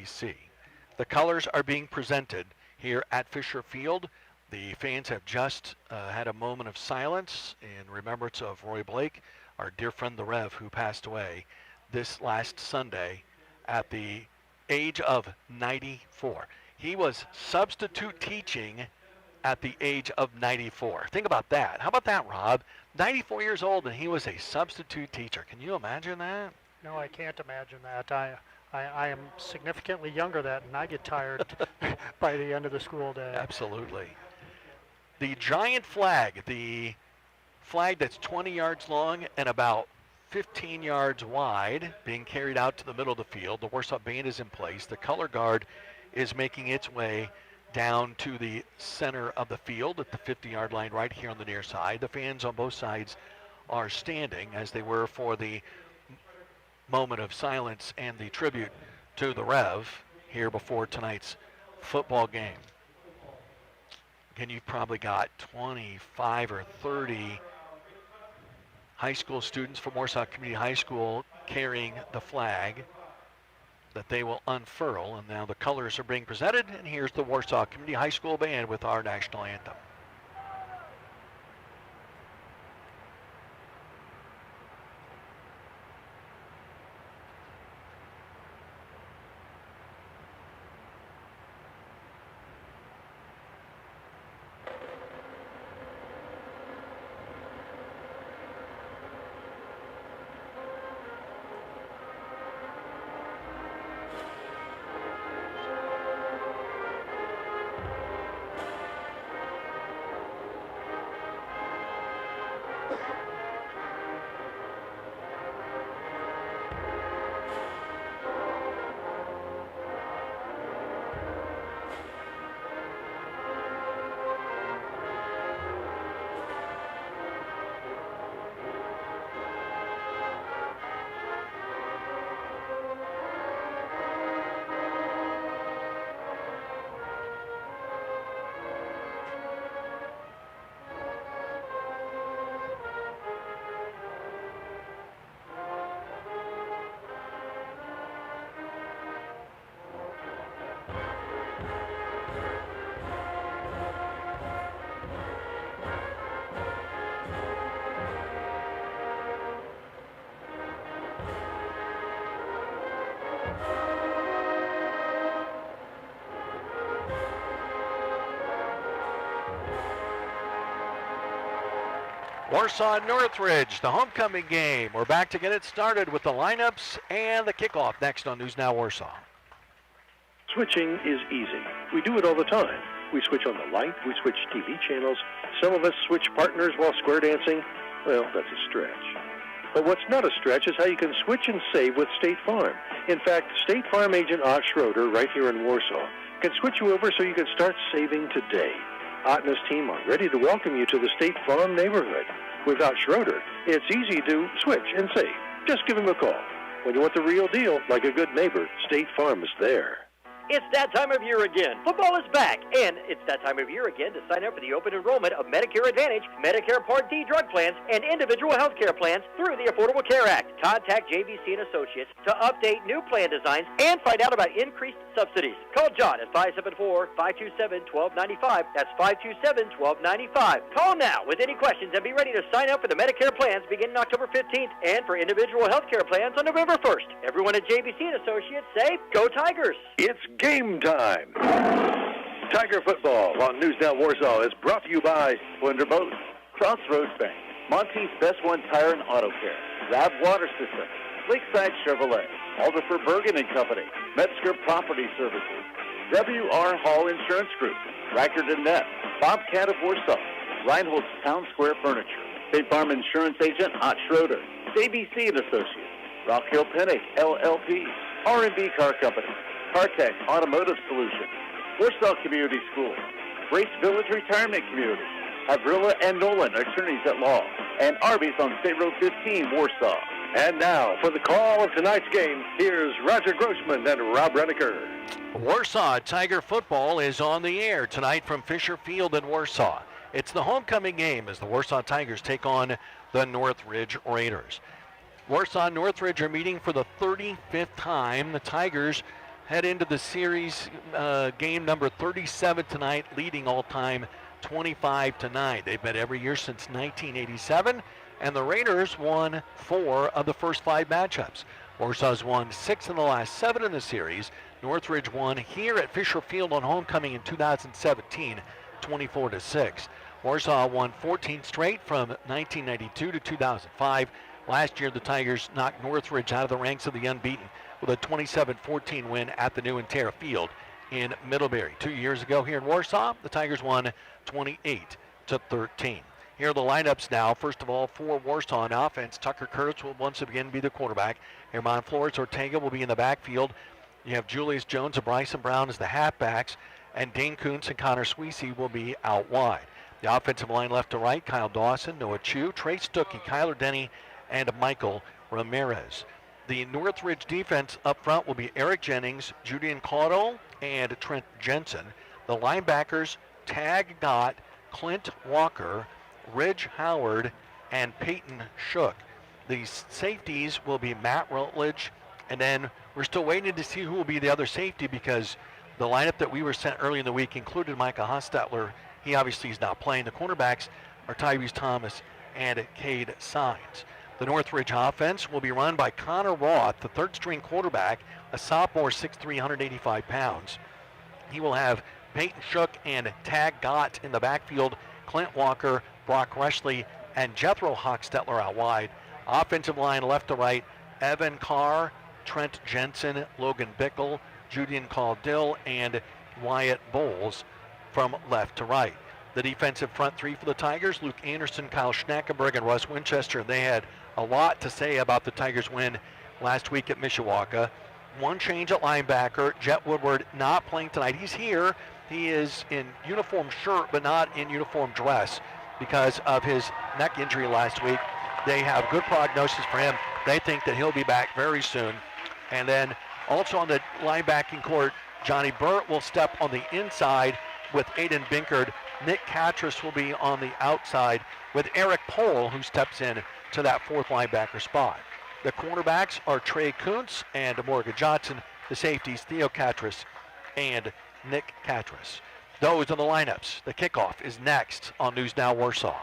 WCHS. The colors are being presented here at Fisher Field. The fans have just had a moment of silence in remembrance of Roy Blake, our dear friend the Rev, who passed away this last Sunday at the age of 94. He was substitute teaching at the age of 94. Think about that. How about that, Rob? 94 years old, and he was a substitute teacher. Can you imagine that? No, I can't imagine that. I am significantly younger than that, and I get tired by the end of the school day. Absolutely. The giant flag, the flag that's 20 yards long and about 15 yards wide, being carried out to the middle of the field. The Warsaw Band is in place. The color guard is making its way down to the center of the field at the 50-yard line right here on the near side. The fans on both sides are standing, as they were for the moment of silence and the tribute to the Rev here before tonight's football game. Again, you've probably got 25 or 30 high school students from Warsaw Community High School carrying the flag that they will unfurl. And now the colors are being presented, and here's the Warsaw Community High School Band with our national anthem. Warsaw Northridge, the homecoming game. We're back to get it started with the lineups and the kickoff next on News Now Warsaw. Switching is easy. We do it all the time. We switch on the light, we switch TV channels. Some of us switch partners while square dancing. Well, that's a stretch. But what's not a stretch is how you can switch and save with State Farm. In fact, State Farm agent Ott Schroeder, right here in Warsaw, can switch you over so you can start saving today. Ott and his team are ready to welcome you to the State Farm neighborhood. Without Schroeder, it's easy to switch and save. Just give him a call. When you want the real deal, like a good neighbor, State Farm is there. It's that time of year again. Football is back, and it's that time of year again to sign up for the open enrollment of Medicare Advantage, Medicare Part D drug plans, and individual health care plans through the Affordable Care Act. Contact JVC and Associates to update new plan designs and find out about increased subsidies. Call John at 574-527-1295. That's 527-1295. Call now with any questions and be ready to sign up for the Medicare plans beginning October 15th and for individual health care plans on November 1st. Everyone at JVC and Associates say, Go Tigers! It's game time. Tiger football on News Now Warsaw is brought to you by Wonderboat, Crossroads Bank, Monty's Best One Tire and Auto Care, Rab Water System, Lakeside Chevrolet, Alderfer Bergen and Company, Metzger Property Services, W.R. Hall Insurance Group, Reichert and Ness, Bobcat of Warsaw, Reinhold's Town Square Furniture, State Farm Insurance Agent Ott Schroeder, JBC and Associates, Rock Hill Pennick, LLP, R&B Car Company, Cartech Automotive Solutions, Warsaw Community Schools, Grace Village Retirement Community, Avrilla and Nolan, attorneys at law, and Arby's on State Road 15, Warsaw. And now, for the call of tonight's game, here's Roger Grossman and Rob Reniker. Warsaw Tiger football is on the air tonight from Fisher Field in Warsaw. It's the homecoming game as the Warsaw Tigers take on the Northridge Raiders. Warsaw and Northridge are meeting for the 35th time. The Tigers head into the series game number 37 tonight, leading all time 25-9. They've met every year since 1987, and the Raiders won 4 of the first 5 matchups. Warsaw's won 6 in the last 7 in the series. Northridge won here at Fisher Field on homecoming in 2017, 24-6. Warsaw won 14 straight from 1992 to 2005. Last year, the Tigers knocked Northridge out of the ranks of the unbeaten with a 27-14 win at the new Intera Field in Middlebury. 2 years ago here in Warsaw, the Tigers won 28-13. Here are the lineups now. First of all, for Warsaw on offense, Tucker Kurtz will once again be the quarterback. Herman Flores Ortega will be in the backfield. You have Julius Jones and Bryson Brown as the halfbacks, and Dane Kuntz and Connor Sweesey will be out wide. The offensive line left to right, Kyle Dawson, Noah Chu, Trey Stuckey, Kyler Denny, and Michael Ramirez. The Northridge defense up front will be Eric Jennings, Julian Caudle, and Trent Jensen. The linebackers, Tag Gott, Clint Walker, Ridge Howard, and Peyton Shook. The safeties will be Matt Rutledge, and then we're still waiting to see who will be the other safety because the lineup that we were sent early in the week included Micah Hostetler. He obviously is not playing. The cornerbacks are Tyrese Thomas and Cade Sines. The Northridge offense will be run by Connor Roth, the third-string quarterback, a sophomore, 6'3", 185 pounds. He will have Peyton Shook and Tag Gott in the backfield, Clint Walker, Brock Rushley, and Jethro Hochstetler out wide. Offensive line left to right, Evan Carr, Trent Jensen, Logan Bickle, Julian Caudill, and Wyatt Bowles from left to right. The defensive front three for the Tigers, Luke Anderson, Kyle Schnackenberg, and Russ Winchester. They had a lot to say about the Tigers' win last week at Mishawaka. One change at linebacker, Jet Woodward not playing tonight. He's here. He is in uniform shirt, but not in uniform dress because of his neck injury last week. They have good prognosis for him. They think that he'll be back very soon. And then also on the linebacking court, Johnny Burt will step on the inside with Aiden Binkard. Nick Catras will be on the outside with Eric Pohl, who steps in to that fourth linebacker spot. The cornerbacks are Trey Kuntz and Morgan Johnson. The safeties, Theo Catras and Nick Catras. Those are the lineups. The kickoff is next on News Now Warsaw.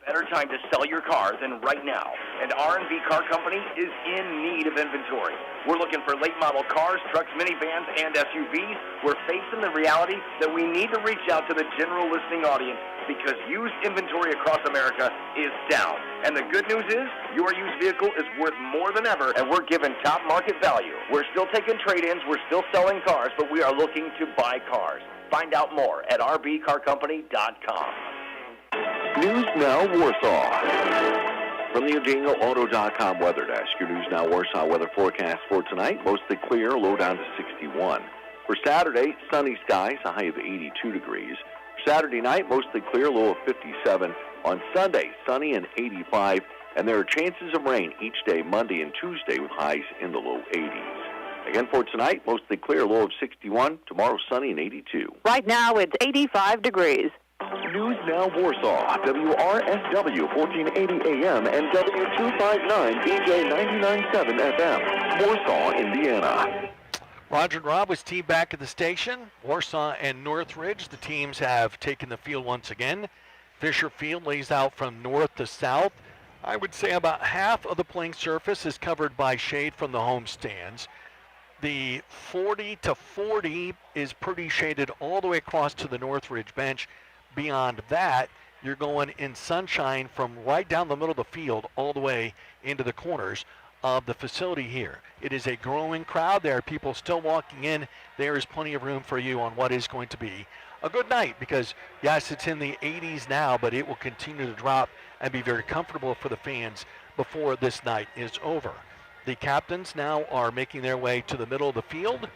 Better time to sell your car than right now, and R&V Car Company is in need of inventory. We're looking for late model cars, trucks, minivans, and SUVs. We're facing the reality that we need to reach out to the general listening audience because used inventory across America is down. And the good news is your used vehicle is worth more than ever, and we're giving top market value. We're still taking trade-ins, we're still selling cars, but we are looking to buy cars. Find out more at rbcarcompany.com. News Now Warsaw. From the EugeneOauto.com weather desk, your News Now Warsaw weather forecast for tonight. Mostly clear, low down to 61. For Saturday, sunny skies, a high of 82 degrees. Saturday night, mostly clear, low of 57. On Sunday, sunny and 85. And there are chances of rain each day, Monday and Tuesday, with highs in the low 80s. Again for tonight, mostly clear, low of 61. Tomorrow, sunny and 82. Right now, it's 85 degrees. News Now Warsaw, WRSW 1480 AM and W259 DJ 99.7 FM, Warsaw, Indiana. Roger and Rob with Steve back at the station. Warsaw and Northridge, the teams have taken the field once again. Fisher Field lays out from north to south. I would say about half of the playing surface is covered by shade from the home stands. The 40 to 40 is pretty shaded all the way across to the Northridge bench. Beyond that, you're going in sunshine from right down the middle of the field all the way into the corners of the facility here. It is a growing crowd. There are people still walking in. There is plenty of room for you on what is going to be a good night because, yes, it's in the 80s now, but it will continue to drop and be very comfortable for the fans before this night is over. The captains now are making their way to the middle of the field.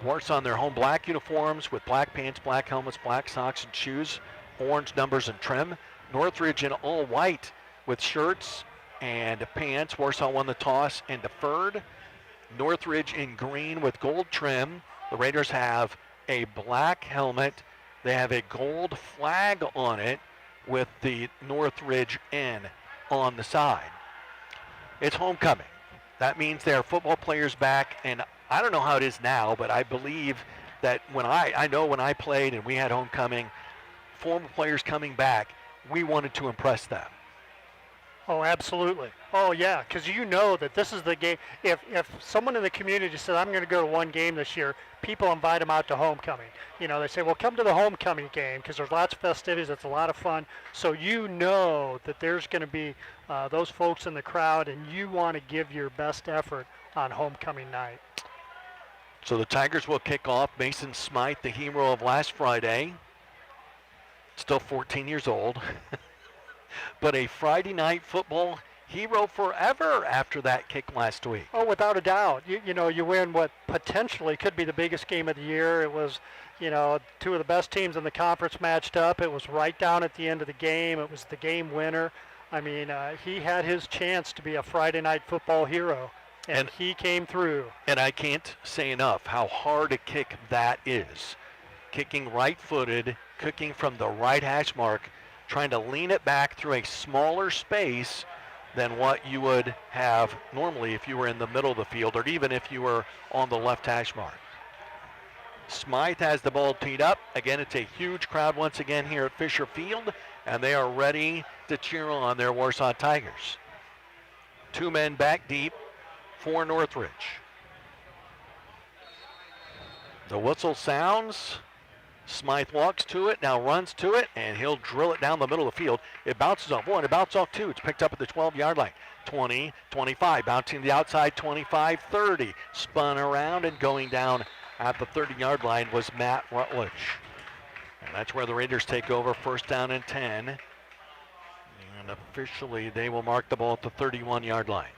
Warsaw in their home black uniforms with black pants, black helmets, black socks and shoes, orange numbers and trim. Northridge in all white with shirts and pants. Warsaw won the toss and deferred. Northridge in green with gold trim. The Raiders have a black helmet. They have a gold flag on it with the Northridge N on the side. It's homecoming. That means there are football players back, and I don't know how it is now, but I believe that when I know when I played and we had homecoming, former players coming back, we wanted to impress them. Oh, absolutely. Oh, yeah, because you know that this is the game. If someone in the community says, I'm going to go to one game this year, people invite them out to homecoming. You know, they say, well, come to the homecoming game because there's lots of festivities. It's a lot of fun. So you know that there's going to be those folks in the crowd, and you want to give your best effort on homecoming night. So the Tigers will kick off. Mason Smythe, the hero of last Friday, still 14 years old. But a Friday night football hero forever after that kick last week. Oh, without a doubt. You know, you win what potentially could be the biggest game of the year. It was, you know, two of the best teams in the conference matched up. It was right down at the end of the game. It was the game winner. I mean, he had his chance to be a Friday night football hero, and he came through. And I can't say enough how hard a kick that is. Kicking right-footed, kicking from the right hash mark, trying to lean it back through a smaller space than what you would have normally if you were in the middle of the field or even if you were on the left hash mark. Smythe has the ball teed up. Again, it's a huge crowd once again here at Fisher Field, and they are ready to cheer on their Warsaw Tigers. 2 men back deep for Northridge. The whistle sounds. Smythe walks to it, now runs to it, and he'll drill it down the middle of the field. It bounces off one, it bounces off two. It's picked up at the 12-yard line. 20, 25, bouncing to the outside, 25, 30. Spun around and going down at the 30-yard line was Matt Rutledge. And that's where the Raiders take over, first down and 10. And officially, they will mark the ball at the 31-yard line.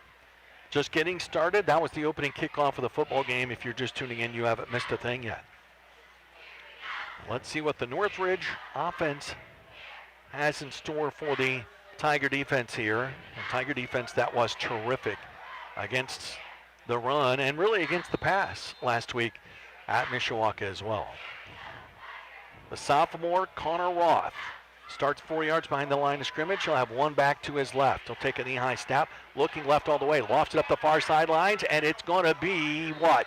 Just getting started. That was the opening kickoff of the football game. If you're just tuning in, you haven't missed a thing yet. Let's see what the Northridge offense has in store for the Tiger defense here. The Tiger defense that was terrific against the run and really against the pass last week at Mishawaka as well. The sophomore, Connor Roth, starts 4 yards behind the line of scrimmage. He'll have one back to his left. He'll take a knee-high snap, looking left all the way, lofts it up the far sidelines, and it's going to be what?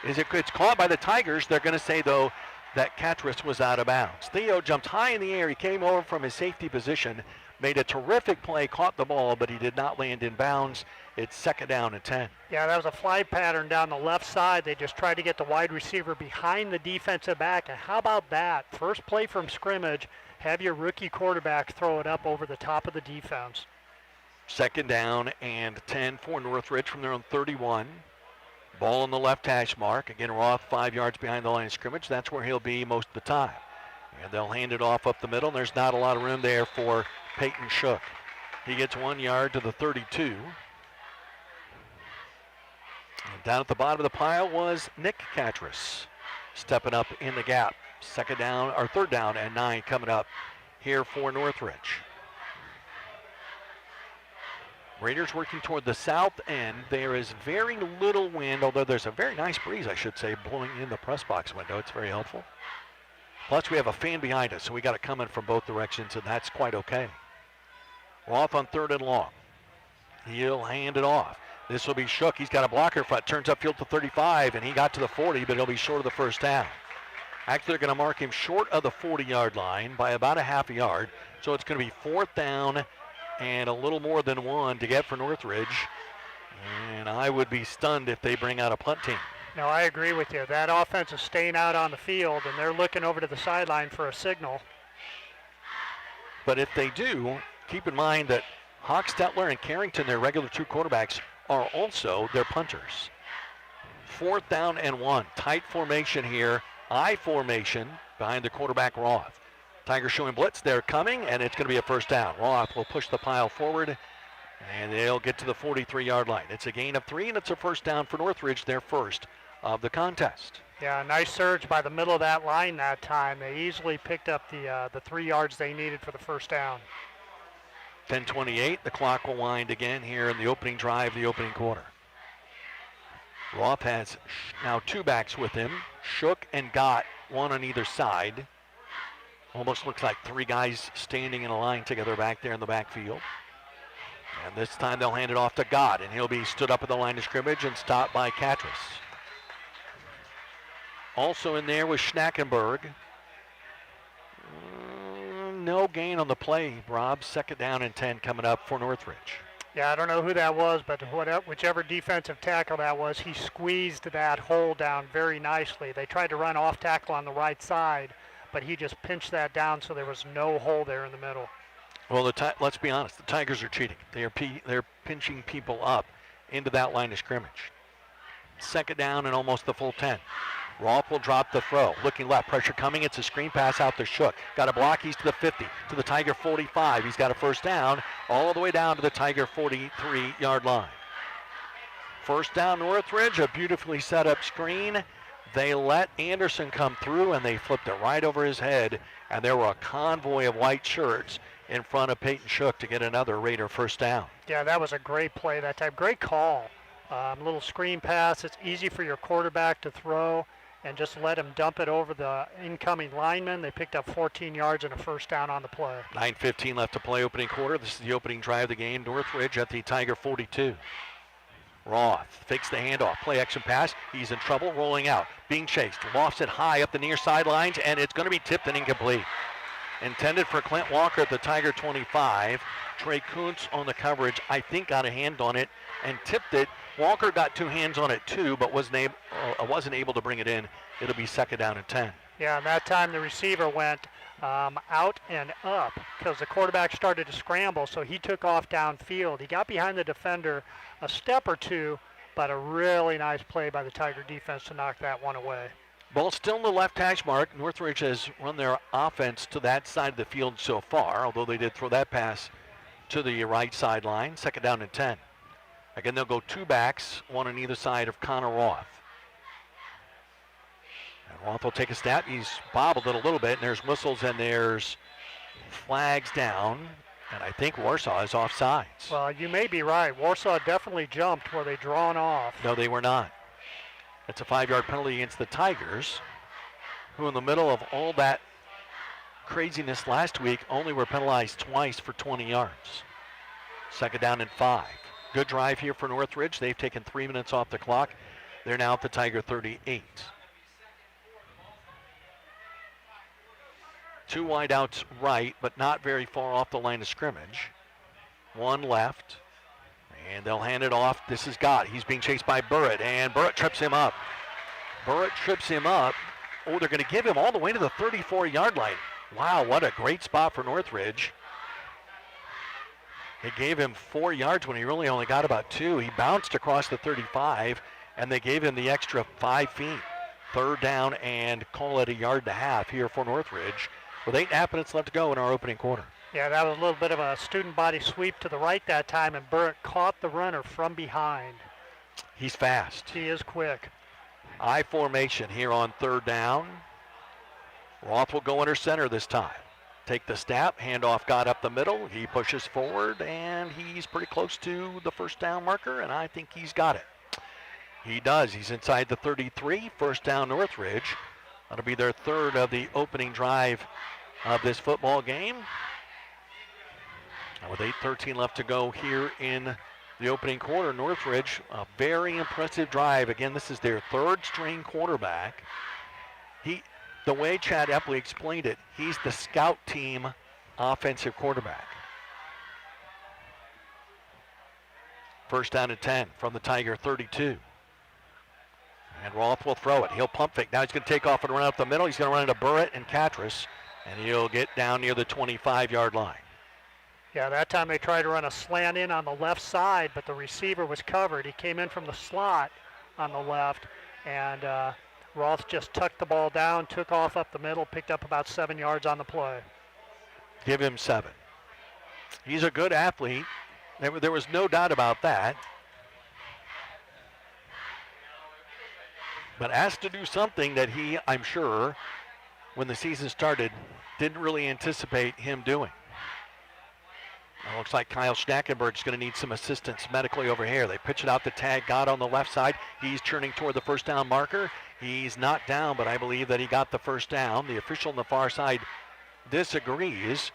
It's caught by the Tigers. They're going to say, though, that Catris was out of bounds. Theo jumped high in the air. He came over from his safety position, made a terrific play, caught the ball, but he did not land in bounds. It's second down and 10. Yeah, that was a fly pattern down the left side. They just tried to get the wide receiver behind the defensive back. And how about that? First play from scrimmage, have your rookie quarterback throw it up over the top of the defense. Second down and 10 for Northridge from their own 31. Ball on the left hash mark. Again, Roth 5 yards behind the line of scrimmage. That's where he'll be most of the time. And they'll hand it off up the middle. And there's not a lot of room there for Peyton Shook. He gets 1 yard to the 32. And down at the bottom of the pile was Nick Catris, stepping up in the gap. Third down and 9 coming up here for Northridge. Raiders working toward the south end. There is very little wind, although there's a very nice breeze, I should say, blowing in the press box window. It's very helpful. Plus, we have a fan behind us, so we got it coming from both directions, and that's quite okay. Roth on 3rd and long. He'll hand it off. This will be Shook. He's got a blocker front. Turns upfield to 35, and he got to the 40, but he'll be short of the first down. Actually, they're going to mark him short of the 40-yard line by about a half a yard, so it's going to be 4th down and a little more than 1 to get for Northridge. And I would be stunned if they bring out a punt team. No, I agree with you. That offense is staying out on the field, and they're looking over to the sideline for a signal. But if they do, keep in mind that Hochstetler and Carrington, their regular 2 quarterbacks, are also their punters. 4th down and 1. Tight formation here. I formation behind the quarterback, Roth. Tigers showing blitz. They're coming, and it's going to be a first down. Roth will push the pile forward, and they'll get to the 43-yard line. It's a gain of 3, and it's a first down for Northridge, their first of the contest. Yeah, nice surge by the middle of that line that time. They easily picked up the 3 yards they needed for the first down. 10:28. The clock will wind again here in the opening drive, the opening quarter. Roth has now 2 backs with him. Shook and Gott, 1 on either side. Almost looks like 3 guys standing in a line together back there in the backfield. And this time they'll hand it off to God, and he'll be stood up at the line of scrimmage and stopped by Catrus. Also in there was Schnackenberg. No gain on the play, Rob. 2nd down and 10 coming up for Northridge. Yeah, I don't know who that was, but whichever defensive tackle that was, he squeezed that hole down very nicely. They tried to run off tackle on the right side, but he just pinched that down so there was no hole there in the middle. Well, let's be honest. The Tigers are cheating. They're pinching people up into that line of scrimmage. 2nd down and almost the full 10. Rolfe will drop the throw. Looking left, pressure coming. It's a screen pass out to Shook. Got a block. He's to the 50, to the Tiger 45. He's got a first down all the way down to the Tiger 43-yard line. First down, Northridge. A beautifully set up screen. They let Anderson come through, and they flipped it right over his head. And there were a convoy of white shirts in front of Peyton Shook to get another Raider first down. Yeah, that was a great play that time. Great call. Little screen pass. It's easy for your quarterback to throw and just let him dump it over the incoming lineman. They picked up 14 yards and a first down on the play. 9:15 left to play opening quarter. This is the opening drive of the game. Northridge at the Tiger 42. Roth fakes the handoff. Play action pass. He's in trouble. Rolling out. Being chased. Lofts it high up the near sidelines, and it's going to be tipped and incomplete. Intended for Clint Walker at the Tiger 25. Trey Kuntz on the coverage, I think, got a hand on it and tipped it. Walker got 2 hands on it too, but wasn't able to bring it in. It'll be 2nd down and 10. Yeah, and that time the receiver went out and up because the quarterback started to scramble, so he took off downfield. He got behind the defender a step or two, but a really nice play by the Tiger defense to knock that one away. Ball still in the left hash mark. Northridge has run their offense to that side of the field so far, although they did throw that pass to the right sideline. 2nd down and 10. Again, they'll go 2 backs, one on either side of Connor Roth. And Roth will take a snap. He's bobbled it a little bit, and there's whistles and there's flags down. And I think Warsaw is offsides. Well, you may be right. Warsaw definitely jumped. Were they drawn off? No, they were not. It's a 5-yard penalty against the Tigers, who in the middle of all that craziness last week only were penalized twice for 20 yards. 2nd down and 5. Good drive here for Northridge. They've taken 3 minutes off the clock. They're now at the Tiger 38. 2 wideouts right, but not very far off the line of scrimmage. 1 left, and they'll hand it off. This is Gott. He's being chased by Burritt, and Burritt trips him up. Oh, they're going to give him all the way to the 34-yard line. Wow, what a great spot for Northridge. They gave him 4 yards when he really only got about 2. He bounced across the 35, and they gave him the extra 5 feet. 3rd down, and call it 1.5 yards here for Northridge with 8.5 minutes left to go in our opening quarter. Yeah, that was a little bit of a student body sweep to the right that time, and Burritt caught the runner from behind. He's fast. He is quick. I formation here on 3rd down. Roth will go under center this time. Take the snap, handoff got up the middle. He pushes forward, and he's pretty close to the first down marker, and I think he's got it. He does. He's inside the 33. First down, Northridge. That'll be their 3rd of the opening drive of this football game. And with 8:13 left to go here in the opening quarter, Northridge, a very impressive drive. Again, this is their 3rd string quarterback. The way Chad Epley explained it, he's the scout team offensive quarterback. First down and 10 from the Tiger 32. And Roth will throw it. He'll pump fake. Now he's going to take off and run up the middle. He's going to run into Burritt and Catrus, and he'll get down near the 25-yard line. Yeah, that time they tried to run a slant in on the left side, but the receiver was covered. He came in from the slot on the left, and Roth just tucked the ball down, took off up the middle, picked up about 7 yards on the play. Give him 7. He's a good athlete. There was no doubt about that. But asked to do something that he, I'm sure, when the season started, didn't really anticipate him doing. It looks like Kyle Schnackenberg's going to need some assistance medically over here. They pitch it out to Tag Gott on the left side. He's turning toward the first down marker. He's not down, but I believe that he got the first down. The official on the far side disagrees.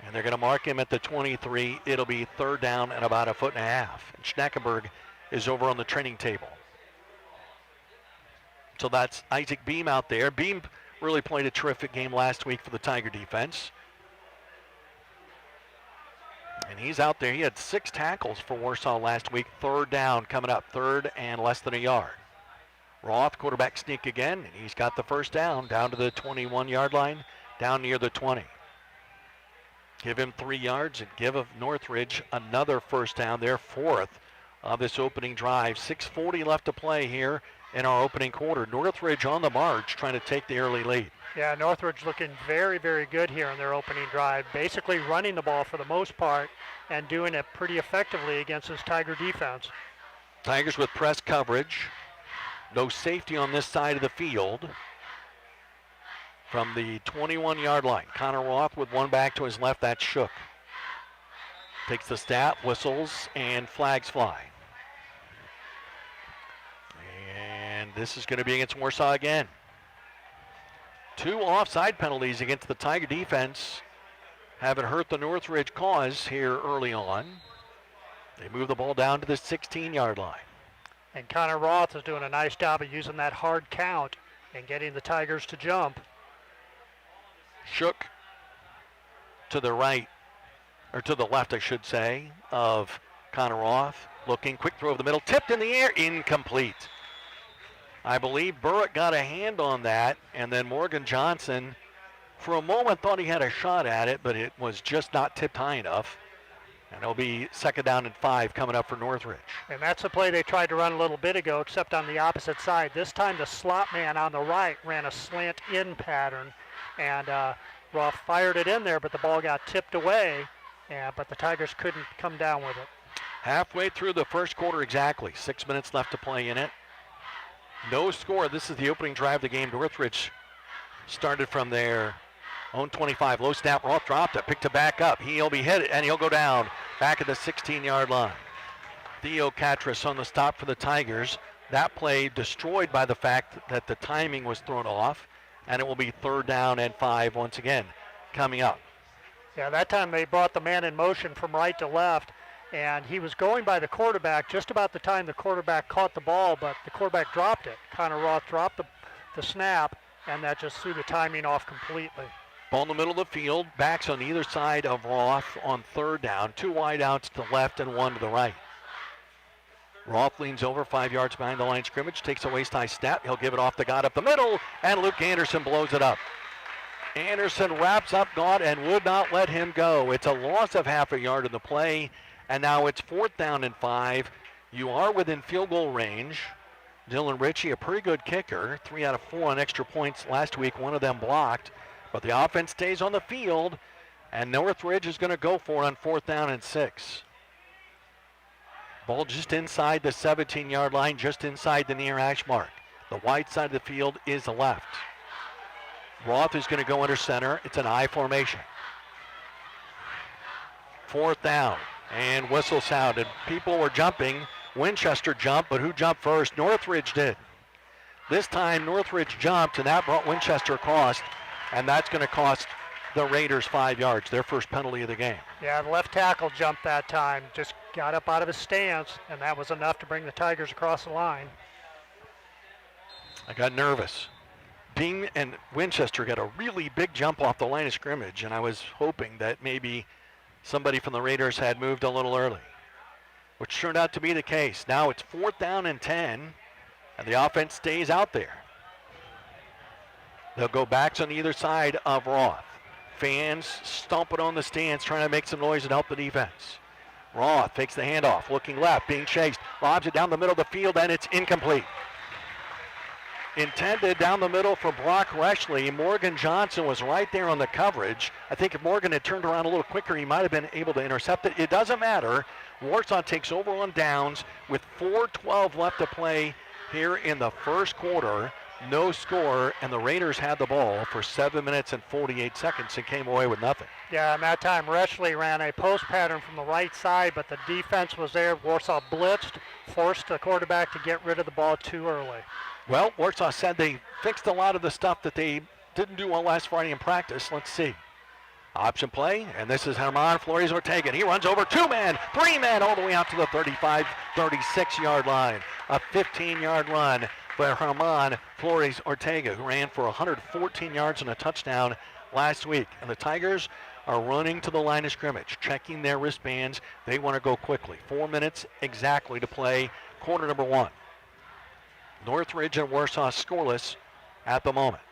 And they're going to mark him at the 23. It'll be third down and about 1.5 feet. And Schneckenberg is over on the training table. So that's Isaac Beam out there. Beam really played a terrific game last week for the Tiger defense. And he's out there. He had 6 tackles for Warsaw last week. Third down coming up. Third and less than a yard. Roth, quarterback sneak again. And he's got the first down to the 21-yard line, down near the 20. Give him 3 yards and give Northridge another first down, their 4th of this opening drive. 6:40 left to play here in our opening quarter. Northridge on the march, trying to take the early lead. Yeah, Northridge looking very, very good here in their opening drive. Basically running the ball for the most part and doing it pretty effectively against this Tiger defense. Tigers with press coverage. No safety on this side of the field. From the 21-yard line, Connor Roth with one back to his left. That's Shook. Takes the snap, whistles, and flags fly. And this is going to be against Warsaw again. 2 offside penalties against the Tiger defense. Haven't hurt the Northridge cause here early on. They move the ball down to the 16-yard line. And Connor Roth is doing a nice job of using that hard count and getting the Tigers to jump. Shook to the right, or to the left, I should say, of Connor Roth. Looking, quick throw of the middle, tipped in the air, incomplete. I believe Burrick got a hand on that, and then Morgan Johnson, for a moment, thought he had a shot at it, but it was just not tipped high enough. And it'll be 2nd down and 5 coming up for Northridge. And that's the play they tried to run a little bit ago, except on the opposite side. This time the slot man on the right ran a slant in pattern, and Roth fired it in there, but the ball got tipped away, but the Tigers couldn't come down with it. Halfway through the first quarter exactly. 6 minutes left to play in it. No score. This is the opening drive of the game. Northridge started from their own 25. Low snap. Roth dropped it. Picked it back up. He'll be hit, and he'll go down back at the 16-yard line. Theo Catras on the stop for the Tigers. That play destroyed by the fact that the timing was thrown off, and it will be 3rd down and 5 once again coming up. Yeah, that time they brought the man in motion from right to left, and he was going by the quarterback just about the time the quarterback caught the ball, but the quarterback dropped it. Connor Roth dropped the snap, and that just threw the timing off completely. Ball in the middle of the field, backs on either side of Roth on 3rd down. 2 wideouts to the left and 1 to the right. Roth leans over 5 yards behind the line of scrimmage, takes a waist-high snap. He'll give it off to God up the middle, and Luke Anderson blows it up. Anderson wraps up God and would not let him go. It's a loss of half a yard in the play, and now it's 4th down and 5. You are within field goal range. Dylan Ritchie, a pretty good kicker, 3 out of 4 on extra points last week, 1 of them blocked. But the offense stays on the field, and Northridge is going to go for it on 4th down and 6. Ball just inside the 17-yard line, just inside the near hash mark. The wide side of the field is the left. Roth is going to go under center. It's an I formation. 4th down, and whistle sounded. People were jumping. Winchester jumped, but who jumped first? Northridge did. This time Northridge jumped, and that brought Winchester across, and that's going to cost the Raiders 5 yards, their first penalty of the game. Yeah, the left tackle jumped that time, just got up out of his stance, and that was enough to bring the Tigers across the line. I got nervous. Dean and Winchester got a really big jump off the line of scrimmage, and I was hoping that maybe somebody from the Raiders had moved a little early, which turned out to be the case. Now it's 4th down and 10, and the offense stays out there. They'll go backs on either side of Roth. Fans stomping on the stands, trying to make some noise and help the defense. Roth takes the handoff, looking left, being chased, lobs it down the middle of the field, and it's incomplete. Intended down the middle for Brock Reshley. Morgan Johnson was right there on the coverage. I think if Morgan had turned around a little quicker, he might have been able to intercept it. It doesn't matter. Warsaw takes over on downs with 4:12 left to play here in the first quarter. No score, and the Raiders had the ball for 7 minutes and 48 seconds and came away with nothing. Yeah, and that time Reshley ran a post pattern from the right side, but the defense was there. Warsaw blitzed, forced the quarterback to get rid of the ball too early. Well, Warsaw said they fixed a lot of the stuff that they didn't do well last Friday in practice. Let's see. Option play, and this is Herman Flores Ortega. He runs over 2 men, 3 men, all the way out to the 35, 36-yard line. A 15-yard run for Herman Flores Ortega, who ran for 114 yards and a touchdown last week. And the Tigers are running to the line of scrimmage, checking their wristbands. They want to go quickly. 4 minutes exactly to play quarter number 1. Northridge and Warsaw scoreless at the moment.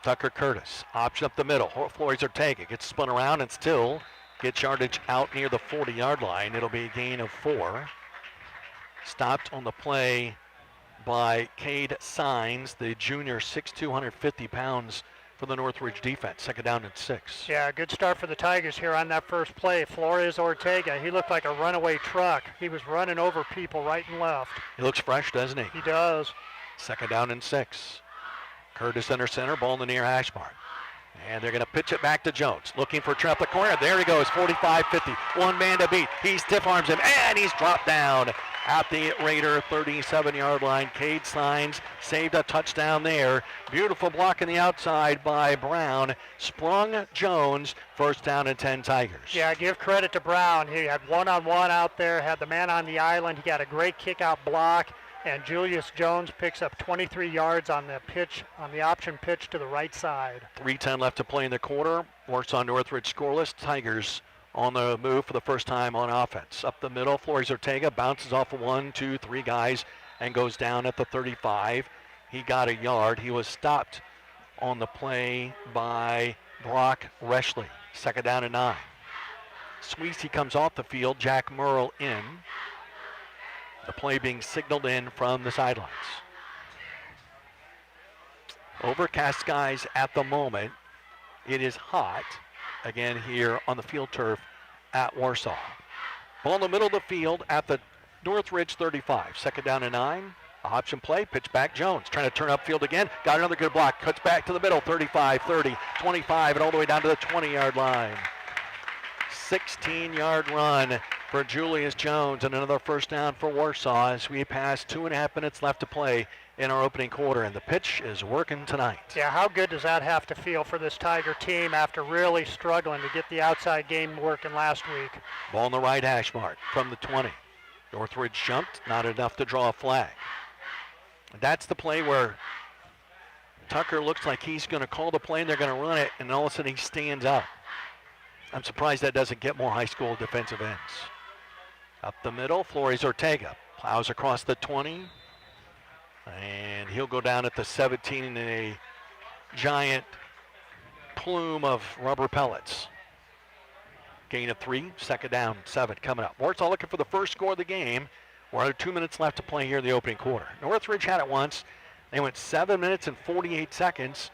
Tucker Curtis, option up the middle. Flores Ortega gets spun around and still gets yardage out near the 40-yard line. It'll be a gain of 4. Stopped on the play by Cade Sines, the junior, 6'2", 250 pounds for the Northridge defense. Second down and 6. Yeah, good start for the Tigers here on that first play. Flores Ortega, he looked like a runaway truck. He was running over people right and left. He looks fresh, doesn't he? He does. Second down and 6. Curtis under center, ball in the near hash mark. And they're going to pitch it back to Jones. Looking for a trap the corner. There he goes, 45-50. 1 man to beat. He stiff arms him, and he's dropped down at the Raider 37-yard line. Cade Sines saved a touchdown there. Beautiful block in the outside by Brown. Sprung Jones. First down and 10 Tigers. Yeah, give credit to Brown. He had one-on-one out there, had the man on the island. He got a great kick-out block. And Julius Jones picks up 23 yards on the pitch, on the option pitch to the right side. 3:10 left to play in the quarter. Warsaw Northridge scoreless. Tigers on the move for the first time on offense. Up the middle, Flores Ortega bounces off of 1, 2, 3 guys and goes down at the 35. He got a yard. He was stopped on the play by Brock Reshley. Second down and 9. Sweezy comes off the field. Jack Merle in. The play being signaled in from the sidelines. Overcast skies at the moment. It is hot again here on the field turf at Warsaw. Ball in the middle of the field at the Northridge 35. Second down and 9. Option play, pitch back Jones. Trying to turn upfield again. Got another good block. Cuts back to the middle, 35, 30, 25, and all the way down to the 20-yard line. 16-yard run for Julius Jones, and another first down for Warsaw as we pass 2.5 minutes left to play in our opening quarter, and the pitch is working tonight. Yeah, how good does that have to feel for this Tiger team after really struggling to get the outside game working last week? Ball on the right hash mark from the 20. Northridge jumped, not enough to draw a flag. That's the play where Tucker looks like he's going to call the play and they're going to run it, and all of a sudden he stands up. I'm surprised that doesn't get more high school defensive ends. Up the middle, Flores Ortega plows across the 20, and he'll go down at the 17 in a giant plume of rubber pellets. Gain of 3, second down, 7 coming up. Warsaw looking for the first score of the game. We're under 2 minutes left to play here in the opening quarter. Northridge had it once. They went 7 minutes and 48 seconds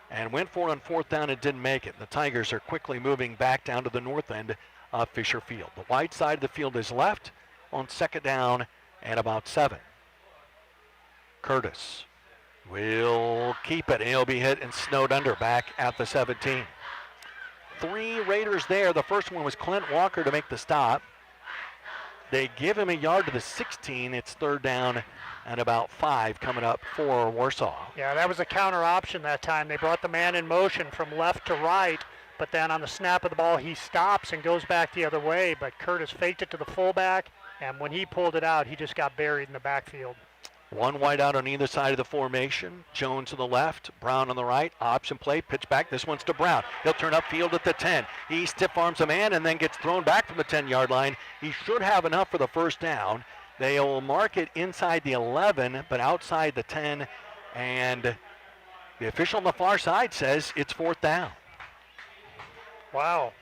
and went for it on 4th down and didn't make it. The Tigers are quickly moving back down to the north end of Fisher Field. The wide side of the field is left on second down and about 7. Curtis will keep it. He'll be hit and snowed under back at the 17. 3 Raiders there. The first one was Clint Walker to make the stop. They give him a yard to the 16. It's third down and about 5 coming up for Warsaw. Yeah, that was a counter option that time. They brought the man in motion from left to right, but then on the snap of the ball, he stops and goes back the other way, but Curtis faked it to the fullback, and when he pulled it out, he just got buried in the backfield. 1 wide out on either side of the formation. Jones to the left, Brown on the right. Option play, pitch back. This one's to Brown. He'll turn upfield at the 10. He stiff arms a man and then gets thrown back from the 10-yard line. He should have enough for the first down. They will mark it inside the 11, but outside the 10. And the official on the far side says it's 4th down. Wow.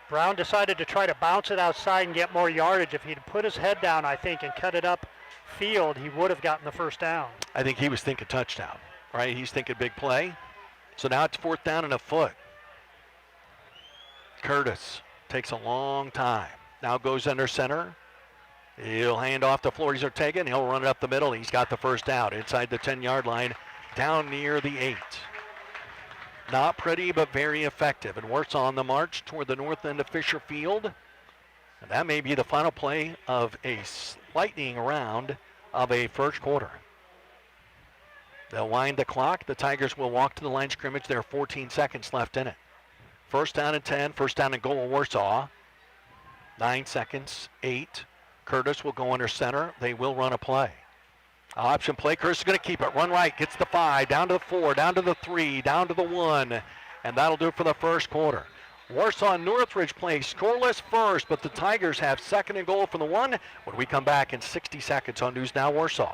Brown decided to try to bounce it outside and get more yardage. If he'd put his head down, I think, and cut it up field, he would have gotten the first down. I think he was thinking touchdown, right? He's thinking big play. So now it's 4th down and a foot. Curtis takes a long time. Now goes under center. He'll hand off to Flores Ortega, and he'll run it up the middle. He's got the first down inside the 10-yard line, down near the 8. Not pretty, but very effective. And Warsaw on the march toward the north end of Fisher Field. And that may be the final play of a lightning round of a first quarter. They'll wind the clock. The Tigers will walk to the line of scrimmage. There are 14 seconds left in it. First down and 10, first down and goal, Warsaw. 9 seconds, 8. Curtis will go under center. They will run a play. Option play. Curtis is going to keep it. Run right. Gets the 5. Down to the 4. Down to the 3. Down to the 1. And that'll do it for the first quarter. Warsaw and Northridge play scoreless first, but the Tigers have second and goal from the 1 when we come back in 60 seconds on News Now Warsaw.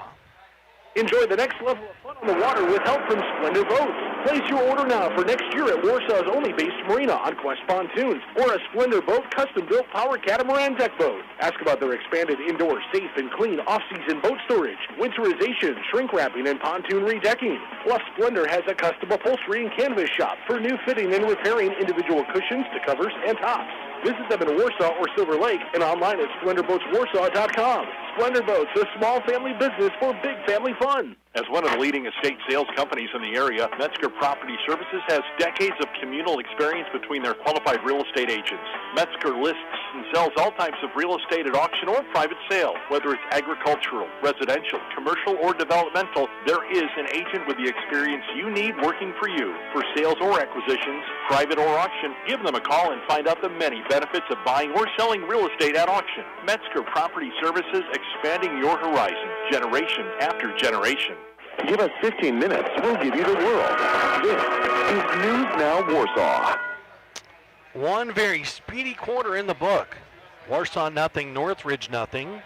Enjoy the next level of fun on the water with help from Splendor Boats. Place your order now for next year at Warsaw's only based marina on Quest Pontoons or a Splendor Boat custom-built power catamaran deck boat. Ask about their expanded indoor, safe, and clean off-season boat storage, winterization, shrink wrapping, and pontoon redecking. Plus, Splendor has a custom upholstery and canvas shop for new fitting and repairing individual cushions to covers and tops. Visit them in Warsaw or Silver Lake and online at SplendorBoatsWarsaw.com. Splendor Boats, a small family business for big family fun. As one of the leading estate sales companies in the area, Metzger Property Services has decades of communal experience between their qualified real estate agents. Metzger lists and sells all types of real estate at auction or private sale. Whether it's agricultural, residential, commercial, or developmental, there is an agent with the experience you need working for you. For sales or acquisitions, private or auction, give them a call and find out the many benefits of buying or selling real estate at auction. Metzger Property Services, expanding your horizon, generation after generation. Give us 15 minutes. We'll give you the world. This is News Now Warsaw. One very speedy quarter in the book. Warsaw nothing, Northridge nothing.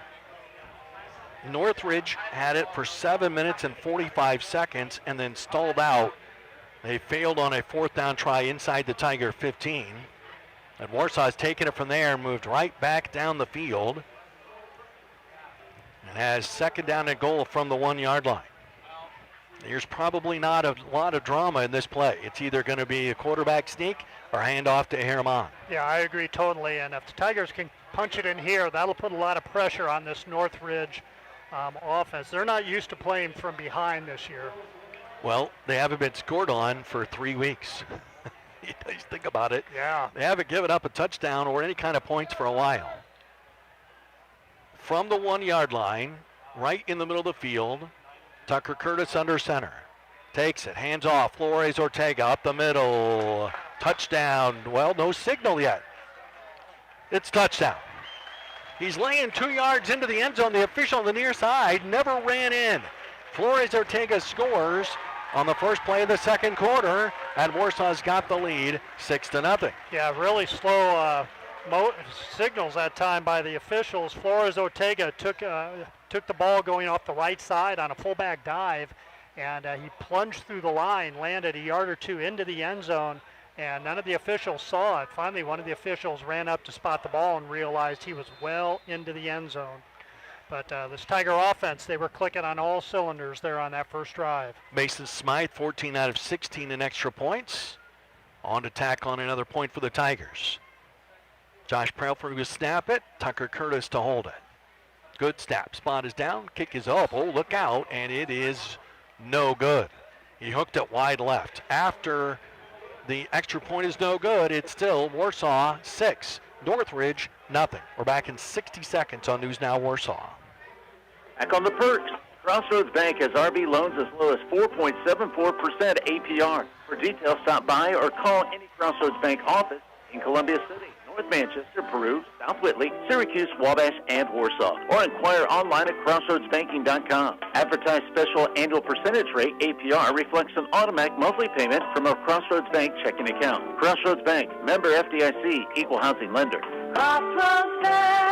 Northridge had it for 7 minutes and 45 seconds and then stalled out. They failed on a fourth down try inside the Tiger 15. And Warsaw's taken it from there and moved right back down the field. And has second down and goal from the 1 yard line. There's probably not a lot of drama in this play. It's either going to be a quarterback sneak or hand off to Herman. Yeah, I agree totally. And if the Tigers can punch it in here, that'll put a lot of pressure on this Northridge offense. They're not used to playing from behind this year. Well, they haven't been scored on for 3 weeks. You think about it. Yeah. They haven't given up a touchdown or any kind of points for a while. From the 1 yard line, right in the middle of the field, Tucker Curtis under center. Takes it, hands off, Flores Ortega up the middle. Touchdown. Well, no signal yet. It's touchdown. He's laying 2 yards into the end zone. The official on the near side never ran in. Flores Ortega scores on the first play of the second quarter, and Warsaw's got the lead 6-0. Yeah, really slow signals that time by the officials. Flores Ortega took the ball going off the right side on a fullback dive, and he plunged through the line, landed a yard or two into the end zone, and none of the officials saw it. Finally, one of the officials ran up to spot the ball and realized he was well into the end zone. But this Tiger offense, they were clicking on all cylinders there on that first drive. Mason Smythe, 14 out of 16 in extra points. On to tack on another point for the Tigers. Josh Prelfer will snap it. Tucker Curtis to hold it. Good snap. Spot is down. Kick is up. Oh, look out. And it is no good. He hooked it wide left. After the extra point is no good, it's still Warsaw 6, Northridge nothing. We're back in 60 seconds on News Now Warsaw. Back on the perks. Crossroads Bank has RV loans as low as 4.74% APR. For details, stop by or call any Crossroads Bank office in Columbia City, North Manchester, Peru, South Whitley, Syracuse, Wabash, and Warsaw. Or inquire online at crossroadsbanking.com. Advertised special annual percentage rate, APR, reflects an automatic monthly payment from a Crossroads Bank checking account. Crossroads Bank, member FDIC, equal housing lender. Crossroads Bank.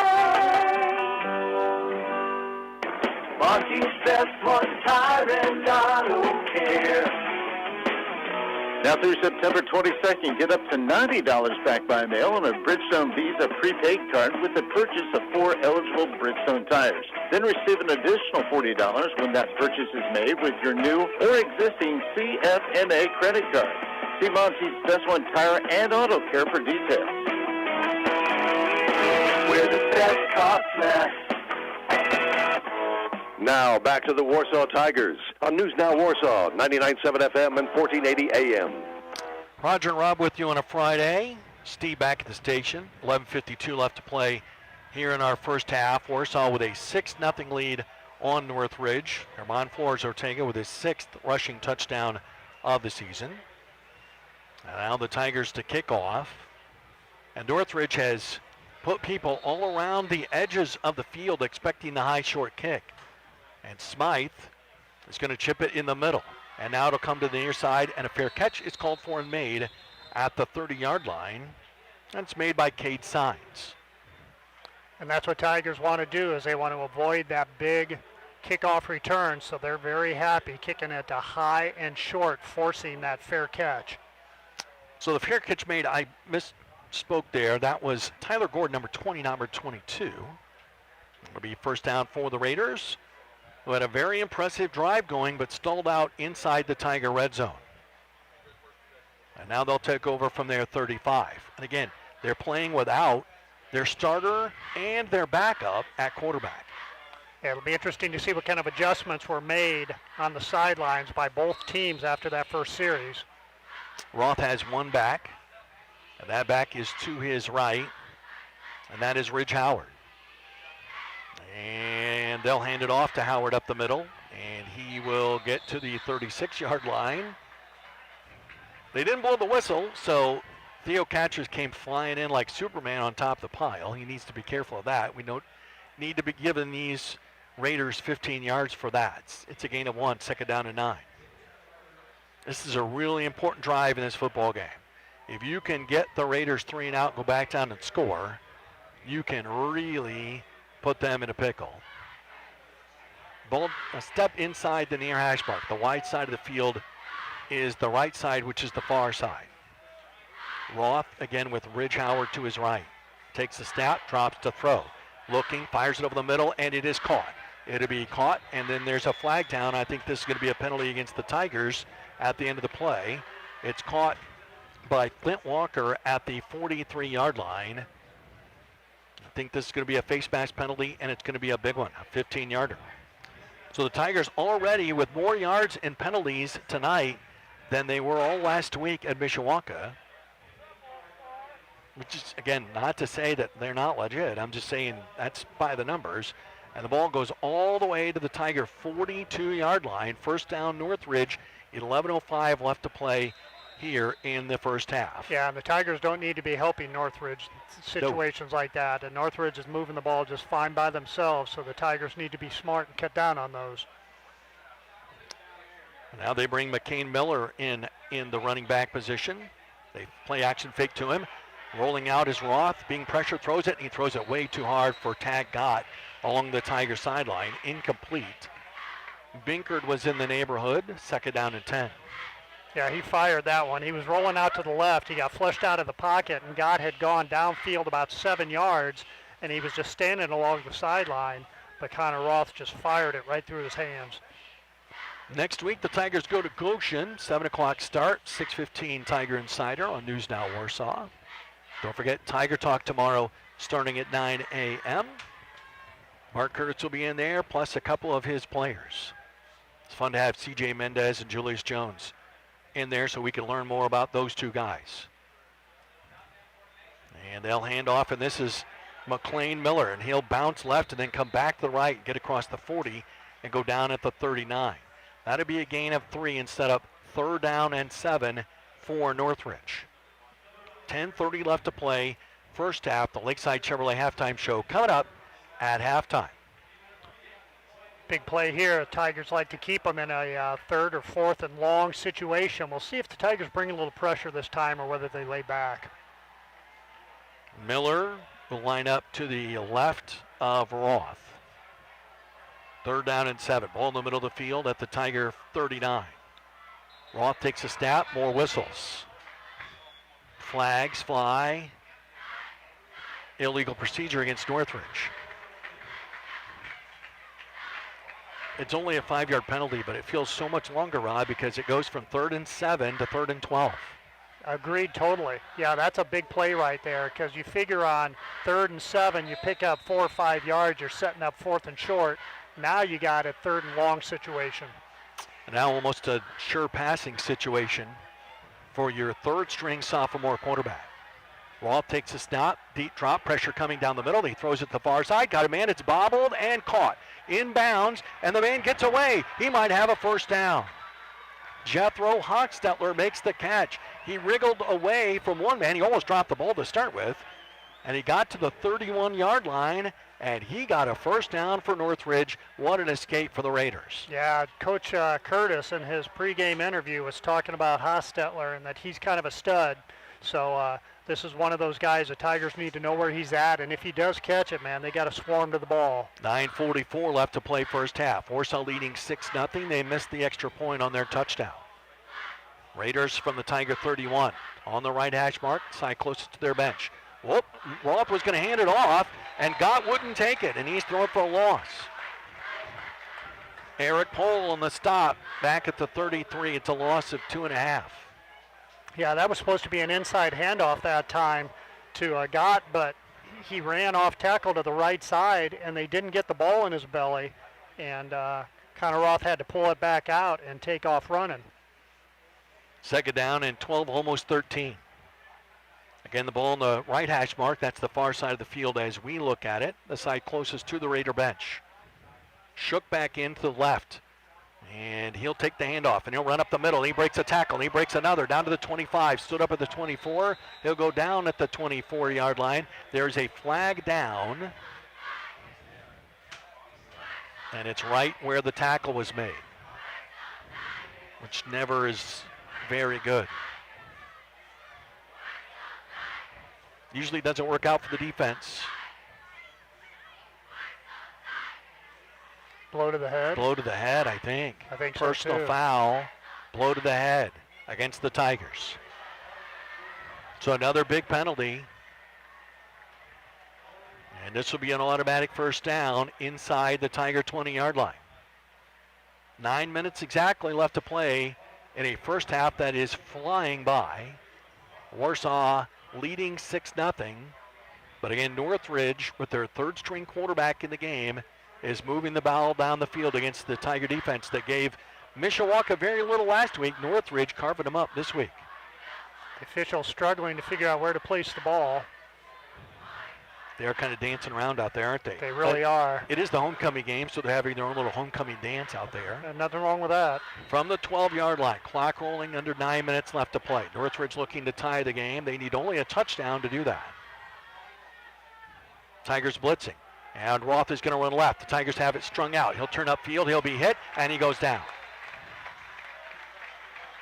Monty's best one tire and auto care. Now through September 22nd, get up to $90 back by mail on a Bridgestone Visa prepaid card with the purchase of 4 eligible Bridgestone tires. Then receive an additional $40 when that purchase is made with your new or existing CFMA credit card. See Monty's Best One Tire and Auto Care for details. Where the best cops less. Now back to the Warsaw Tigers on News Now Warsaw, 99.7 FM and 1480 AM. Roger and Rob with you on a Friday. Steve back at the station. 11:52 left to play here in our first half. Warsaw with a 6-0 lead on Northridge. Herman Flores Ortega with his 6th rushing touchdown of the season. Now the Tigers to kick off. And Northridge has put people all around the edges of the field expecting the high short kick. And Smythe is going to chip it in the middle. And now it'll come to the near side, and a fair catch is called for and made at the 30-yard line. That's made by Cade Signs. And that's what Tigers want to do, is they want to avoid that big kickoff return, so they're very happy kicking it to high and short, forcing that fair catch. So the fair catch made, I misspoke there. That was Tyler Gordon, number 20, number 22. It'll be first down for the Raiders, who had a very impressive drive going, but stalled out inside the Tiger red zone. And now they'll take over from their 35. And again, they're playing without their starter and their backup at quarterback. Yeah, it'll be interesting to see what kind of adjustments were made on the sidelines by both teams after that first series. Roth has one back, and that back is to his right, and that is Ridge Howard. And they'll hand it off to Howard up the middle, and he will get to the 36-yard line. They didn't blow the whistle, so Theo Catchers came flying in like Superman on top of the pile. He needs to be careful of that. We don't need to be giving these Raiders 15 yards for that. It's a gain of 1, second down and 9. This is a really important drive in this football game. If you can get the Raiders 3 and out, go back down and score, you can really put them in a pickle. Ball a step inside the near hash mark. The wide side of the field is the right side, which is the far side. Roth again with Ridge Howard to his right. Takes the snap, drops to throw. Looking, fires it over the middle, and it is caught. It'll be caught, and then there's a flag down. I think this is going to be a penalty against the Tigers at the end of the play. It's caught by Clint Walker at the 43-yard line. I think this is going to be a face mask penalty, and it's going to be a big one, a 15-yarder. So the Tigers already with more yards and penalties tonight than they were all last week at Mishawaka. Which is, again, not to say that they're not legit. I'm just saying that's by the numbers. And the ball goes all the way to the Tiger 42-yard line. First down, Northridge. 11:05 left to play here in the first half. Yeah, and the Tigers don't need to be helping Northridge situations like that. And Northridge is moving the ball just fine by themselves, so the Tigers need to be smart and cut down on those. Now they bring McCain Miller in the running back position. They play action fake to him. Rolling out is Roth, being pressured, throws it, and he throws it way too hard for Tag Gott along the Tiger sideline. Incomplete. Binkard was in the neighborhood, second down and 10. Yeah, he fired that one. He was rolling out to the left. He got flushed out of the pocket, and Gott had gone downfield about 7 yards, and he was just standing along the sideline, but Connor Roth just fired it right through his hands. Next week, the Tigers go to Goshen, 7 o'clock start, 6:15 Tiger Insider on News Now Warsaw. Don't forget Tiger Talk tomorrow starting at 9 a.m. Mark Curtis will be in there, plus a couple of his players. It's fun to have C.J. Mendez and Julius Jones in there so we can learn more about those two guys. And they'll hand off, and this is McClain Miller, and he'll bounce left and then come back to the right, get across the 40, and go down at the 39. That'll be a gain of 3 instead of third down and 7 for Northridge. 10:30 left to play, first half. The Lakeside Chevrolet halftime show coming up at halftime. Big play here. The Tigers like to keep them in a third or fourth and long situation. We'll see if the Tigers bring a little pressure this time or whether they lay back. Miller will line up to the left of Roth. Third down and 7. Ball in the middle of the field at the Tiger 39. Roth takes a snap, more whistles. Flags fly. Illegal procedure against Northridge. It's only a 5-yard penalty, but it feels so much longer, Rod, because it goes from 3rd and 7 to 3rd and 12. Agreed, totally. Yeah, that's a big play right there, because you figure on 3rd and 7, you pick up 4 or 5 yards, you're setting up 4th and short. Now you got a 3rd and long situation. And now almost a sure passing situation for your third string sophomore quarterback. Roth takes a snap, deep drop, pressure coming down the middle. He throws it to the far side, got a man, it's bobbled and caught. Inbounds, and the man gets away. He might have a first down. Jethro Hochstetler makes the catch. He wriggled away from one man. He almost dropped the ball to start with. And he got to the 31-yard line, and he got a first down for Northridge. What an escape for the Raiders. Yeah, Coach Curtis in his pregame interview was talking about Hochstetler and that he's kind of a stud. So this is one of those guys the Tigers need to know where he's at, and if he does catch it, man, they got to swarm to the ball. 9:44 left to play first half. Warsaw leading 6-0. They missed the extra point on their touchdown. Raiders from the Tiger 31 on the right hash mark, side closest to their bench. Whoop, Roth was going to hand it off, and Gott wouldn't take it, and he's throwing for a loss. Eric Pohl on the stop, back at the 33. It's a loss of 2.5. Yeah, that was supposed to be an inside handoff that time to Gott, but he ran off tackle to the right side, and they didn't get the ball in his belly, and Connor Roth had to pull it back out and take off running. Second down and 12, almost 13. Again, the ball on the right hash mark. That's the far side of the field as we look at it. The side closest to the Raider bench. Shook back into the left. And he'll take the handoff, and he'll run up the middle. He breaks a tackle, and he breaks another down to the 25. Stood up at the 24. He'll go down at the 24-yard line. There's a flag down. And it's right where the tackle was made, which never is very good. Usually doesn't work out for the defense. Blow to the head? Blow to the head, I think. I think so, Personal too. foul, blow to the head against the Tigers. So another big penalty. And this will be an automatic first down inside the Tiger 20-yard line. 9 minutes exactly left to play in a first half that is flying by. Warsaw leading 6-0. But again, Northridge, with their third-string quarterback in the game, is moving the ball down the field against the Tiger defense that gave Mishawaka very little last week. Northridge carving them up this week. The officials struggling to figure out where to place the ball. They're kind of dancing around out there, aren't they? They really are. It is the homecoming game, so they're having their own little homecoming dance out there. And nothing wrong with that. From the 12-yard line, clock rolling, under 9 minutes left to play. Northridge looking to tie the game. They need only a touchdown to do that. Tigers blitzing. And Roth is going to run left. The Tigers have it strung out. He'll turn upfield. He'll be hit, and he goes down.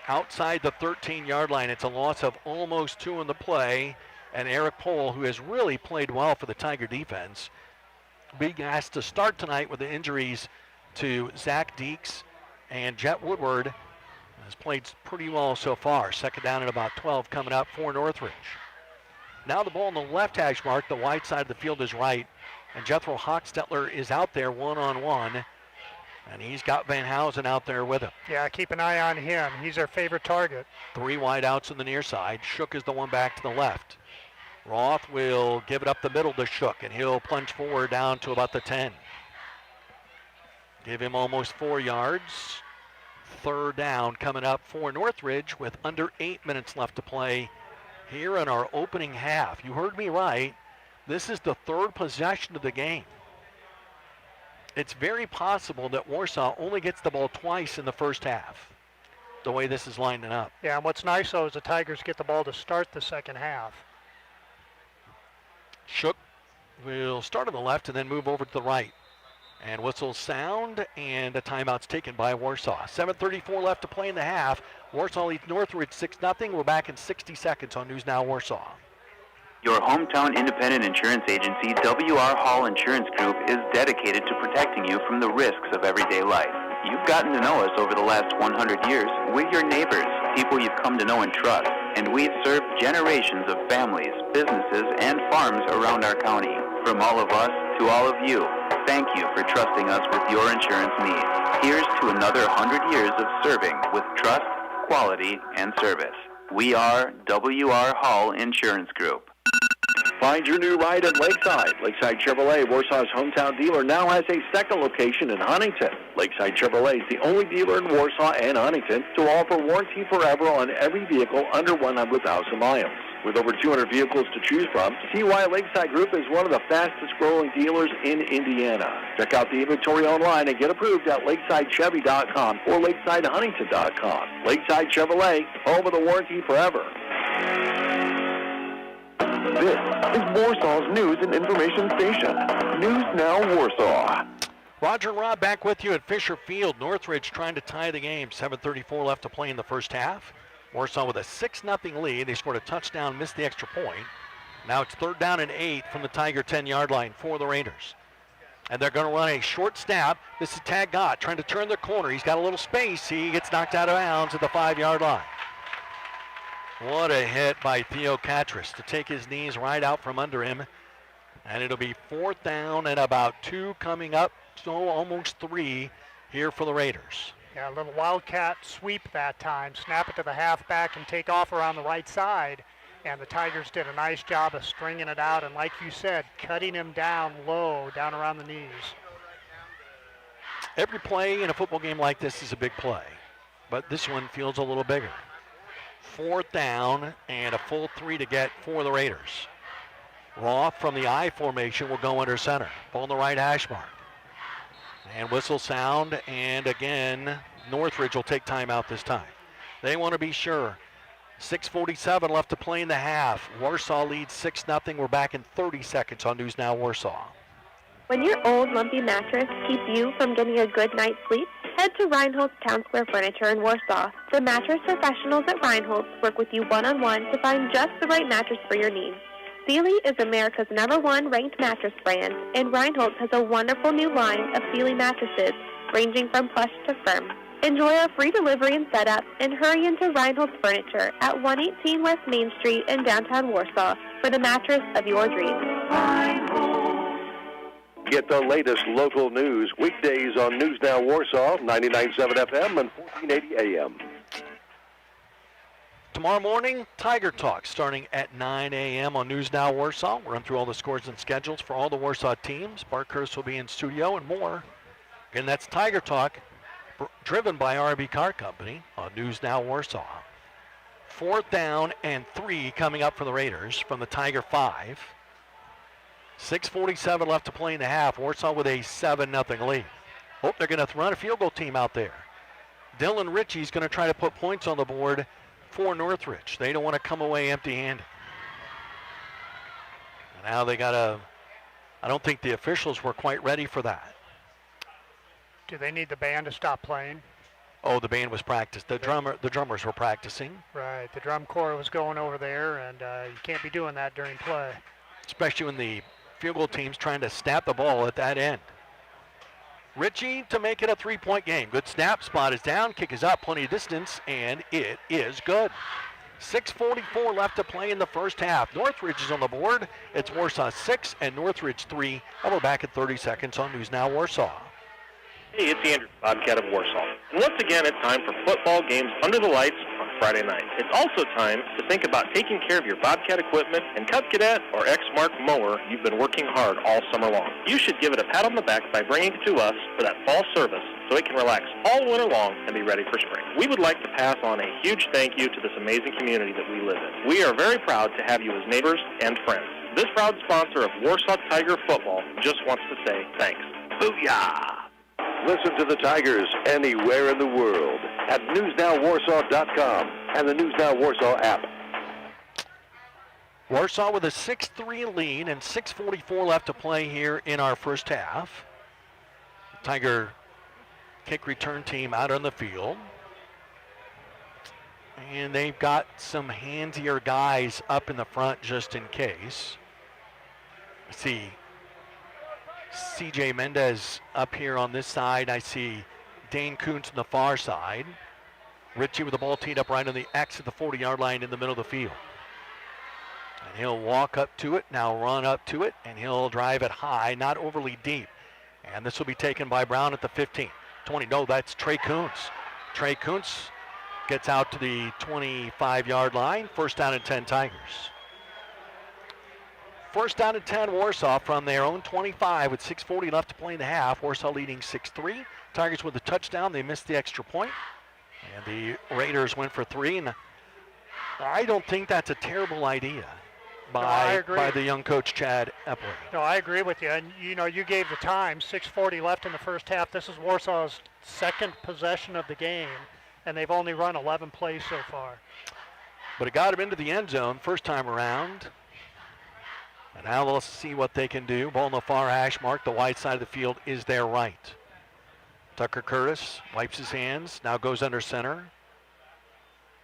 Outside the 13-yard line, it's a loss of almost 2 in the play. And Eric Pohl, who has really played well for the Tiger defense, being asked to start tonight with the injuries to Zach Deeks and Jet Woodward, has played pretty well so far. Second down at about 12 coming up for Northridge. Now the ball on the left hash mark. The wide side of the field is right. And Jethro Hochstetler is out there one-on-one. And he's got Van Housen out there with him. Yeah, keep an eye on him. He's our favorite target. 3 wide outs on the near side. Shook is the one back to the left. Roth will give it up the middle to Shook, and he'll plunge forward down to about the 10. Give him almost 4 yards. Third down coming up for Northridge with under 8 minutes left to play here in our opening half. You heard me right. This is the third possession of the game. It's very possible that Warsaw only gets the ball twice in the first half, the way this is lining up. Yeah, and what's nice, though, is the Tigers get the ball to start the second half. Shook will start on the left and then move over to the right. And whistles sound, and a timeout's taken by Warsaw. 7:34 left to play in the half. Warsaw leads Northridge 6-0. We're back in 60 seconds on News Now Warsaw. Your hometown independent insurance agency, W.R. Hall Insurance Group, is dedicated to protecting you from the risks of everyday life. You've gotten to know us over the last 100 years. We're your neighbors, people you've come to know and trust, and we've served generations of families, businesses, and farms around our county. From all of us to all of you, thank you for trusting us with your insurance needs. Here's to another 100 years of serving with trust, quality, and service. We are W.R. Hall Insurance Group. Find your new ride at Lakeside. Lakeside Chevrolet, Warsaw's hometown dealer, now has a second location in Huntington. Lakeside Chevrolet is the only dealer in Warsaw and Huntington to offer warranty forever on every vehicle under 100,000 miles. With over 200 vehicles to choose from, TY Lakeside Group is one of the fastest-growing dealers in Indiana. Check out the inventory online and get approved at lakesidechevy.com or lakesidehuntington.com. Lakeside Chevrolet, home of the warranty forever. This is Warsaw's news and information station. News Now Warsaw. Roger and Rob back with you at Fisher Field. Northridge trying to tie the game. 7:34 left to play in the first half. Warsaw with a 6-0 lead. They scored a touchdown, missed the extra point. Now it's 3rd down and 8 from the Tiger 10-yard line for the Raiders. And they're going to run a short snap. This is Tag Gott trying to turn the corner. He's got a little space. He gets knocked out of bounds at the 5-yard line. What a hit by Theo Catras to take his knees right out from under him. And it'll be 4th down and about 2 coming up, so almost 3 here for the Raiders. Yeah, a little wildcat sweep that time. Snap it to the halfback and take off around the right side. And the Tigers did a nice job of stringing it out and, like you said, cutting him down low, down around the knees. Every play in a football game like this is a big play, but this one feels a little bigger. 4th down and a full 3 to get for the Raiders. Roth from the I formation will go under center. Ball on the right hash mark. And whistle sound, and again, Northridge will take timeout this time. They want to be sure. 6:47 left to play in the half. Warsaw leads 6-0. We're back in 30 seconds on News Now Warsaw. When your old lumpy mattress keeps you from getting a good night's sleep, head to Reinhold's Town Square Furniture in Warsaw. The mattress professionals at Reinhold's work with you one-on-one to find just the right mattress for your needs. Sealy is America's #1 ranked mattress brand, and Reinhold's has a wonderful new line of Sealy mattresses, ranging from plush to firm. Enjoy our free delivery and setup, and hurry into Reinhold's Furniture at 118 West Main Street in downtown Warsaw for the mattress of your dreams. Get the latest local news weekdays on News Now Warsaw, 99.7 FM and 1480 AM. Tomorrow morning, Tiger Talk starting at 9 a.m. on News Now Warsaw. We'll run through all the scores and schedules for all the Warsaw teams. Bart Curtis will be in studio and more. Again, that's Tiger Talk, driven by R&B Car Company on News Now Warsaw. 4th down and 3 coming up for the Raiders from the Tiger 5. 6:47 left to play in the half. Warsaw with a 7-0 lead. Oh, they're going to run a field goal team out there. Dylan Ritchie's going to try to put points on the board for Northridge. They don't want to come away empty-handed. Now they got to, I don't think the officials were quite ready for that. Do they need the band to stop playing? Oh, the band was practiced. The drummers were practicing. Right, the drum corps was going over there, and you can't be doing that during play. Especially when the field goal team's trying to snap the ball at that end. Ritchie to make it a 3-point game. Good snap, spot is down, kick is up, plenty of distance, and it is good. 6:44 left to play in the first half. Northridge is on the board. It's Warsaw 6 and Northridge 3. And we're back in 30 seconds on News Now Warsaw. Hey, it's Andrew, Bobcat of Warsaw. And once again, it's time for football games under the lights on Friday night. It's also time to think about taking care of your Bobcat equipment and Cub Cadet or X-Mark mower you've been working hard all summer long. You should give it a pat on the back by bringing it to us for that fall service so it can relax all winter long and be ready for spring. We would like to pass on a huge thank you to this amazing community that we live in. We are very proud to have you as neighbors and friends. This proud sponsor of Warsaw Tiger football just wants to say thanks. Booyah! Listen to the Tigers anywhere in the world at newsnowwarsaw.com and the News Now Warsaw app. Warsaw with a 6-3 lead and 6:44 left to play here in our first half. Tiger kick return team out on the field. And they've got some handier guys up in the front just in case. I see C.J. Mendez up here on this side. I see Dane Kuntz on the far side. Ritchie with the ball teed up right on the X at the 40-yard line in the middle of the field. And he'll walk up to it, now run up to it, and he'll drive it high, not overly deep. And this will be taken by Brown at the 15. 20, no, that's Trey Kuntz. Trey Kuntz gets out to the 25-yard line. 1st down and 10 Tigers. 1st down and 10 Warsaw from their own 25 with 6:40 left to play in the half. Warsaw leading 6-3. Tigers with a touchdown. They missed the extra point. And the Raiders went for 3. And I don't think that's a terrible idea by the young coach, Chad Epley. No, I agree with you. And, you gave the time, 6:40 left in the first half. This is Warsaw's second possession of the game, and they've only run 11 plays so far. But it got him into the end zone first time around. And now let's see what they can do. Ball in the far hash mark. The wide side of the field is their right. Tucker Curtis wipes his hands, now goes under center.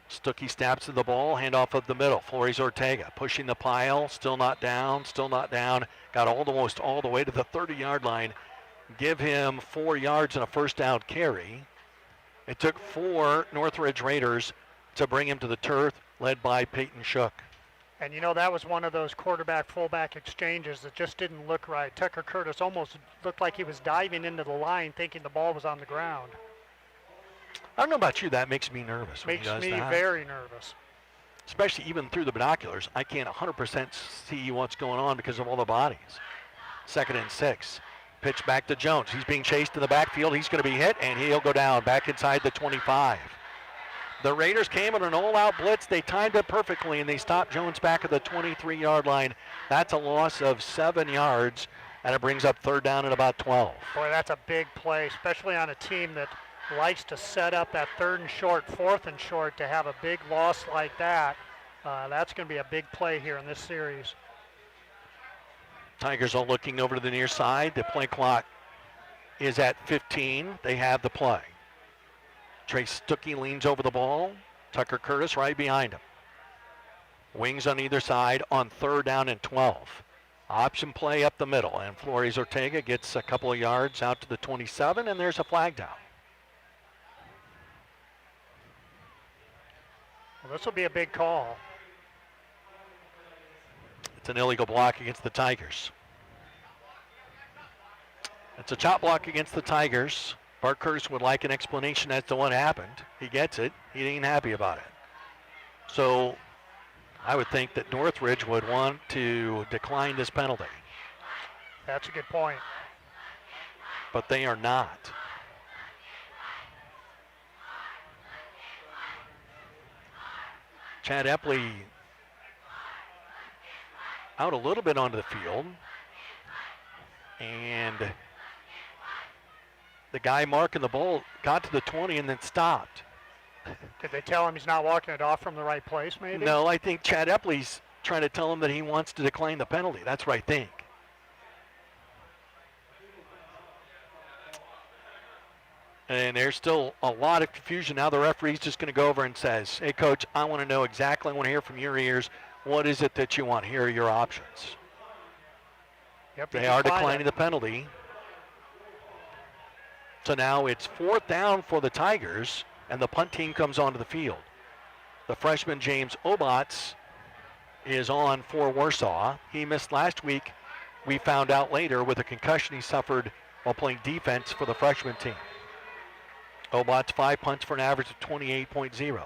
Stuckey snaps to the ball, handoff of the middle. Flores Ortega pushing the pile, still not down. Got almost all the way to the 30-yard line. Give him 4 yards and a first down carry. It took 4 Northridge Raiders to bring him to the turf, led by Peyton Shook. And that was one of those quarterback-fullback exchanges that just didn't look right. Tucker Curtis almost looked like he was diving into the line thinking the ball was on the ground. I don't know about you, that makes me nervous. Makes me very nervous. Especially even through the binoculars. I can't 100% see what's going on because of all the bodies. 2nd and 6. Pitch back to Jones. He's being chased in the backfield. He's going to be hit, and he'll go down back inside the 25. The Raiders came in an all-out blitz. They timed it perfectly, and they stopped Jones back at the 23-yard line. That's a loss of 7 yards, and it brings up 3rd down and about 12. Boy, that's a big play, especially on a team that likes to set up that 3rd and short, 4th and short to have a big loss like that. That's going to be a big play here in this series. Tigers are looking over to the near side. The play clock is at 15. They have the play. Trey Stuckey leans over the ball. Tucker Curtis right behind him. Wings on either side on 3rd down and 12. Option play up the middle, and Flores Ortega gets a couple of yards out to the 27, and there's a flag down. Well, this will be a big call. It's an illegal block against the Tigers. It's a chop block against the Tigers. Bart Curtis would like an explanation as to what happened. He gets it. He ain't happy about it. So I would think that Northridge would want to decline this penalty. That's a good point. But they are not. Chad Epley out a little bit onto the field. And the guy marking the ball got to the 20 and then stopped. Did they tell him he's not walking it off from the right place, maybe? No, I think Chad Epley's trying to tell him that he wants to decline the penalty. That's what I think. And there's still a lot of confusion. Now the referee's just going to go over and says, hey, Coach, I want to know exactly, I want to hear from your ears, what is it that you want? Here are your options. Yep, they are declining the penalty. So now it's 4th down for the Tigers, and the punt team comes onto the field. The freshman James Obats is on for Warsaw. He missed last week. We found out later with a concussion he suffered while playing defense for the freshman team. Obats 5 punts for an average of 28.0.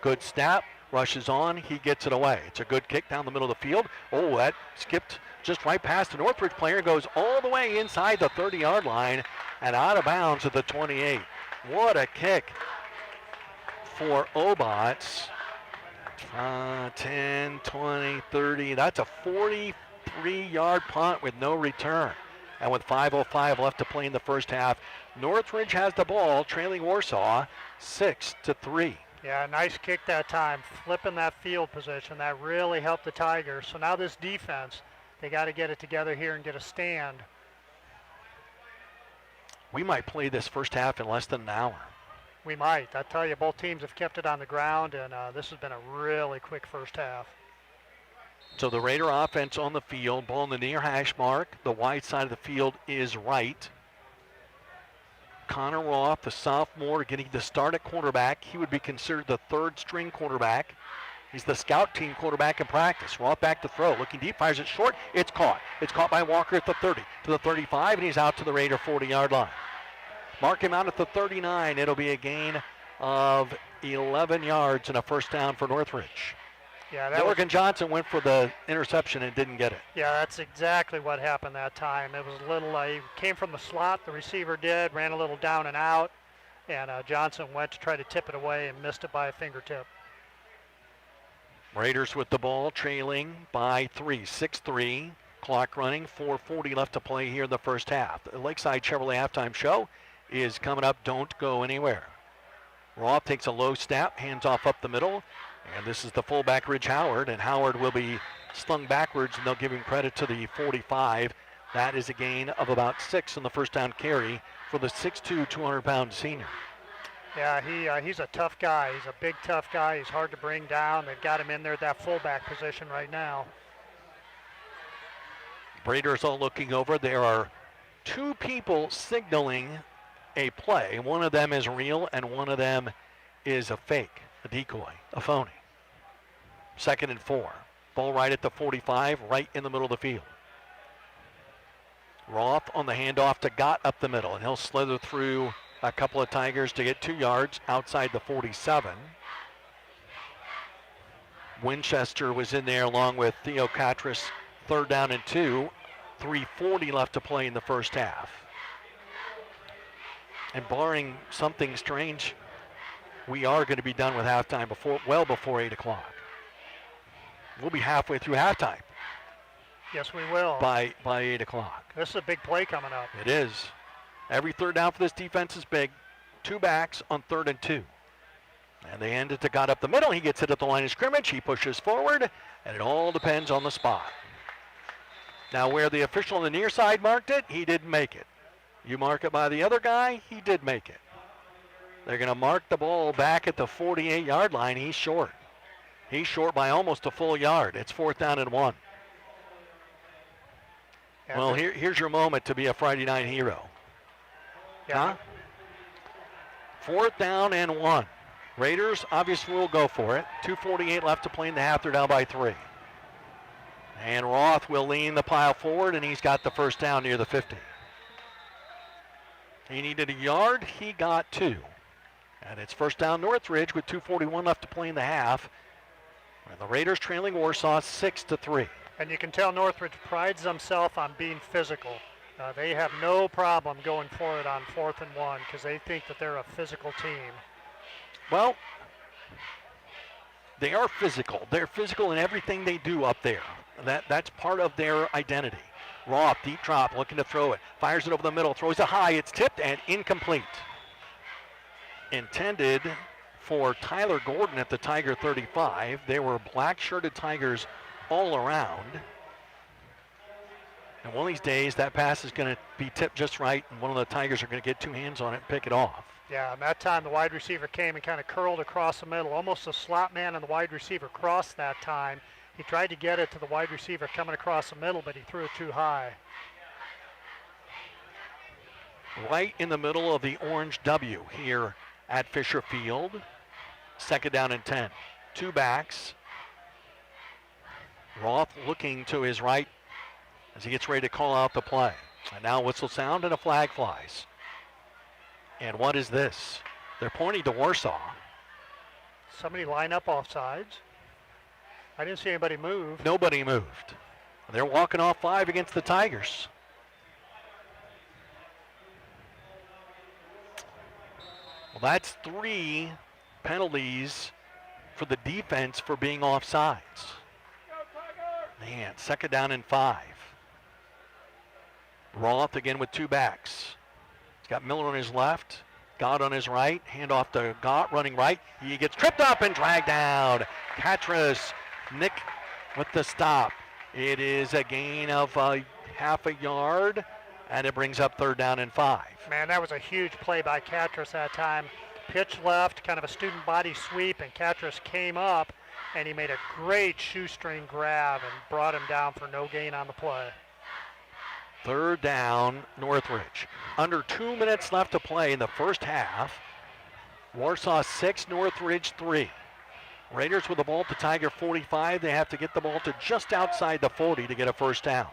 Good snap, rushes on, he gets it away. It's a good kick down the middle of the field. Oh, that skipped just right past the Northridge player, goes all the way inside the 30-yard line and out of bounds at the 28. What a kick for Obats. 10, 20, 30. That's a 43-yard punt with no return. And with 5:05 left to play in the first half, Northridge has the ball, trailing Warsaw 6-3. Yeah, nice kick that time, flipping that field position. That really helped the Tigers. So now this defense, they got to get it together here and get a stand. We might play this first half in less than an hour. We might. I tell you, both teams have kept it on the ground, and this has been a really quick first half. So the Raider offense on the field, ball in the near hash mark. The wide side of the field is right. Connor Roth, the sophomore, getting the start at quarterback. He would be considered the 3rd string quarterback. He's the scout team quarterback in practice. Roth back to throw, looking deep, fires it short. It's caught. It's caught by Walker at the 30, to the 35, and he's out to the Raider 40-yard line. Mark him out at the 39. It'll be a gain of 11 yards and a first down for Northridge. Yeah, Morgan Johnson went for the interception and didn't get it. Yeah, that's exactly what happened that time. It was a little, he came from the slot, the receiver did, ran a little down and out, and Johnson went to try to tip it away and missed it by a fingertip. Raiders with the ball, trailing by 3, 6-3. Clock running, 4:40 left to play here in the first half. The Lakeside Chevrolet halftime show is coming up. Don't go anywhere. Roth takes a low snap, hands off up the middle, and this is the fullback Ridge Howard, and Howard will be slung backwards, and they'll give him credit to the 45. That is a gain of about 6 on the first down carry for the 6'2", 200-pound senior. Yeah, he's a tough guy. He's a big, tough guy. He's hard to bring down. They've got him in there at that fullback position right now. Raiders all looking over. There are 2 people signaling a play. One of them is real, and one of them is a fake, a decoy, a phony. 2nd and 4. Ball right at the 45, right in the middle of the field. Roth on the handoff to Gott up the middle, and he'll slither through a couple of Tigers to get 2 yards outside the 47. Winchester was in there along with Theo Catras. 3rd down and 2. 3:40 left to play in the first half. And barring something strange, we are going to be done with halftime well before 8 o'clock. We'll be halfway through halftime. Yes, we will. By 8 o'clock. This is a big play coming up. It is. Every 3rd down for this defense is big. 2 backs on 3rd and 2. And they hand it to Gott up the middle. He gets hit at the line of scrimmage. He pushes forward, and it all depends on the spot. Now, where the official on the near side marked it, he didn't make it. You mark it by the other guy, he did make it. They're going to mark the ball back at the 48-yard line. He's short. He's short by almost a full yard. It's 4th down and 1. Yeah, well, here's your moment to be a Friday night hero. Yeah. Huh? 4th down and 1. Raiders obviously will go for it. 2:48 left to play in the half. They're down by 3. And Roth will lean the pile forward, and he's got the first down near the 50. He needed a yard. He got 2. And it's first down Northridge with 2:41 left to play in the half. And the Raiders trailing Warsaw 6-3. And you can tell Northridge prides themselves on being physical. They have no problem going for it on 4th and 1 because they think that they're a physical team. Well, they are physical. They're physical in everything they do up there. That's part of their identity. Roth, deep drop, looking to throw it. Fires it over the middle, throws it high. It's tipped and incomplete. Intended for Tyler Gordon at the Tiger 35. There were black-shirted Tigers all around. And one of these days, that pass is going to be tipped just right, and one of the Tigers are going to get 2 hands on it and pick it off. Yeah, and that time the wide receiver came and kind of curled across the middle. Almost a slot man and the wide receiver crossed that time. He tried to get it to the wide receiver coming across the middle, but he threw it too high. Right in the middle of the orange W here at Fisher Field. 2nd down and 10. 2 backs. Roth looking to his right as he gets ready to call out the play. And now whistle sound and a flag flies. And what is this? They're pointing to Warsaw. Somebody line up off sides. I didn't see anybody move. Nobody moved. They're walking off 5 against the Tigers. Well, that's 3 penalties for the defense for being offsides. Man, 2nd down and 5. Roth again with 2 backs. He's got Miller on his left, Gott on his right. Hand off to Gott running right. He gets tripped up and dragged down. Catras, Nick with the stop. It is a gain of half a yard, and it brings up 3rd down and 5. Man, that was a huge play by Catras that time. Pitch left, kind of a student body sweep, and Catras came up, and he made a great shoestring grab and brought him down for no gain on the play. 3rd down, Northridge. Under 2 minutes left to play in the first half. Warsaw 6, Northridge 3. Raiders with the ball to Tiger 45. They have to get the ball to just outside the 40 to get a first down.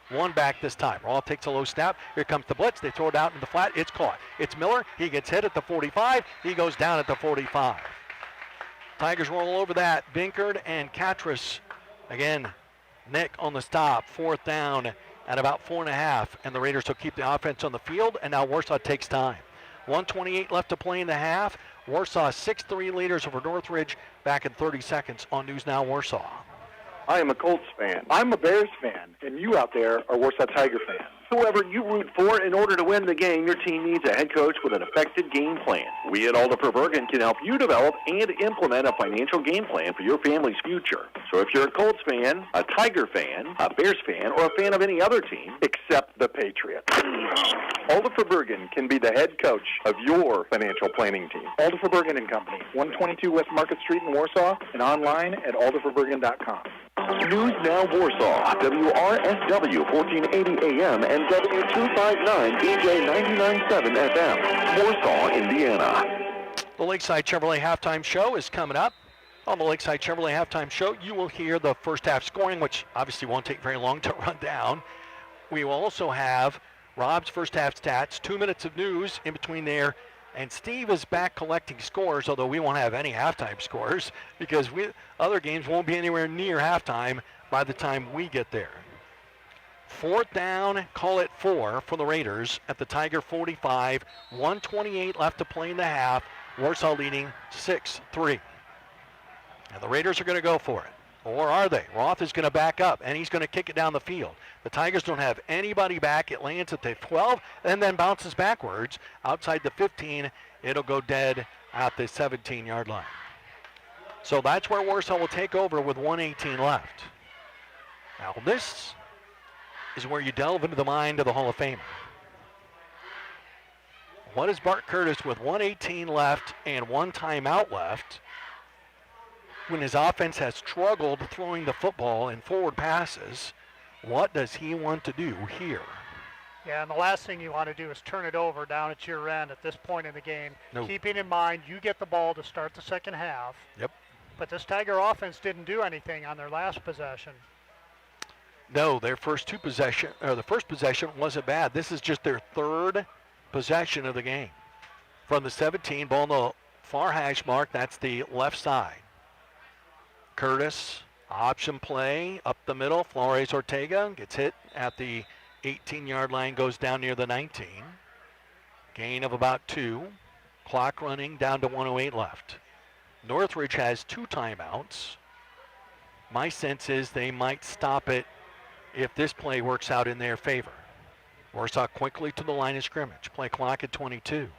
1 back this time. Roth takes a low snap. Here comes the blitz. They throw it out in the flat. It's caught. It's Miller. He gets hit at the 45. He goes down at the 45. Tigers roll over that. Binkard and Catras. Again, Nick on the stop. 4th down at about 4.5. And the Raiders will keep the offense on the field. And now Warsaw takes time. 1:28 left to play in the half. Warsaw 6-3 leaders over Northridge. Back in 30 seconds on News Now Warsaw. I am a Colts fan. I'm a Bears fan. And you out there are Warsaw Tiger fans. Whoever you root for, in order to win the game, your team needs a head coach with an effective game plan. We at Alder Bergen can help you develop and implement a financial game plan for your family's future. So if you're a Colts fan, a Tiger fan, a Bears fan, or a fan of any other team, Except the Patriots. Alder Bergen can be the head coach of your financial planning team. Alder Bergen and Company, 122 West Market Street in Warsaw, and online at alderbergen.com. News Now Warsaw, WRSW 1480 AM and W259 DJ 99.7 FM, Warsaw, Indiana. The Lakeside Chevrolet Halftime Show is coming up. On the Lakeside Chevrolet Halftime Show, you will hear the first half scoring, which obviously won't take very long to run down. We will also have Rob's first half stats, 2 minutes of news in between there, and Steve is back collecting scores, although we won't have any halftime scores because other games won't be anywhere near halftime by the time we get there. 4th down, call it 4 for the Raiders at the Tiger 45. 1:28 left to play in the half. Warsaw leading 6-3. And the Raiders are going to go for it. Or are they? Roth is going to back up, and he's going to kick it down the field. The Tigers don't have anybody back. It lands at the 12 and then bounces backwards. Outside the 15, it'll go dead at the 17-yard line. So that's where Warsaw will take over with 1:18 left. Now this is where you delve into the mind of the Hall of Famer. What is Bart Curtis with 1:18 left and 1 timeout left when his offense has struggled throwing the football in forward passes? What does he want to do here? Yeah, and the last thing you want to do is turn it over down at your end at this point in the game. No. Keeping in mind you get the ball to start the second half. Yep. But this Tiger offense didn't do anything on their last possession. No, their first the first possession wasn't bad. This is just their 3rd possession of the game. From the 17, ball on the far hash mark, that's the left side. Curtis, option play, up the middle. Flores Ortega gets hit at the 18-yard line, goes down near the 19. Gain of about 2. Clock running down to 1:08 left. Northridge has 2 timeouts. My sense is they might stop it if this play works out in their favor. Warsaw quickly to the line of scrimmage. Play clock at 22.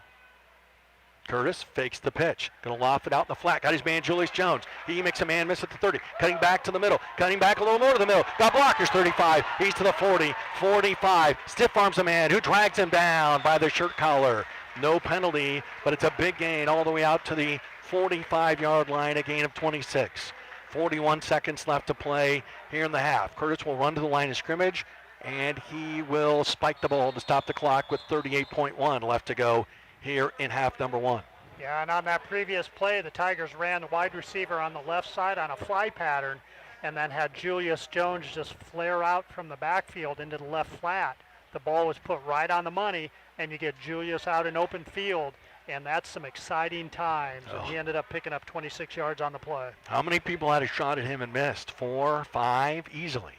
Curtis fakes the pitch. Going to loft it out in the flat. Got his man Julius Jones. He makes a man miss at the 30. Cutting back to the middle. Cutting back a little more to the middle. Got blockers 35. He's to the 40. 45. Stiff arms a man who drags him down by the shirt collar. No penalty, but it's a big gain all the way out to the 45-yard line. A gain of 26. 41 seconds left to play here in the half. Curtis will run to the line of scrimmage, and he will spike the ball to stop the clock with 38.1 left to go here in half number 1. Yeah, and on that previous play, the Tigers ran the wide receiver on the left side on a fly pattern and then had Julius Jones just flare out from the backfield into the left flat. The ball was put right on the money, and you get Julius out in open field, and that's some exciting times. And he ended up picking up 26 yards on the play. How many people had a shot at him and missed? 4, 5, easily.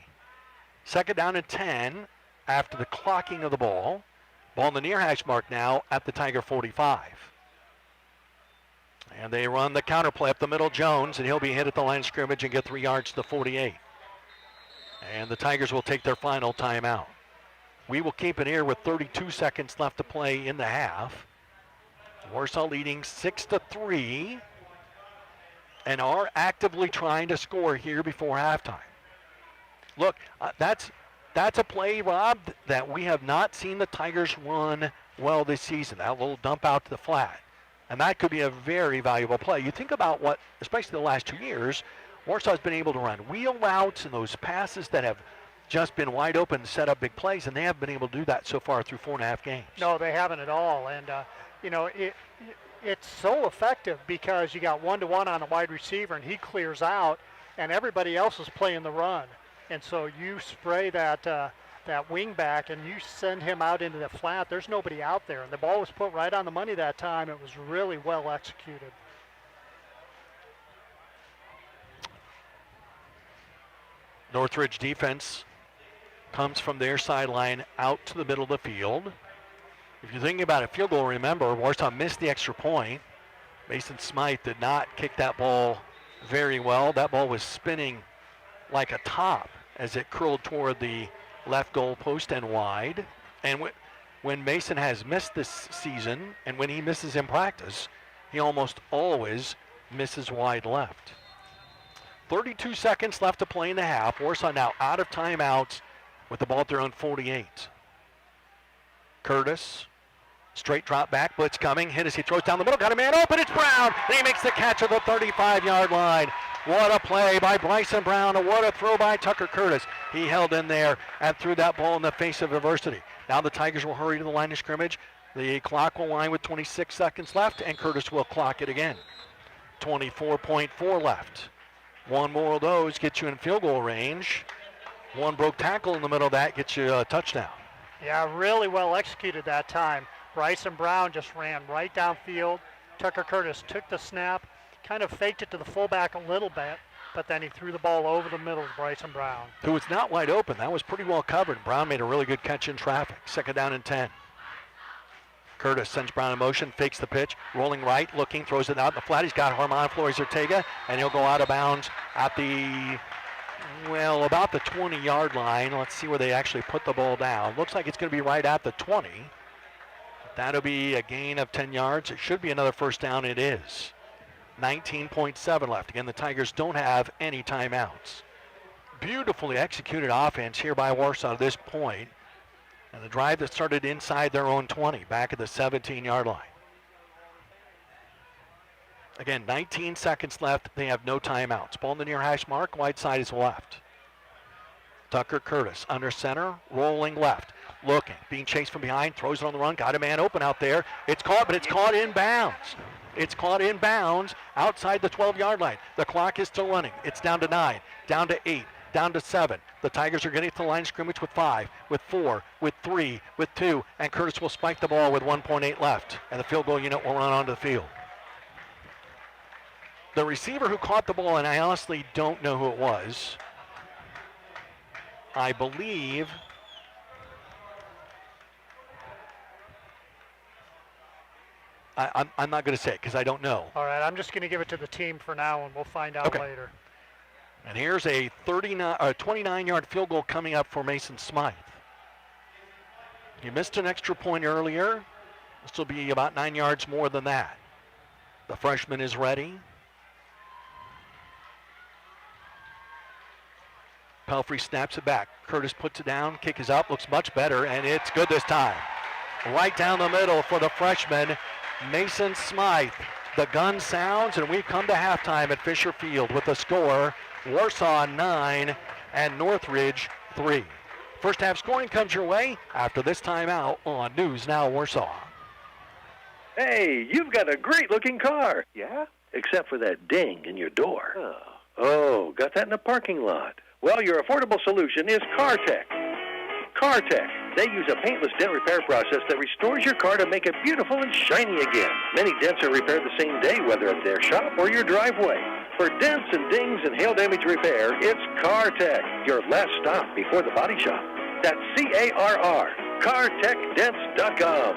2nd down and 10 after the clocking of the ball. Ball on the near hash mark now at the Tiger 45. And they run the counter play up the middle, Jones, and he'll be hit at the line of scrimmage and get 3 yards to the 48. And the Tigers will take their final timeout. We will keep it here with 32 seconds left to play in the half. Warsaw leading 6-3 and are actively trying to score here before halftime. Look, that's a play, Rob, that we have not seen the Tigers run well this season. That little dump out to the flat. And that could be a very valuable play. You think about what, especially the last 2 years, Warsaw's been able to run wheel routes and those passes that have just been wide open to set up big plays, and they haven't been able to do that so far through 4.5 games. No, they haven't at all. And, it's so effective because you got 1-to-1 on a wide receiver, and he clears out, and everybody else is playing the run. And so you spray that wing back and you send him out into the flat. There's nobody out there. And the ball was put right on the money that time. It was really well executed. Northridge defense comes from their sideline out to the middle of the field. If you're thinking about a field goal, remember, Warsaw missed the extra point. Mason Smythe did not kick that ball very well. That ball was spinning like a top as it curled toward the left goal post and wide. And when Mason has missed this season, and when he misses in practice, he almost always misses wide left. 32 seconds left to play in the half. Warsaw now out of timeouts with the ball at their own 48. Curtis, straight drop back, blitz coming. Hit as he throws down the middle, got a man open, it's Brown! And he makes the catch at the 35-yard line. What a play by Bryson Brown, and what a throw by Tucker Curtis. He held in there and threw that ball in the face of adversity. Now the Tigers will hurry to the line of scrimmage. The clock will wind with 26 seconds left, and Curtis will clock it again. 24.4 left. One more of those gets you in field goal range. One broke tackle in the middle of that gets you a touchdown. Yeah, really well executed that time. Bryson Brown just ran right downfield. Tucker Curtis took the snap, kind of faked it to the fullback a little bit, but then he threw the ball over the middle to Bryson Brown. Who was not wide open. That was pretty well covered. Brown made a really good catch in traffic. Second down and 10. Curtis sends Brown in motion, fakes the pitch, rolling right, looking, throws it out in the flat. He's got Herman Flores-Ortega, and he'll go out of bounds at about the 20-yard line. Let's see where they actually put the ball down. Looks like it's going to be right at the 20. That'll be a gain of 10 yards. It should be another first down. It is. 19.7 left. Again, the Tigers don't have any timeouts. Beautifully executed offense here by Warsaw at this point. And the drive that started inside their own 20, back at the 17-yard line. Again, 19 seconds left. They have no timeouts. Ball in the near hash mark. Wide side is left. Tucker Curtis under center, rolling left. Looking, being chased from behind, throws it on the run. Got a man open out there. It's caught, but it's caught in bounds. It's caught in bounds outside the 12-yard line. The clock is still running. It's down to 9, down to 8, down to 7. The Tigers are getting to the line of scrimmage with 5, with 4, with 3, with 2, and Curtis will spike the ball with 1.8 left, and the field goal unit will run onto the field. The receiver who caught the ball, and I honestly don't know who it was, I believe I'm not going to say it because I don't know. All right, I'm just going to give it to the team for now, and we'll find out later. And here's a 29-yard field goal coming up for Mason Smythe. He missed an extra point earlier. This will be about 9 yards more than that. The freshman is ready. Pelfrey snaps it back. Curtis puts it down. Kick is up. Looks much better, and it's good this time. Right down the middle for the freshman, Mason Smythe. The gun sounds, and we've come to halftime at Fisher Field with the score, Warsaw 9 and Northridge 3. First half scoring comes your way after this timeout on News Now Warsaw. Hey, you've got a great-looking car. Yeah? Except for that ding in your door. Oh, got that in the parking lot. Well, your affordable solution is CarTech. CarTech. They use a paintless dent repair process that restores your car to make it beautiful and shiny again. Many dents are repaired the same day, whether at their shop or your driveway. For dents and dings and hail damage repair, it's CarTech, your last stop before the body shop. That's C-A-R-R, CarTechDents.com.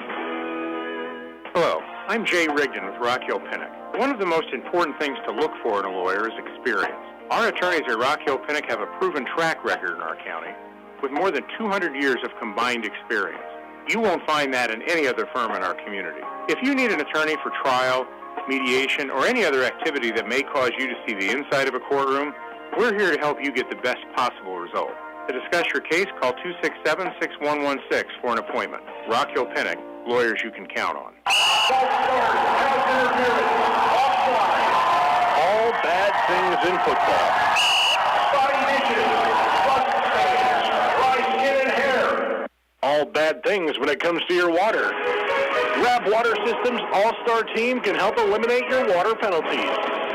Hello, I'm Jay Rigdon with Rock Hill Pinnock. One of the most important things to look for in a lawyer is experience. Our attorneys at Rock Hill Pinnock have a proven track record in our county with more than 200 years of combined experience. You won't find that in any other firm in our community. If you need an attorney for trial, mediation, or any other activity that may cause you to see the inside of a courtroom, we're here to help you get the best possible result. To discuss your case, call 267-6116 for an appointment. Rock Hill Pinnock, lawyers you can count on. All bad things in football. All bad things when it comes to your water. Grab Water Systems All-Star Team can help eliminate your water penalties.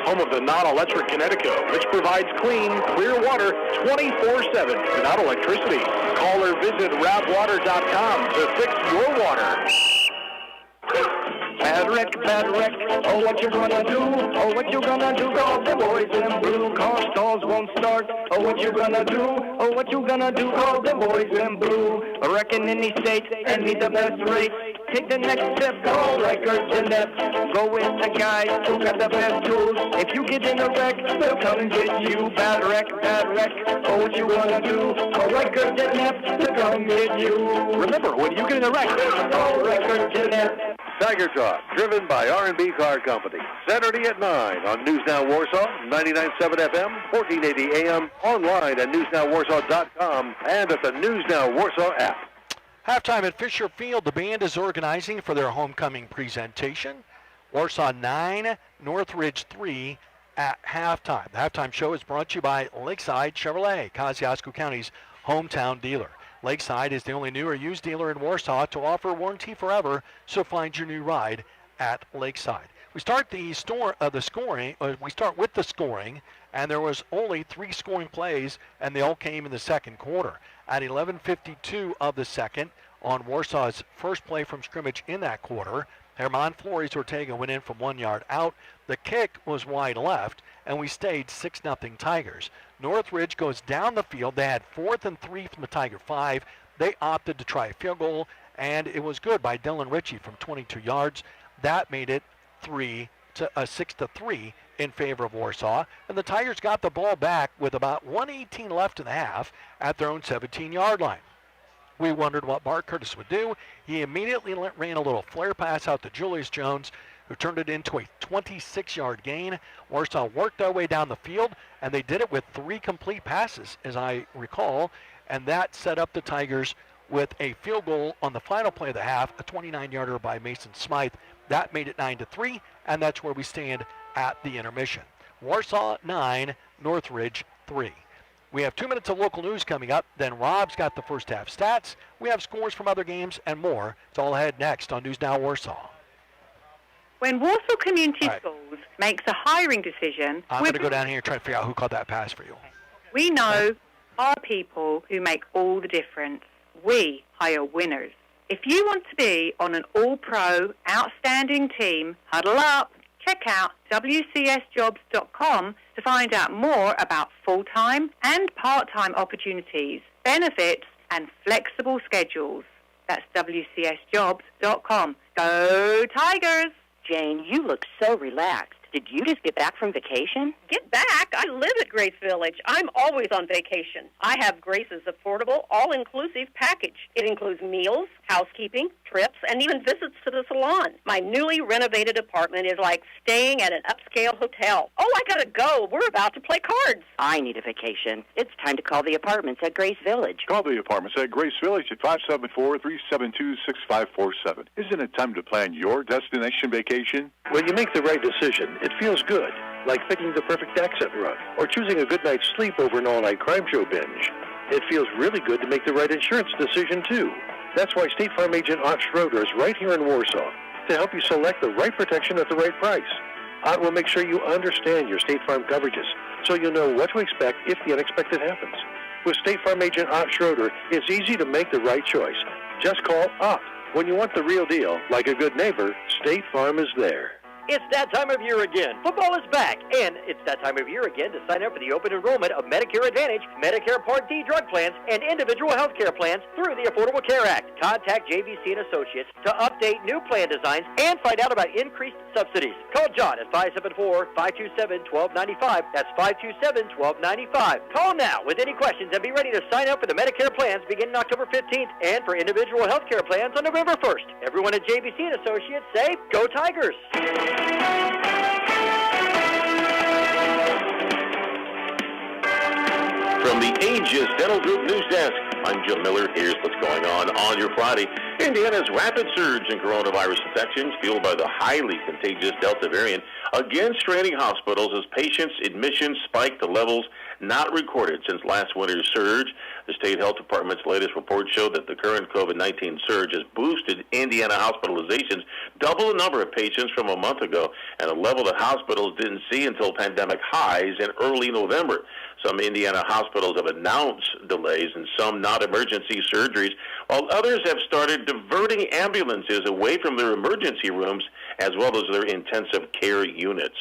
Home of the non-electric Connecticut, which provides clean, clear water 24/7 without electricity. Call or visit rabwater.com to fix your water. Bad wreck, oh what you gonna do, oh what you gonna do, call the boys in blue, car stalls won't start, oh what you gonna do, oh what you gonna do, call the boys in blue, wrecking in these states and need the best rates, take the next step. Call Riker Jeanette. Go with the guys who got the best tools. If you get in a wreck, they'll come and get you. Bad wreck, bad wreck. Oh, what you wanna do? Call Riker Jeanette to come get you. Remember, when you get in a wreck, call Riker Jeanette. Tiger Talk, driven by R&B Car Company. Saturday at 9 on News Now Warsaw, 99.7 FM, 1480 AM, online at newsnowwarsaw.com, and at the News Now Warsaw app. Halftime at Fisher Field, the band is organizing for their homecoming presentation. Warsaw 9, Northridge 3 at halftime. The halftime show is brought to you by Lakeside Chevrolet, Kosciuszko County's hometown dealer. Lakeside is the only new or used dealer in Warsaw to offer warranty forever, so find your new ride at Lakeside. We start the scoring, and there was only 3 scoring plays, and they all came in the second quarter. At 11:52 of the second, on Warsaw's first play from scrimmage in that quarter, Herman Flores Ortega went in from 1 yard out. The kick was wide left, and we stayed 6-0 Tigers. Northridge goes down the field. They had 4th and 3 from the Tiger 5. They opted to try a field goal, and it was good by Dylan Ritchie from 22 yards. That made it 6-3 in favor of Warsaw, and the Tigers got the ball back with about 1:18 left in the half at their own 17-yard line. We wondered what Bart Curtis would do. He immediately ran a little flare pass out to Julius Jones, who turned it into a 26-yard gain. Warsaw worked their way down the field, and they did it with 3 complete passes, as I recall, and that set up the Tigers with a field goal on the final play of the half, a 29-yarder by Mason Smythe. That made it 9-3, and that's where we stand at the intermission. Warsaw 9, Northridge 3. We have 2 minutes of local news coming up. Then Rob's got the first half stats. We have scores from other games and more. It's all ahead next on News Now Warsaw. When Warsaw Community Schools makes a hiring decision, I'm going to go down here and try to figure out who caught that pass for you. We know our people who make all the difference. We hire winners. If you want to be on an all-pro, outstanding team, huddle up. Check out WCSjobs.com to find out more about full-time and part-time opportunities, benefits, and flexible schedules. That's WCSjobs.com. Go Tigers! Jane, you look so relaxed. Did you just get back from vacation? Get back? I live at Grace Village. I'm always on vacation. I have Grace's affordable, all-inclusive package. It includes meals, housekeeping, trips, and even visits to the salon. My newly renovated apartment is like staying at an upscale hotel. Oh, I gotta go. We're about to play cards. I need a vacation. It's time to call the apartments at Grace Village. Call the apartments at Grace Village at 574-372-6547. Isn't it time to plan your destination vacation? When you make the right decision, it feels good, like picking the perfect accent rug or choosing a good night's sleep over an all-night crime show binge. It feels really good to make the right insurance decision, too. That's why State Farm agent Ott Schroeder is right here in Warsaw to help you select the right protection at the right price. Ott will make sure you understand your State Farm coverages so you'll know what to expect if the unexpected happens. With State Farm agent Ott Schroeder, it's easy to make the right choice. Just call Ott. When you want the real deal, like a good neighbor, State Farm is there. It's that time of year again. Football is back, and it's that time of year again to sign up for the open enrollment of Medicare Advantage, Medicare Part D drug plans, and individual health care plans through the Affordable Care Act. Contact JVC & Associates to update new plan designs and find out about increased subsidies. Call John at 574-527-1295. That's 527-1295. Call now with any questions and be ready to sign up for the Medicare plans beginning October 15th and for individual health care plans on November 1st. Everyone at JVC & Associates say, Go Tigers! From the Aegis Dental Group News Desk, I'm Jim Miller. Here's what's going on your Friday. Indiana's rapid surge in coronavirus infections, fueled by the highly contagious Delta variant, again straining hospitals as patients' admissions spike to levels not recorded since last winter's surge. The state health department's latest report showed that the current COVID-19 surge has boosted Indiana hospitalizations double the number of patients from a month ago, and a level that hospitals didn't see until pandemic highs in early November. Some Indiana hospitals have announced delays in some non-emergency surgeries, while others have started diverting ambulances away from their emergency rooms as well as their intensive care units.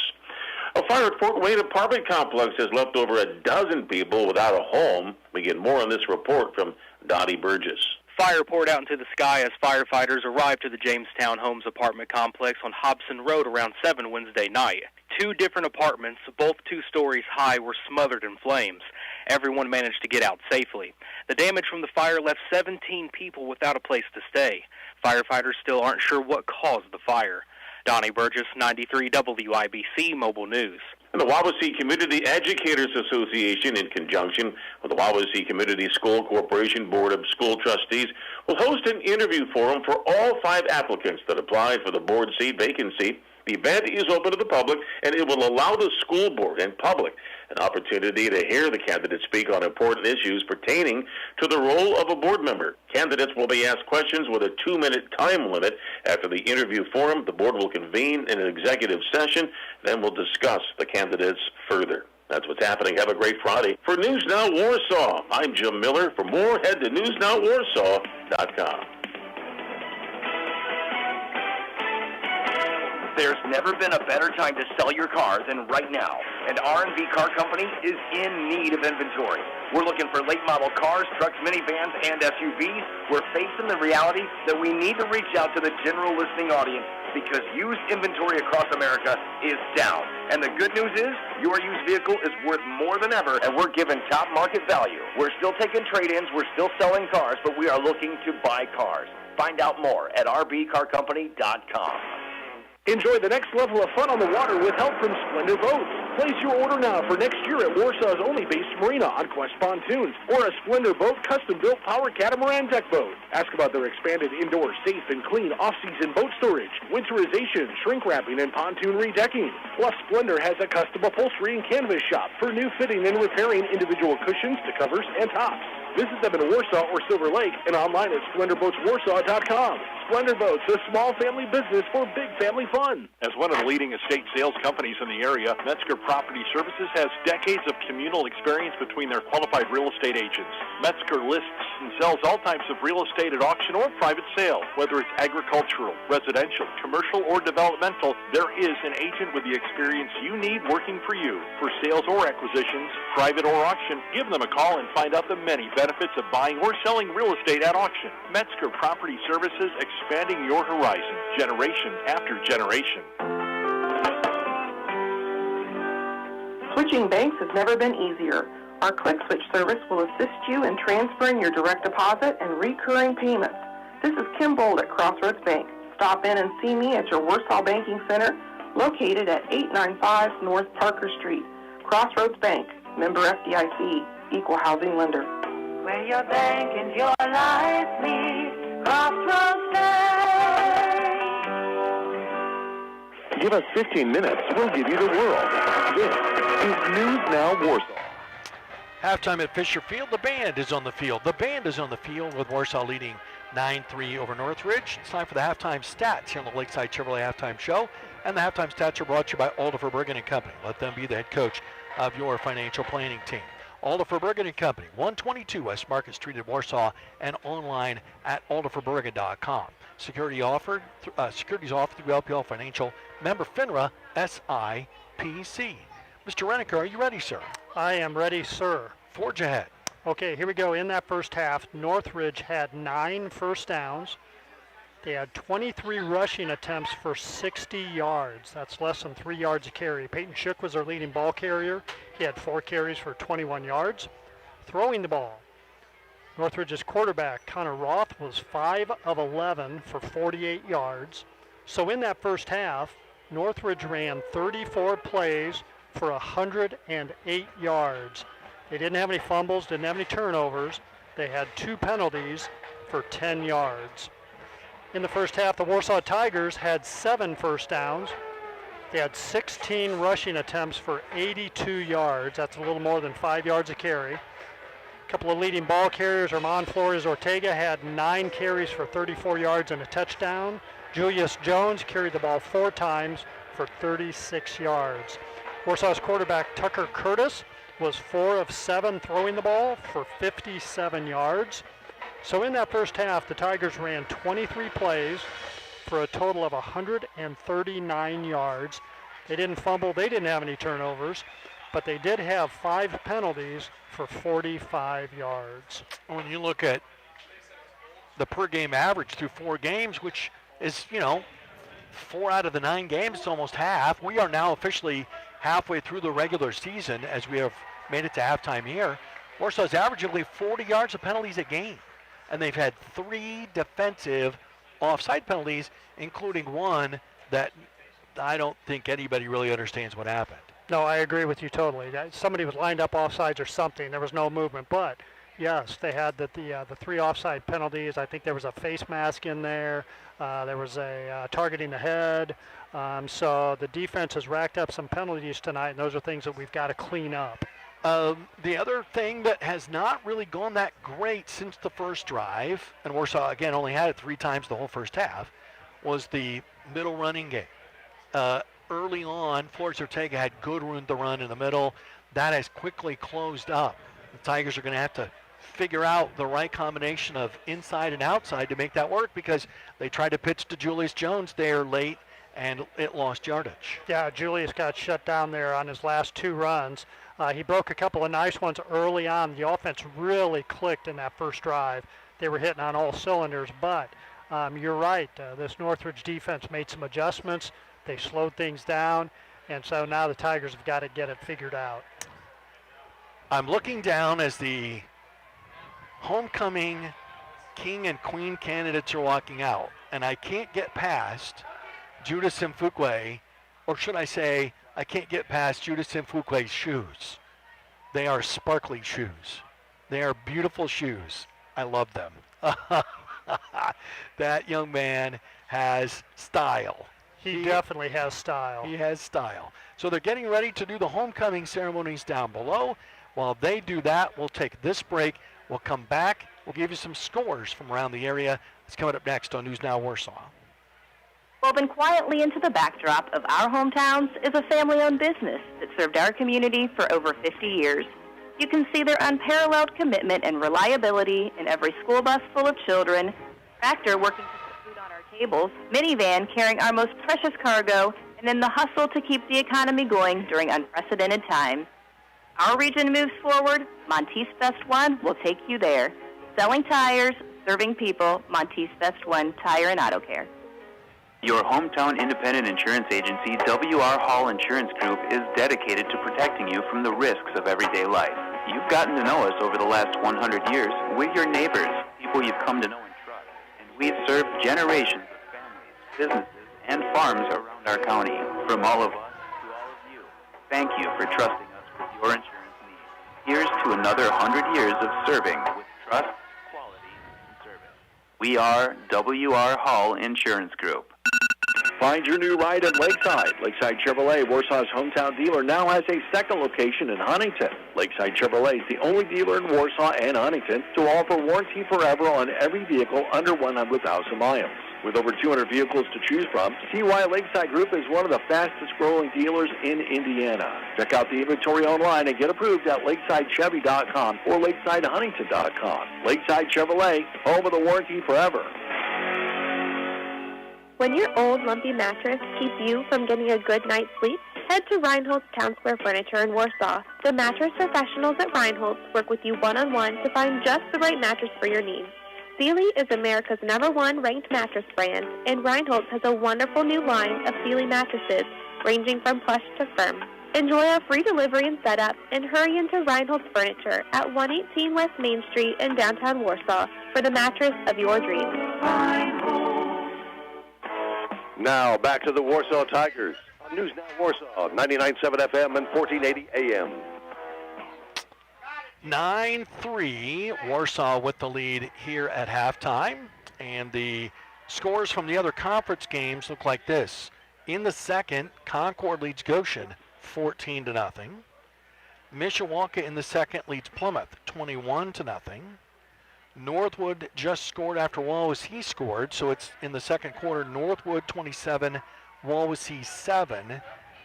A fire at Fort Wayne apartment complex has left over a dozen people without a home. We get more on this report from Dottie Burgess. Fire poured out into the sky as firefighters arrived to the Jamestown Homes apartment complex on Hobson Road around 7 Wednesday night. 2 different apartments, both 2 stories high, were smothered in flames. Everyone managed to get out safely. The damage from the fire left 17 people without a place to stay. Firefighters still aren't sure what caused the fire. Donnie Burgess, 93 WIBC Mobile News. And the Wawasee Community Educators Association, in conjunction with the Wawasee Community School Corporation Board of School Trustees, will host an interview forum for all 5 applicants that applied for the board seat vacancy. The event is open to the public, and it will allow the school board and public an opportunity to hear the candidates speak on important issues pertaining to the role of a board member. Candidates will be asked questions with a 2-minute time limit. After the interview forum, the board will convene in an executive session, then we'll discuss the candidates further. That's what's happening. Have a great Friday. For News Now Warsaw, I'm Jim Miller. For more, head to newsnowwarsaw.com. There's never been a better time to sell your car than right now, and R&B Car Company is in need of inventory. We're looking for late model cars, trucks, minivans, and SUVs. We're facing the reality that we need to reach out to the general listening audience because used inventory across America is down. And the good news is your used vehicle is worth more than ever, and we're giving top market value. We're still taking trade-ins, we're still selling cars, but we are looking to buy cars. Find out more at rbcarcompany.com. Enjoy the next level of fun on the water with help from Splendor Boats. Place your order now for next year at Warsaw's only based marina on Quest Pontoons or a Splendor Boat custom-built power catamaran deck boat. Ask about their expanded indoor safe and clean off-season boat storage, winterization, shrink wrapping, and pontoon redecking. Plus, Splendor has a custom upholstery and canvas shop for new fitting and repairing individual cushions to covers and tops. Visit them in Warsaw or Silver Lake and online at SplendorBoatsWarsaw.com. Splendor Boats, a small family business for big family fun. As one of the leading estate sales companies in the area, Metzger Property Services has decades of communal experience between their qualified real estate agents. Metzger lists and sells all types of real estate at auction or private sale. Whether it's agricultural, residential, commercial, or developmental, there is an agent with the experience you need working for you. For sales or acquisitions, private or auction, give them a call and find out the many benefits of buying or selling real estate at auction. Metzger Property Services, expanding your horizon, generation after generation. Switching banks has never been easier. Our Click Switch service will assist you in transferring your direct deposit and recurring payments. This is Kim Bold at Crossroads Bank. Stop in and see me at your Warsaw Banking Center, located at 895 North Parker Street. Crossroads Bank, member FDIC, equal housing lender. Where your bank and your life meet, Crossroads Bank. Give us 15 minutes, we'll give you the world. This is News Now Warsaw. Halftime at Fisher Field. The band is on the field. The band is on the field with Warsaw leading 9-3 over Northridge. It's time for the halftime stats here on the Lakeside Chevrolet Halftime Show. And the halftime stats are brought to you by Aldifer Bergen & Company. Let them be the head coach of your financial planning team. Aldifer Bergen & Company, 122 West Market Street in Warsaw, and online at aldiferbergen.com. Securities offered through LPL Financial, member FINRA, SIPC. Mr. Reniker, are you ready, sir? I am ready, sir. Forge ahead. Okay, here we go. In that first half, Northridge had 9 first downs. They had 23 rushing attempts for 60 yards. That's less than 3 yards a carry. Peyton Shook was their leading ball carrier. He had 4 carries for 21 yards. Throwing the ball, Northridge's quarterback, Connor Roth, was 5 of 11 for 48 yards. So in that first half, Northridge ran 34 plays for 108 yards. They didn't have any fumbles, didn't have any turnovers. They had 2 penalties for 10 yards. In the first half, the Warsaw Tigers had 7 first downs. They had 16 rushing attempts for 82 yards. That's a little more than 5 yards a carry. A couple of leading ball carriers, Armand Flores Ortega had 9 carries for 34 yards and a touchdown. Julius Jones carried the ball 4 times for 36 yards. Warsaw's quarterback, Tucker Curtis, was 4 of 7 throwing the ball for 57 yards. So in that first half, the Tigers ran 23 plays for a total of 139 yards. They didn't fumble, they didn't have any turnovers, but they did have 5 penalties for 45 yards. When you look at the per-game average through 4 games, which is, 4 out of the 9 games, it's almost half. We are now officially halfway through the regular season as we have made it to halftime here. Warsaw's averaging only 40 yards of penalties a game, and they've had 3 defensive offside penalties, including one that I don't think anybody really understands what happened. No, I agree with you totally. Somebody was lined up offsides or something. There was no movement, but yes, they had the 3 offside penalties. I think there was a face mask in there. There was a targeting the head. So the defense has racked up some penalties tonight, and those are things that we've got to clean up. The other thing that has not really gone that great since the first drive, and Warsaw, again, only had it 3 times the whole first half, was the middle running game. Early on, Flores Ortega had good room to run in the middle. That has quickly closed up. The Tigers are going to have to figure out the right combination of inside and outside to make that work, because they tried to pitch to Julius Jones there late, and it lost yardage. Yeah, Julius got shut down there on his last 2 runs. He broke a couple of nice ones early on. The offense really clicked in that first drive. They were hitting on all cylinders, but you're right. This Northridge defense made some adjustments. They slowed things down, and so now the Tigers have got to get it figured out. I'm looking down as the homecoming king and queen candidates are walking out, and I can't get past Judah Simfukwe, or should I say, I can't get past Judah Simfukwe's shoes. They are sparkly shoes. They are beautiful shoes. I love them. That young man has style. He definitely has style. He has style. So they're getting ready to do the homecoming ceremonies down below. While they do that, we'll take this break. We'll come back. We'll give you some scores from around the area. It's coming up next on News Now Warsaw. Woven quietly into the backdrop of our hometowns is a family-owned business that served our community for over 50 years. You can see their unparalleled commitment and reliability in every school bus full of children, tractor working to put food on our tables, minivan carrying our most precious cargo, and in the hustle to keep the economy going during unprecedented times. Our region moves forward. Monteith's Best One will take you there. Selling tires, serving people, Monteith's Best One Tire and Auto Care. Your hometown independent insurance agency, W.R. Hall Insurance Group, is dedicated to protecting you from the risks of everyday life. You've gotten to know us over the last 100 years. We're your neighbors, people you've come to know and trust. And we've served generations of families, businesses, and farms around our county. From all of us to all of you, thank you for trusting us with your insurance needs. Here's to another 100 years of serving with trust, quality, and service. We are W.R. Hall Insurance Group. Find your new ride at Lakeside. Lakeside Chevrolet, Warsaw's hometown dealer, now has a second location in Huntington. Lakeside Chevrolet is the only dealer in Warsaw and Huntington to offer warranty forever on every vehicle under 100,000 miles. With over 200 vehicles to choose from, see why Lakeside Group is one of the fastest growing dealers in Indiana. Check out the inventory online and get approved at lakesidechevy.com or lakesidehuntington.com. Lakeside Chevrolet, home of the warranty forever. When your old lumpy mattress keeps you from getting a good night's sleep, head to Reinhold's Town Square Furniture in Warsaw. The mattress professionals at Reinhold's work with you one-on-one to find just the right mattress for your needs. Sealy is America's #1 ranked mattress brand, and Reinhold's has a wonderful new line of Sealy mattresses, ranging from plush to firm. Enjoy our free delivery and setup, and hurry into Reinhold's Furniture at 118 West Main Street in downtown Warsaw for the mattress of your dreams. Now back to the Warsaw Tigers on News Now Warsaw, 99.7 FM and 1480 AM. 9-3, Warsaw with the lead here at halftime. And the scores from the other conference games look like this. In the second, Concord leads Goshen 14-0. Mishawaka in the second leads Plymouth 21-0. Northwood just scored after Wawasee scored, so it's in the second quarter, Northwood 27, Wawasee 7,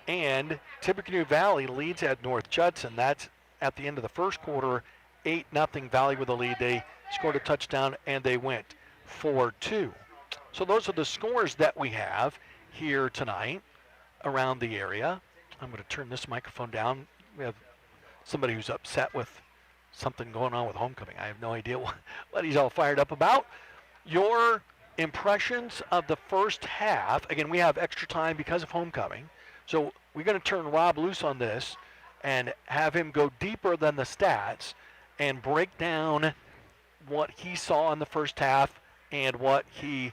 and Tippecanoe Valley leads at North Judson. That's at the end of the first quarter, 8-0 Valley with a lead. They scored a touchdown and they went 4-2. So those are the scores that we have here tonight around the area. I'm going to turn this microphone down. We have somebody who's upset with something going on with homecoming. I have no idea what he's all fired up about. Your impressions of the first half. Again, we have extra time because of homecoming. So we're going to turn Rob loose on this and have him go deeper than the stats and break down what he saw in the first half and what he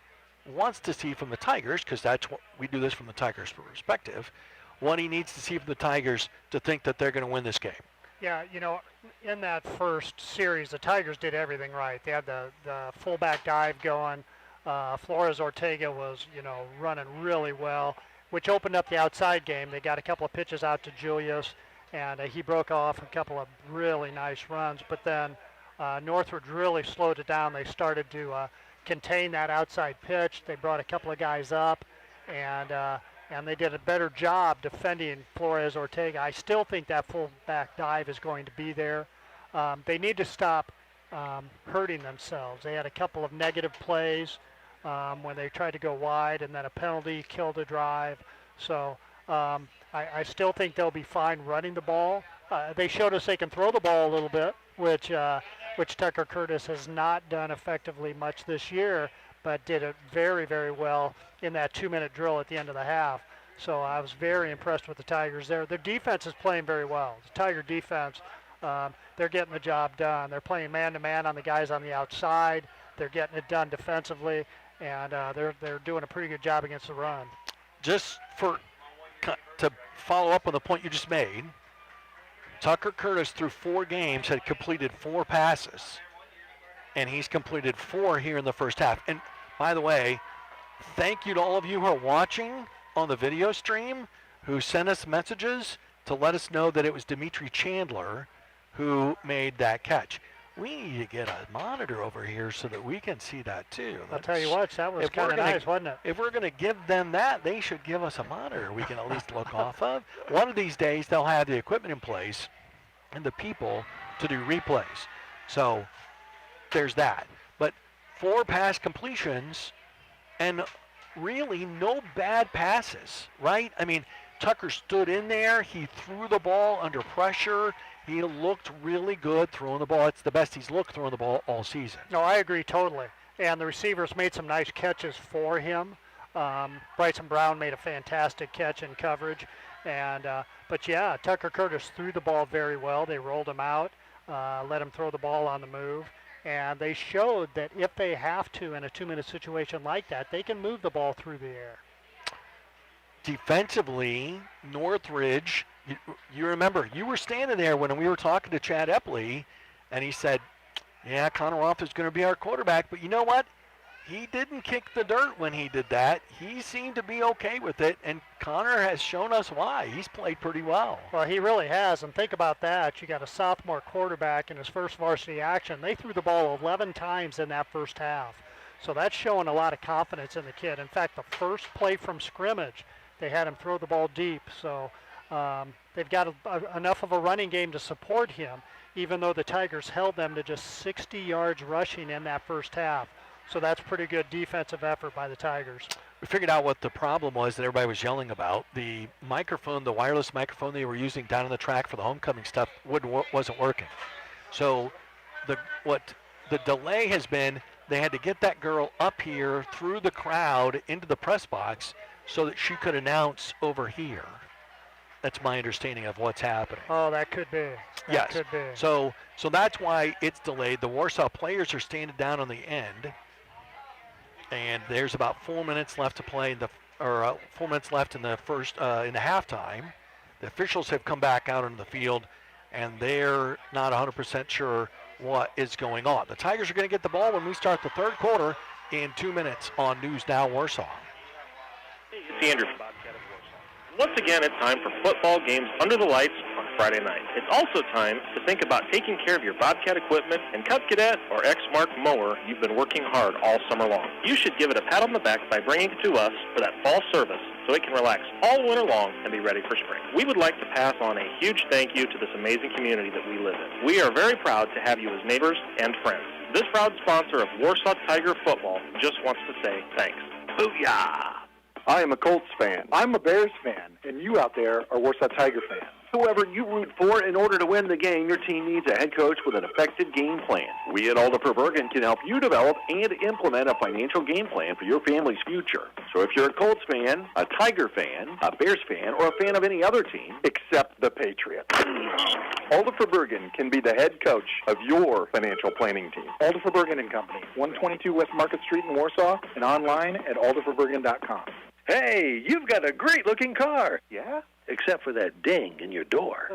wants to see from the Tigers, because that's what we do this from the Tigers' perspective, what he needs to see from the Tigers to think that they're going to win this game. Yeah, in that first series, the Tigers did everything right. They had the fullback dive going. Flores Ortega was, running really well, which opened up the outside game. They got a couple of pitches out to Julius, and he broke off a couple of really nice runs. But then Northridge really slowed it down. They started to contain that outside pitch. They brought a couple of guys up, and they did a better job defending Flores Ortega. I still think that fullback dive is going to be there. They need to stop hurting themselves. They had a couple of negative plays when they tried to go wide, and then a penalty killed a drive. So I still think they'll be fine running the ball. They showed us they can throw the ball a little bit, which Tucker Curtis has not done effectively much this year, but did it very, very well in that 2-minute drill at the end of the half. So I was very impressed with the Tigers there. Their defense is playing very well. The Tiger defense, they're getting the job done. They're playing man-to-man on the guys on the outside. They're getting it done defensively, and they're doing a pretty good job against the run. Just to follow up on the point you just made, Tucker Curtis through 4 games had completed 4 passes, and he's completed 4 here in the first half. And by the way, thank you to all of you who are watching on the video stream who sent us messages to let us know that it was Dimitri Chandler who made that catch. We need to get a monitor over here so that we can see that too. I'll tell you what, that was kind of nice, wasn't it? If we're going to give them that, they should give us a monitor we can at least look off of. One of these days, they'll have the equipment in place and the people to do replays. So there's that. But 4 pass completions and really no bad passes, right? I mean, Tucker stood in there. He threw the ball under pressure. He looked really good throwing the ball. It's the best he's looked throwing the ball all season. No, I agree totally. And the receivers made some nice catches for him. Bryson Brown made a fantastic catch in coverage. But yeah, Tucker Curtis threw the ball very well. They rolled him out, let him throw the ball on the move. And they showed that if they have to in a 2-minute situation like that, they can move the ball through the air. Defensively, Northridge, you remember, you were standing there when we were talking to Chad Epley, and he said, yeah, Connor Roth is going to be our quarterback, but you know what? He didn't kick the dirt when he did that. He seemed to be okay with it, and Connor has shown us why. He's played pretty well. Well, he really has, and think about that. You got a sophomore quarterback in his first varsity action. They threw the ball 11 times in that first half, so that's showing a lot of confidence in the kid. In fact, the first play from scrimmage, they had him throw the ball deep, so they've got enough of a running game to support him, even though the Tigers held them to just 60 yards rushing in that first half. So that's pretty good defensive effort by the Tigers. We figured out what the problem was that everybody was yelling about. The microphone, the wireless microphone they were using down on the track for the homecoming stuff wasn't working. So what the delay has been, they had to get that girl up here through the crowd into the press box so that she could announce over here. That's my understanding of what's happening. Oh, that could be. Yes. Could be. So that's why it's delayed. The Warsaw players are standing down on the end, and there's about 4 minutes left to play. 4 minutes left in the first in the halftime. The officials have come back out on the field, and they're not 100% sure what is going on. The Tigers are going to get the ball when we start the third quarter in 2 minutes on News Now Warsaw. It's Andrew from Bobcat of Warsaw. Once again, it's time for football games under the lights on Friday night. It's also time to think about taking care of your Bobcat equipment and Cub Cadet or X-Mark mower you've been working hard all summer long. You should give it a pat on the back by bringing it to us for that fall service so it can relax all winter long and be ready for spring. We would like to pass on a huge thank you to this amazing community that we live in. We are very proud to have you as neighbors and friends. This proud sponsor of Warsaw Tiger football just wants to say thanks. Booyah! I am a Colts fan. I'm a Bears fan, and you out there are Warsaw Tiger fans. Whoever you root for, in order to win the game, your team needs a head coach with an effective game plan. We at Alder Bergen can help you develop and implement a financial game plan for your family's future. So if you're a Colts fan, a Tiger fan, a Bears fan, or a fan of any other team, except the Patriots, Alder Bergen can be the head coach of your financial planning team. Alder Bergen and Company, 122 West Market Street in Warsaw, and online at alderforbergen.com. Hey, you've got a great-looking car. Yeah? Except for that ding in your door.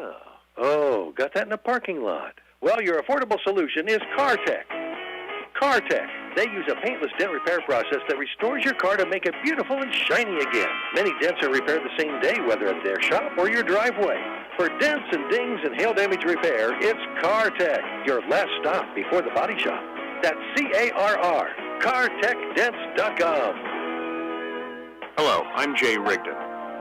Oh, got that in the parking lot. Well, your affordable solution is CarTech. CarTech. They use a paintless dent repair process that restores your car to make it beautiful and shiny again. Many dents are repaired the same day, whether at their shop or your driveway. For dents and dings and hail damage repair, it's CarTech, your last stop before the body shop. That's C-A-R-R, CarTechDents.com. Hello, I'm Jay Rigdon.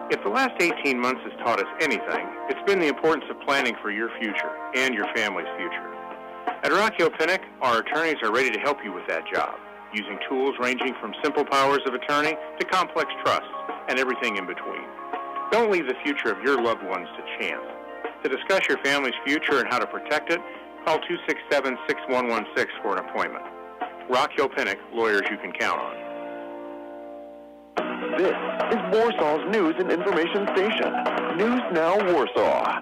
If the last 18 months has taught us anything, it's been the importance of planning for your future and your family's future. At Rock Hill Pinnock, our attorneys are ready to help you with that job, using tools ranging from simple powers of attorney to complex trusts and everything in between. Don't leave the future of your loved ones to chance. To discuss your family's future and how to protect it, call 267-6116 for an appointment. Rock Hill Pinnock, lawyers you can count on. This is Warsaw's news and information station. News Now Warsaw.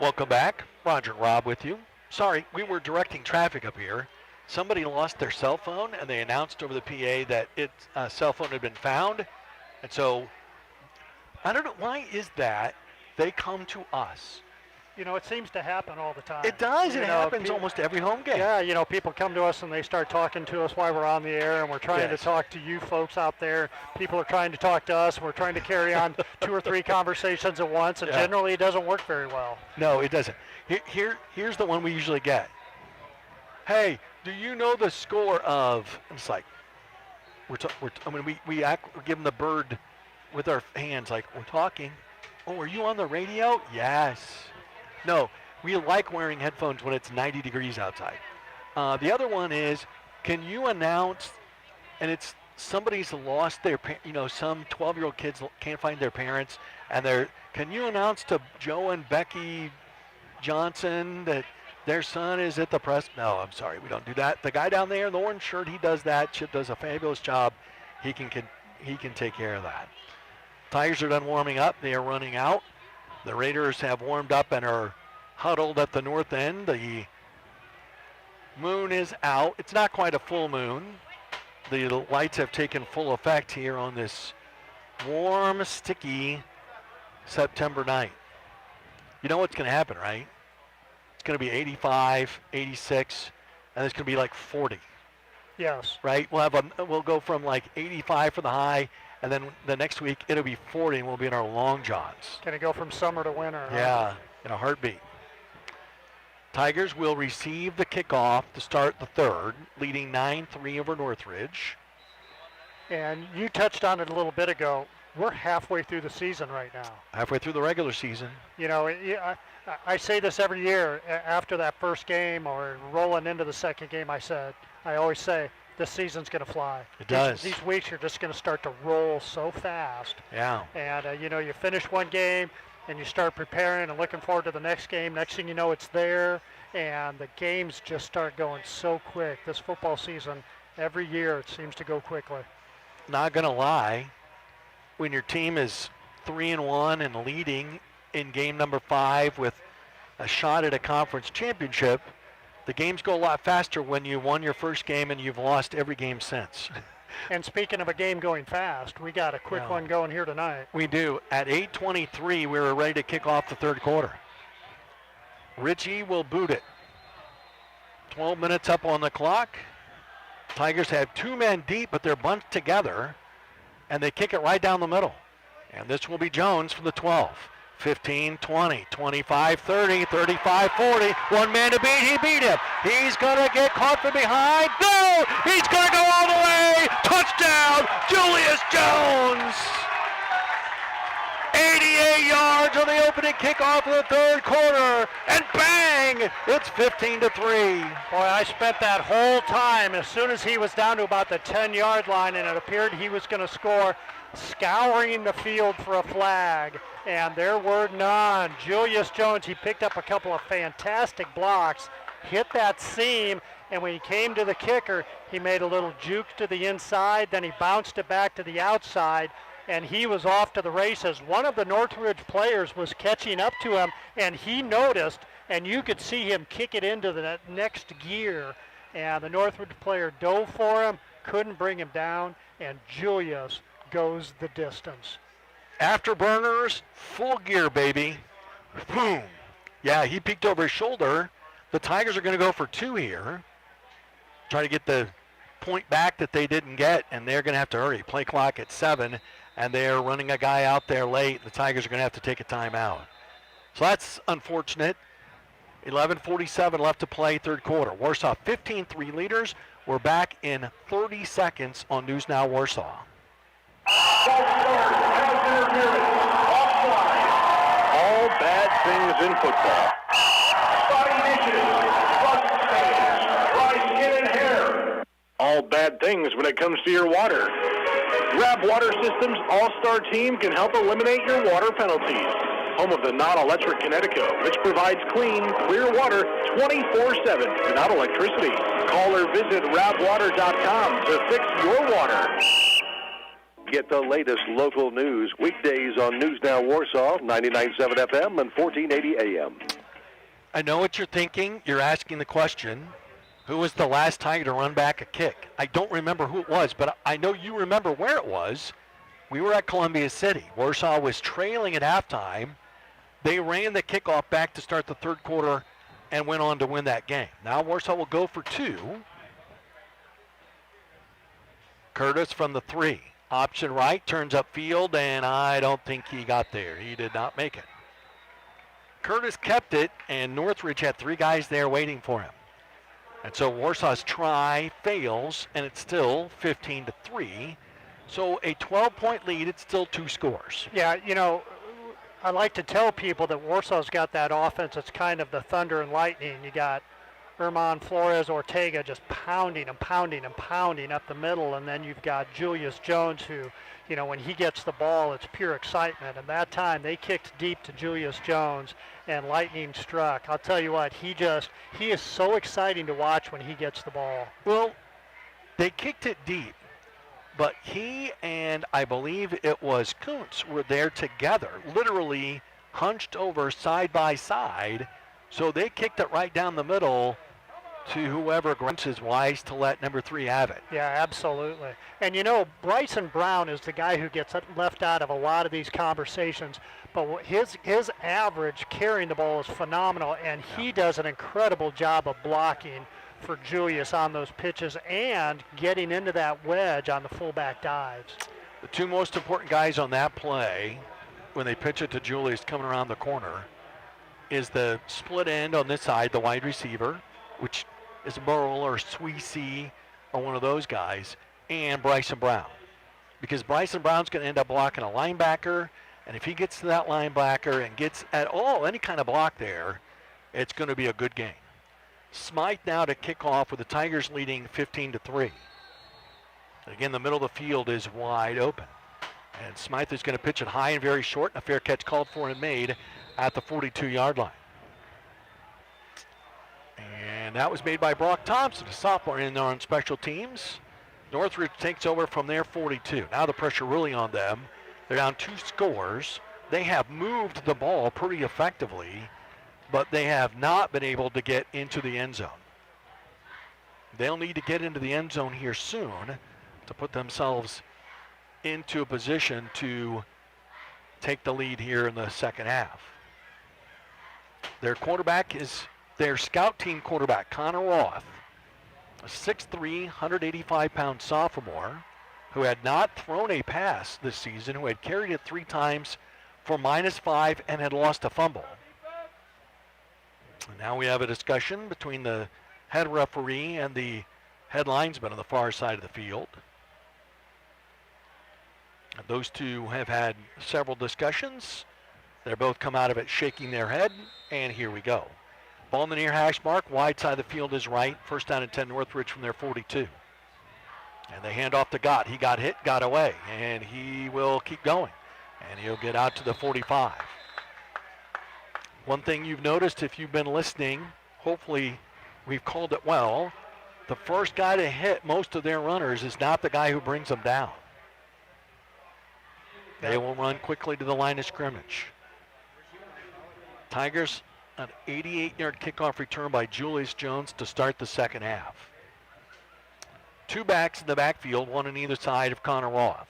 Welcome back. Roger and Rob with you. Sorry, we were directing traffic up here. Somebody lost their cell phone, and they announced over the PA that its cell phone had been found. And so, I don't know, why is that? They come to us. You know, it seems to happen all the time. It does. It happens almost every home game. Yeah, you know, people come to us and they start talking to us while we're on the air, and we're trying to talk to you folks out there. People are trying to talk to us. We're trying to carry on 2 or 3 conversations at once, and generally it doesn't work very well. No, it doesn't. Here's the one we usually get. Hey, do you know the score of? And it's like, we give them the bird with our hands, like we're talking. Oh, are you on the radio? Yes. No, we like wearing headphones when it's 90 degrees outside. The other one is, can you announce, and it's somebody's lost their, some 12-year-old kids can't find their parents, and can you announce to Joe and Becky Johnson that their son is at the press? No, I'm sorry, we don't do that. The guy down there in the orange shirt, he does that. Chip does a fabulous job. He can take care of that. Tigers are done warming up. They are running out. The Raiders have warmed up and are huddled at the north end. The moon is out. It's not quite a full moon. The lights have taken full effect here on this warm, sticky September night. You know what's going to happen, right? It's going to be 85, 86, and it's going to be like 40. Yes. Right? We'll go from like 85 for the high, and then the next week it'll be 40, and we'll be in our long johns. Can it go from summer to winter? Yeah, in a heartbeat. Tigers will receive the kickoff to start the third, leading 9-3 over Northridge. And you touched on it a little bit ago. We're halfway through the season right now. Halfway through the regular season. You know, I say this every year after that first game or rolling into the second game. I always say, this season's going to fly. It does. These weeks are just going to start to roll so fast. Yeah. And, you finish one game and you start preparing and looking forward to the next game. Next thing you know, it's there. And the games just start going so quick. This football season, every year, it seems to go quickly. Not going to lie. When your team is 3-1 and leading in game number 5 with a shot at a conference championship, the games go a lot faster when you won your first game and you've lost every game since. And speaking of a game going fast, we got a quick one going here tonight. We do. At 8:23, we were ready to kick off the third quarter. Richie will boot it. 12 minutes up on the clock. Tigers have 2 men deep, but they're bunched together, and they kick it right down the middle. And this will be Jones from the 12. 15, 20, 25, 30, 35, 40. One man to beat. He beat him. He's going to get caught from behind. No! He's going to go all the way. Touchdown, Julius Jones. 88 yards on the opening kickoff of the third quarter, and bang, it's 15-3. Boy, I spent that whole time, as soon as he was down to about the 10-yard line and it appeared he was going to score, scouring the field for a flag, and there were none. Julius Jones, he picked up a couple of fantastic blocks, hit that seam, and when he came to the kicker, he made a little juke to the inside, then he bounced it back to the outside, and he was off to the races. One of the Northridge players was catching up to him, and he noticed, and you could see him kick it into the next gear, and the Northridge player dove for him, couldn't bring him down, and Julius goes the distance. Afterburners, full gear, baby. Boom. Yeah, he peeked over his shoulder. The Tigers are going to go for 2 here. Try to get the point back that they didn't get, and they're going to have to hurry. Play clock at 7, and they're running a guy out there late. The Tigers are going to have to take a timeout. So that's unfortunate. 11:47 left to play, third quarter. Warsaw 15-3 leaders. We're back in 30 seconds on News Now Warsaw. All bad things in football. All bad things when it comes to your water. Grab Water Systems All-Star Team can help eliminate your water penalties. Home of the non-electric Connecticut, which provides clean, clear water 24/7 without electricity. Call or visit rabwater.com to fix your water. Get the latest local news weekdays on News Now Warsaw, 99.7 FM and 1480 AM. I know what you're thinking. You're asking the question, who was the last Tiger to run back a kick? I don't remember who it was, but I know you remember where it was. We were at Columbia City. Warsaw was trailing at halftime. They ran the kickoff back to start the third quarter and went on to win that game. Now Warsaw will go for 2. Curtis from the 3. Option right, turns upfield, and I don't think he got there. He did not make it. Curtis kept it, and Northridge had 3 guys there waiting for him. And so Warsaw's try fails, and it's still 15-3. So a 12-point lead, it's still 2 scores. Yeah, you know, I like to tell people that Warsaw's got that offense. It's kind of the thunder and lightning. You got Herman Flores Ortega just pounding and pounding and pounding up the middle, and then you've got Julius Jones who, you know, when he gets the ball, it's pure excitement. And that time they kicked deep to Julius Jones, and lightning struck. I'll tell you what, he is so exciting to watch when he gets the ball. Well, they kicked it deep, but he and I believe it was Kuntz were there together, literally hunched over side by side. So they kicked it right down the middle to whoever grunts is wise to let number 3 have it. Yeah, absolutely. And you know, Bryson Brown is the guy who gets left out of a lot of these conversations, but his average carrying the ball is phenomenal, and he does an incredible job of blocking for Julius on those pitches and getting into that wedge on the fullback dives. The 2 most important guys on that play, when they pitch it to Julius coming around the corner, is the split end on this side, the wide receiver, which is Burrell or Sweezy or one of those guys, and Bryson Brown. Because Bryson Brown's going to end up blocking a linebacker, and if he gets to that linebacker and gets at all any kind of block there, it's going to be a good game. Smythe now to kick off with the Tigers leading 15-3. Again, the middle of the field is wide open. And Smythe is going to pitch it high and very short, and a fair catch called for and made at the 42-yard line. And that was made by Brock Thompson, a sophomore in there on special teams. Northridge takes over from their 42. Now the pressure really on them. They're down 2 scores. They have moved the ball pretty effectively, but they have not been able to get into the end zone. They'll need to get into the end zone here soon to put themselves into a position to take the lead here in the second half. Their quarterback is their scout team quarterback, Connor Roth, a 6'3", 185-pound sophomore who had not thrown a pass this season, who had carried it 3 times for -5 and had lost a fumble. And now we have a discussion between the head referee and the head linesman on the far side of the field. Those two have had several discussions. They're both come out of it shaking their head, and here we go. Ball in the near hash mark, wide side of the field is right. First down and 10, Northridge from their 42. And they hand off to Gott. He got hit, got away, and he will keep going. And he'll get out to the 45. One thing you've noticed if you've been listening, hopefully we've called it well, the first guy to hit most of their runners is not the guy who brings them down. They will run quickly to the line of scrimmage. Tigers, an 88-yard kickoff return by Julius Jones to start the second half. Two backs in the backfield, one on either side of Connor Roth.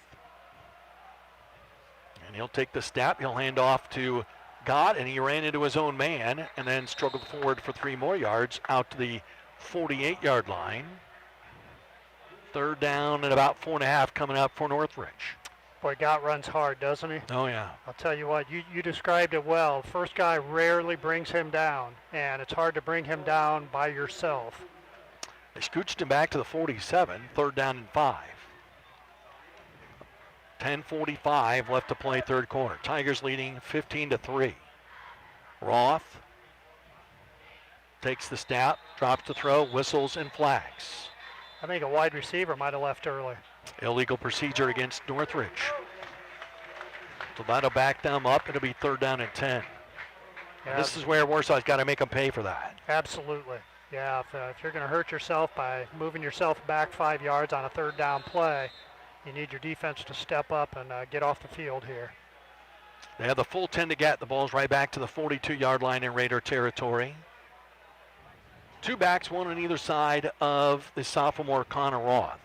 And he'll take the snap. He'll hand off to Gott, and he ran into his own man and then struggled forward for 3 more yards out to the 48-yard line. Third down and about 4.5 coming up for Northridge. Boy, Gott runs hard, doesn't he? Oh, yeah. I'll tell you what, you described it well. First guy rarely brings him down, and it's hard to bring him down by yourself. They scooched him back to the 47, third down and 5. 10:45 left to play third quarter. Tigers leading 15-3. Roth takes the snap, drops the throw, whistles and flags. I think a wide receiver might have left early. Illegal procedure against Northridge. So that'll back them up. It'll be third down and 10. Yeah, this is where Warsaw's got to make them pay for that. Absolutely. Yeah, if you're going to hurt yourself by moving yourself back 5 yards on a third down play, you need your defense to step up and get off the field here. They have the full 10 to get. The ball's right back to the 42-yard line in Raider territory. Two backs, one on either side of the sophomore Connor Roth.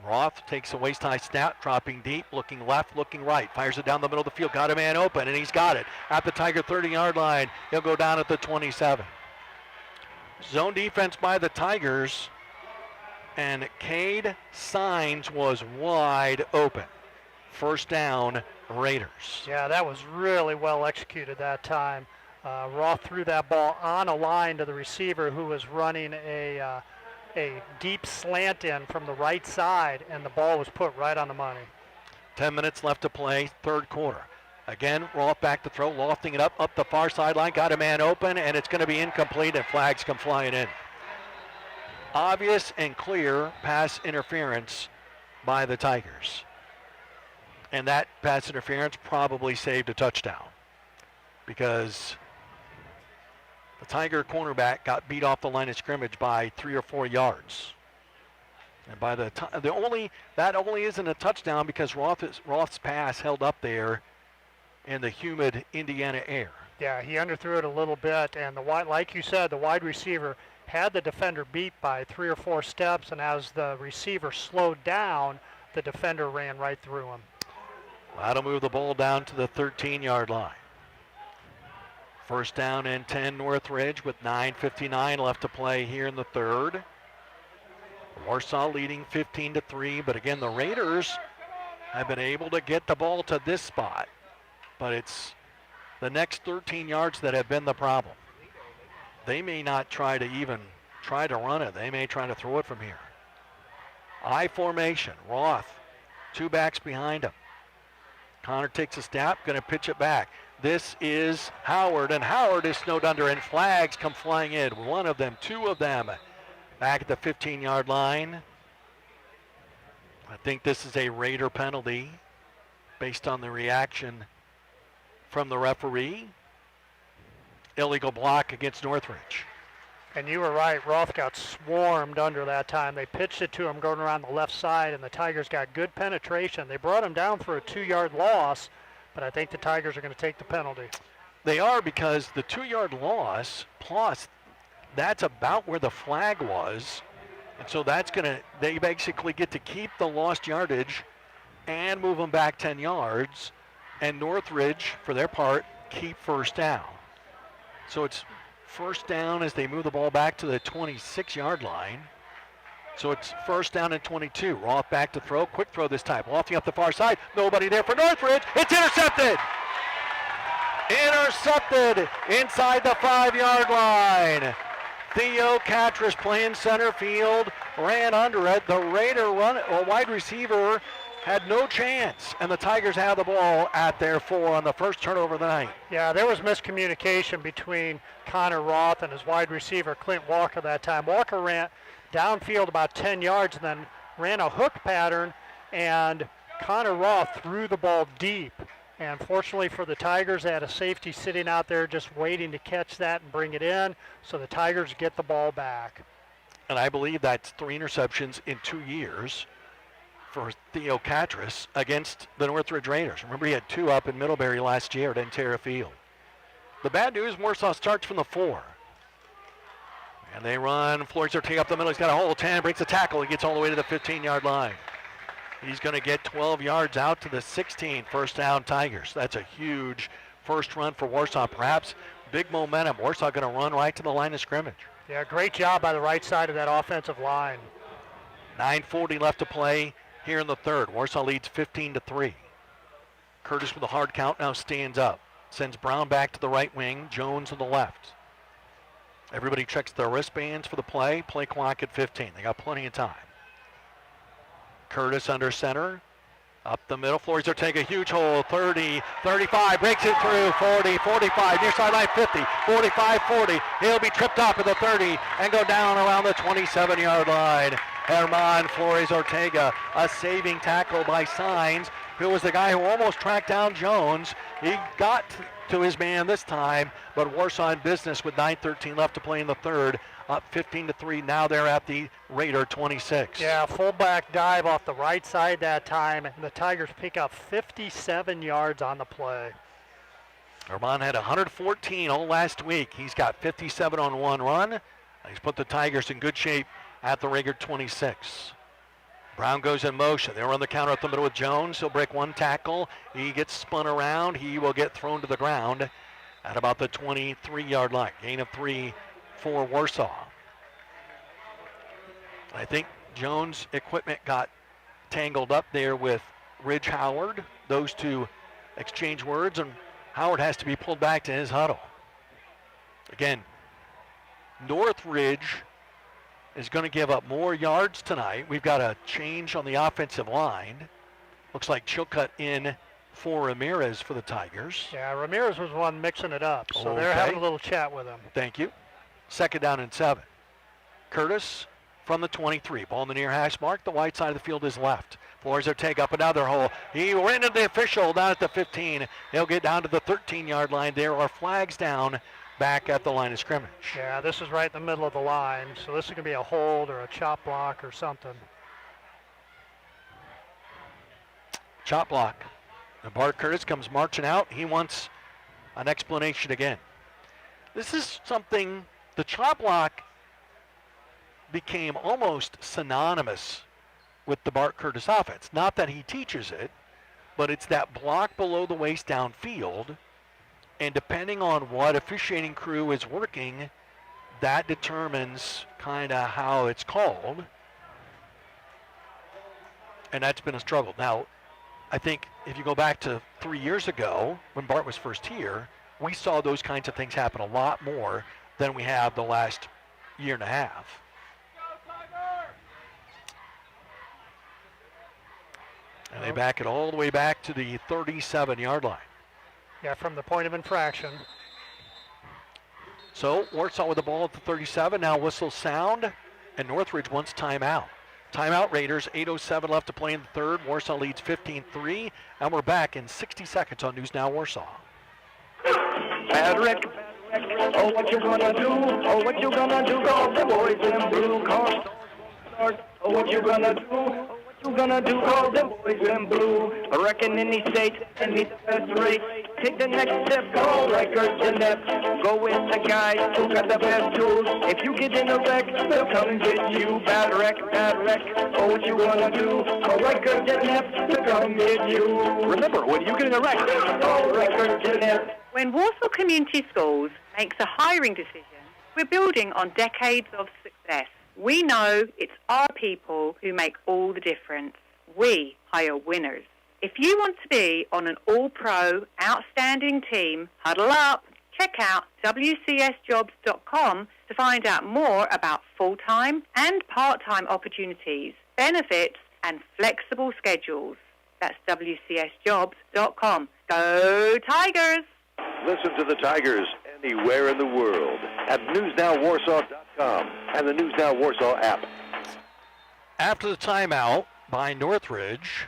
Roth takes a waist-high snap, dropping deep, looking left, looking right. Fires it down the middle of the field. Got a man open, and he's got it. At the Tiger 30-yard line, he'll go down at the 27. Zone defense by the Tigers, and Cade Signs was wide open. First down, Raiders. Yeah, that was really well executed that time. Roth threw that ball on a line to the receiver who was running a deep slant in from the right side, and the ball was put right on the money. 10 minutes left to play, third quarter. Again, Roth back to throw, lofting it up the far sideline, got a man open, and it's going to be incomplete, and flags come flying in. Obvious and clear pass interference by the Tigers. And that pass interference probably saved a touchdown because the Tiger cornerback got beat off the line of scrimmage by 3 or 4 yards. And by that only isn't a touchdown because Roth's pass held up there in the humid Indiana air. Yeah, he underthrew it a little bit, and like you said, the wide receiver had the defender beat by 3 or 4 steps, and as the receiver slowed down, the defender ran right through him. That'll move the ball down to the 13-yard line. First down and 10 Northridge with 9:59 left to play here in the third. Warsaw leading 15-3, but again, the Raiders have been able to get the ball to this spot, but it's the next 13 yards that have been the problem. They may not try to run it. They may try to throw it from here. I formation, Roth, 2 backs behind him. Connor takes a snap, going to pitch it back. This is Howard, and Howard is snowed under, and flags come flying in. 1 of them, 2 of them, back at the 15-yard line. I think this is a Raider penalty based on the reaction from the referee. Illegal block against Northridge. And you were right, Roth got swarmed under that time. They pitched it to him going around the left side, and the Tigers got good penetration. They brought him down for a 2-yard loss, but I think the Tigers are going to take the penalty. They are, because the 2-yard loss, plus that's about where the flag was, and so they basically get to keep the lost yardage and move them back 10 yards, and Northridge, for their part, keep first down. So it's first down as they move the ball back to the 26-yard line. So it's first down and 22. Roth back to throw. Quick throw this time. Lofting up the far side. Nobody there for Northridge. It's intercepted. Intercepted inside the 5-yard line. Theo Catras playing center field. Ran under it. The Raider wide receiver had no chance, and the Tigers have the ball at their 4 on the first turnover of the night. Yeah, there was miscommunication between Connor Roth and his wide receiver, Clint Walker, that time. Walker ran downfield about 10 yards and then ran a hook pattern, and Connor Roth threw the ball deep. And fortunately for the Tigers, they had a safety sitting out there just waiting to catch that and bring it in, so the Tigers get the ball back. And I believe that's 3 interceptions in 2 years for Theo Catras against the Northridge Raiders. Remember, he had 2 up in Middlebury last year at Entera Field. The bad news, Warsaw starts from the 4. And they run. Flores Ortega up the middle. He's got a hole, 10, breaks a tackle. He gets all the way to the 15-yard line. He's going to get 12 yards out to the 16, first down Tigers. That's a huge first run for Warsaw. Perhaps big momentum. Warsaw going to run right to the line of scrimmage. Yeah, great job by the right side of that offensive line. 9:40 left to play here in the third. Warsaw leads 15-3. Curtis with a hard count now stands up. Sends Brown back to the right wing. Jones on the left. Everybody checks their wristbands for the play. Play clock at 15. They got plenty of time. Curtis under center. Up the middle. Flores Ortega, huge hole. 30, 35. Breaks it through. 40, 45. Near sideline 50. 45, 40. He'll be tripped up at the 30 and go down around the 27-yard line. Herman Flores Ortega, a saving tackle by Signs, who was the guy who almost tracked down Jones. He got to his man this time, but Warsaw in business with 9:13 left to play in the third. Up 15-3. Now they're at the Raider 26. Yeah, fullback dive off the right side that time, and the Tigers pick up 57 yards on the play. Herman had 114 all last week. He's got 57 on one run. He's put the Tigers in good shape at the Raider 26. Brown goes in motion. They run the counter up the middle with Jones. He'll break one tackle. He gets spun around. He will get thrown to the ground at about the 23-yard line. Gain of 3 for Warsaw. I think Jones' equipment got tangled up there with Ridge Howard. Those two exchange words, and Howard has to be pulled back to his huddle. Again, Northridge is going to give up more yards tonight. We've got a change on the offensive line. Looks like Chilcutt in for Ramirez for the Tigers. Yeah, Ramirez was one mixing it up, so they're having a little chat with him. Thank you. Second down and 7. Curtis from the 23. Ball in the near hash mark. The white side of the field is left. Flores Ortega up another hole. He ran into the official down at the 15. He'll get down to the 13-yard line. There are flags down back at the line of scrimmage. Yeah, this is right in the middle of the line, so this is going to be a hold or a chop block or something. Chop block. And Bart Curtis comes marching out. He wants an explanation again. This is something, the chop block became almost synonymous with the Bart Curtis offense. Not that he teaches it, but it's that block below the waist downfield. And depending on what officiating crew is working, that determines kind of how it's called. And that's been a struggle. Now, I think if you go back to 3 years ago when Bart was first here, we saw those kinds of things happen a lot more than we have the last year and a half. And they back it all the way back to the 37-yard line. Yeah, from the point of infraction. So Warsaw with the ball at the 37. Now whistle sound, and Northridge wants timeout. Timeout, Raiders. 8:07 left to play in the third. Warsaw leads 15-3, and we're back in 60 seconds on News Now Warsaw. Bad wreck. Oh, what you gonna do? Oh, what you gonna do? Call the boys in blue. Call. Oh, what you gonna do? You gonna do all the boys in blue? I reckon any state and meet the best rate. Take the next step, go records and depth. Go with the guys who got the best tools. If you get in a wreck, they'll come and get you. Bad wreck, bad wreck. Oh, what you gonna do? Go records and depth to come get you. Remember, when you get in a wreck, go records and depth. When Warsaw Community Schools makes a hiring decision, we're building on decades of success. We know it's our people who make all the difference. We hire winners. If you want to be on an all-pro, outstanding team, huddle up. Check out WCSjobs.com to find out more about full-time and part-time opportunities, benefits, and flexible schedules. That's WCSjobs.com. Go Tigers! Listen to the Tigers anywhere in the world at newsnowwarsaw.com and the News Now Warsaw app. After the timeout by Northridge,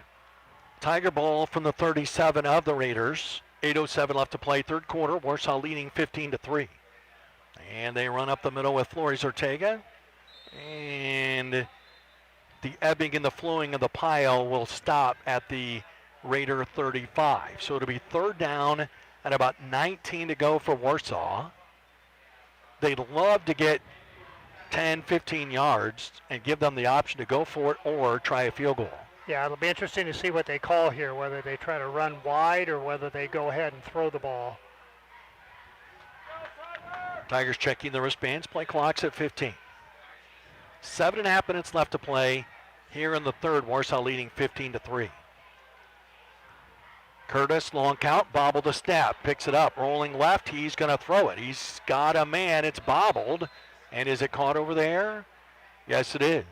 Tiger ball from the 37 of the Raiders. 8:07 left to play, third quarter. Warsaw leading 15-3. And they run up the middle with Flores Ortega. And the ebbing and the flowing of the pile will stop at the Raider 35. So it'll be third down and about 19 to go for Warsaw. They'd love to get 10, 15 yards and give them the option to go for it or try a field goal. Yeah, it'll be interesting to see what they call here, whether they try to run wide or whether they go ahead and throw the ball. Tigers checking the wristbands. Play clock's at 15. 7.5 minutes left to play here in the third. Warsaw leading 15-3. Curtis, long count, bobble to snap, picks it up, rolling left, he's going to throw it. He's got a man, it's bobbled, and is it caught over there? Yes, it is.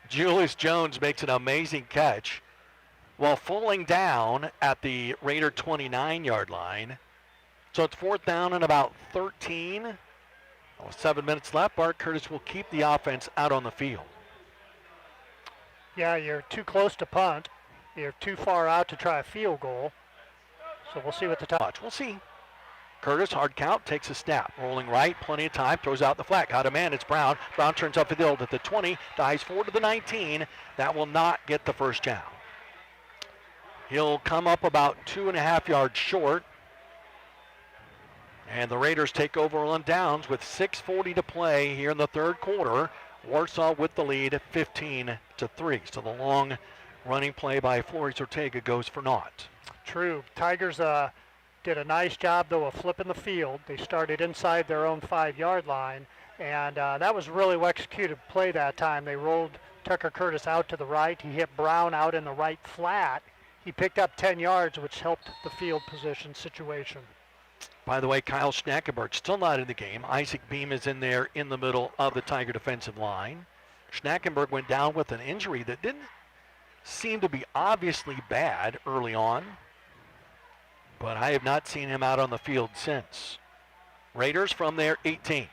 Julius Jones makes an amazing catch while falling down at the Raider 29-yard line. So it's fourth down and about 13. 7 minutes left. Bart Curtis will keep the offense out on the field. Yeah, you're too close to punt. You're too far out to try a field goal. So we'll see what the time. We'll see. Curtis, hard count, takes a snap. Rolling right, plenty of time, throws out the flat. Got a man, it's Brown. Brown turns up the field at the 20, dives forward to the 19. That will not get the first down. He'll come up about 2.5 yards short. And the Raiders take over on downs with 6:40 to play here in the third quarter. Warsaw with the lead, 15-3. So the long running play by Flores Ortega goes for naught. True. Tigers did a nice job, though, of flipping the field. They started inside their own 5-yard line, and that was really well executed play that time. They rolled Tucker Curtis out to the right. He hit Brown out in the right flat. He picked up 10 yards, which helped the field position situation. By the way, Kyle Schnackenberg still not in the game. Isaac Beam is in there in the middle of the Tiger defensive line. Schnackenberg went down with an injury that didn't seem to be obviously bad early on, but I have not seen him out on the field since. Raiders from their 18.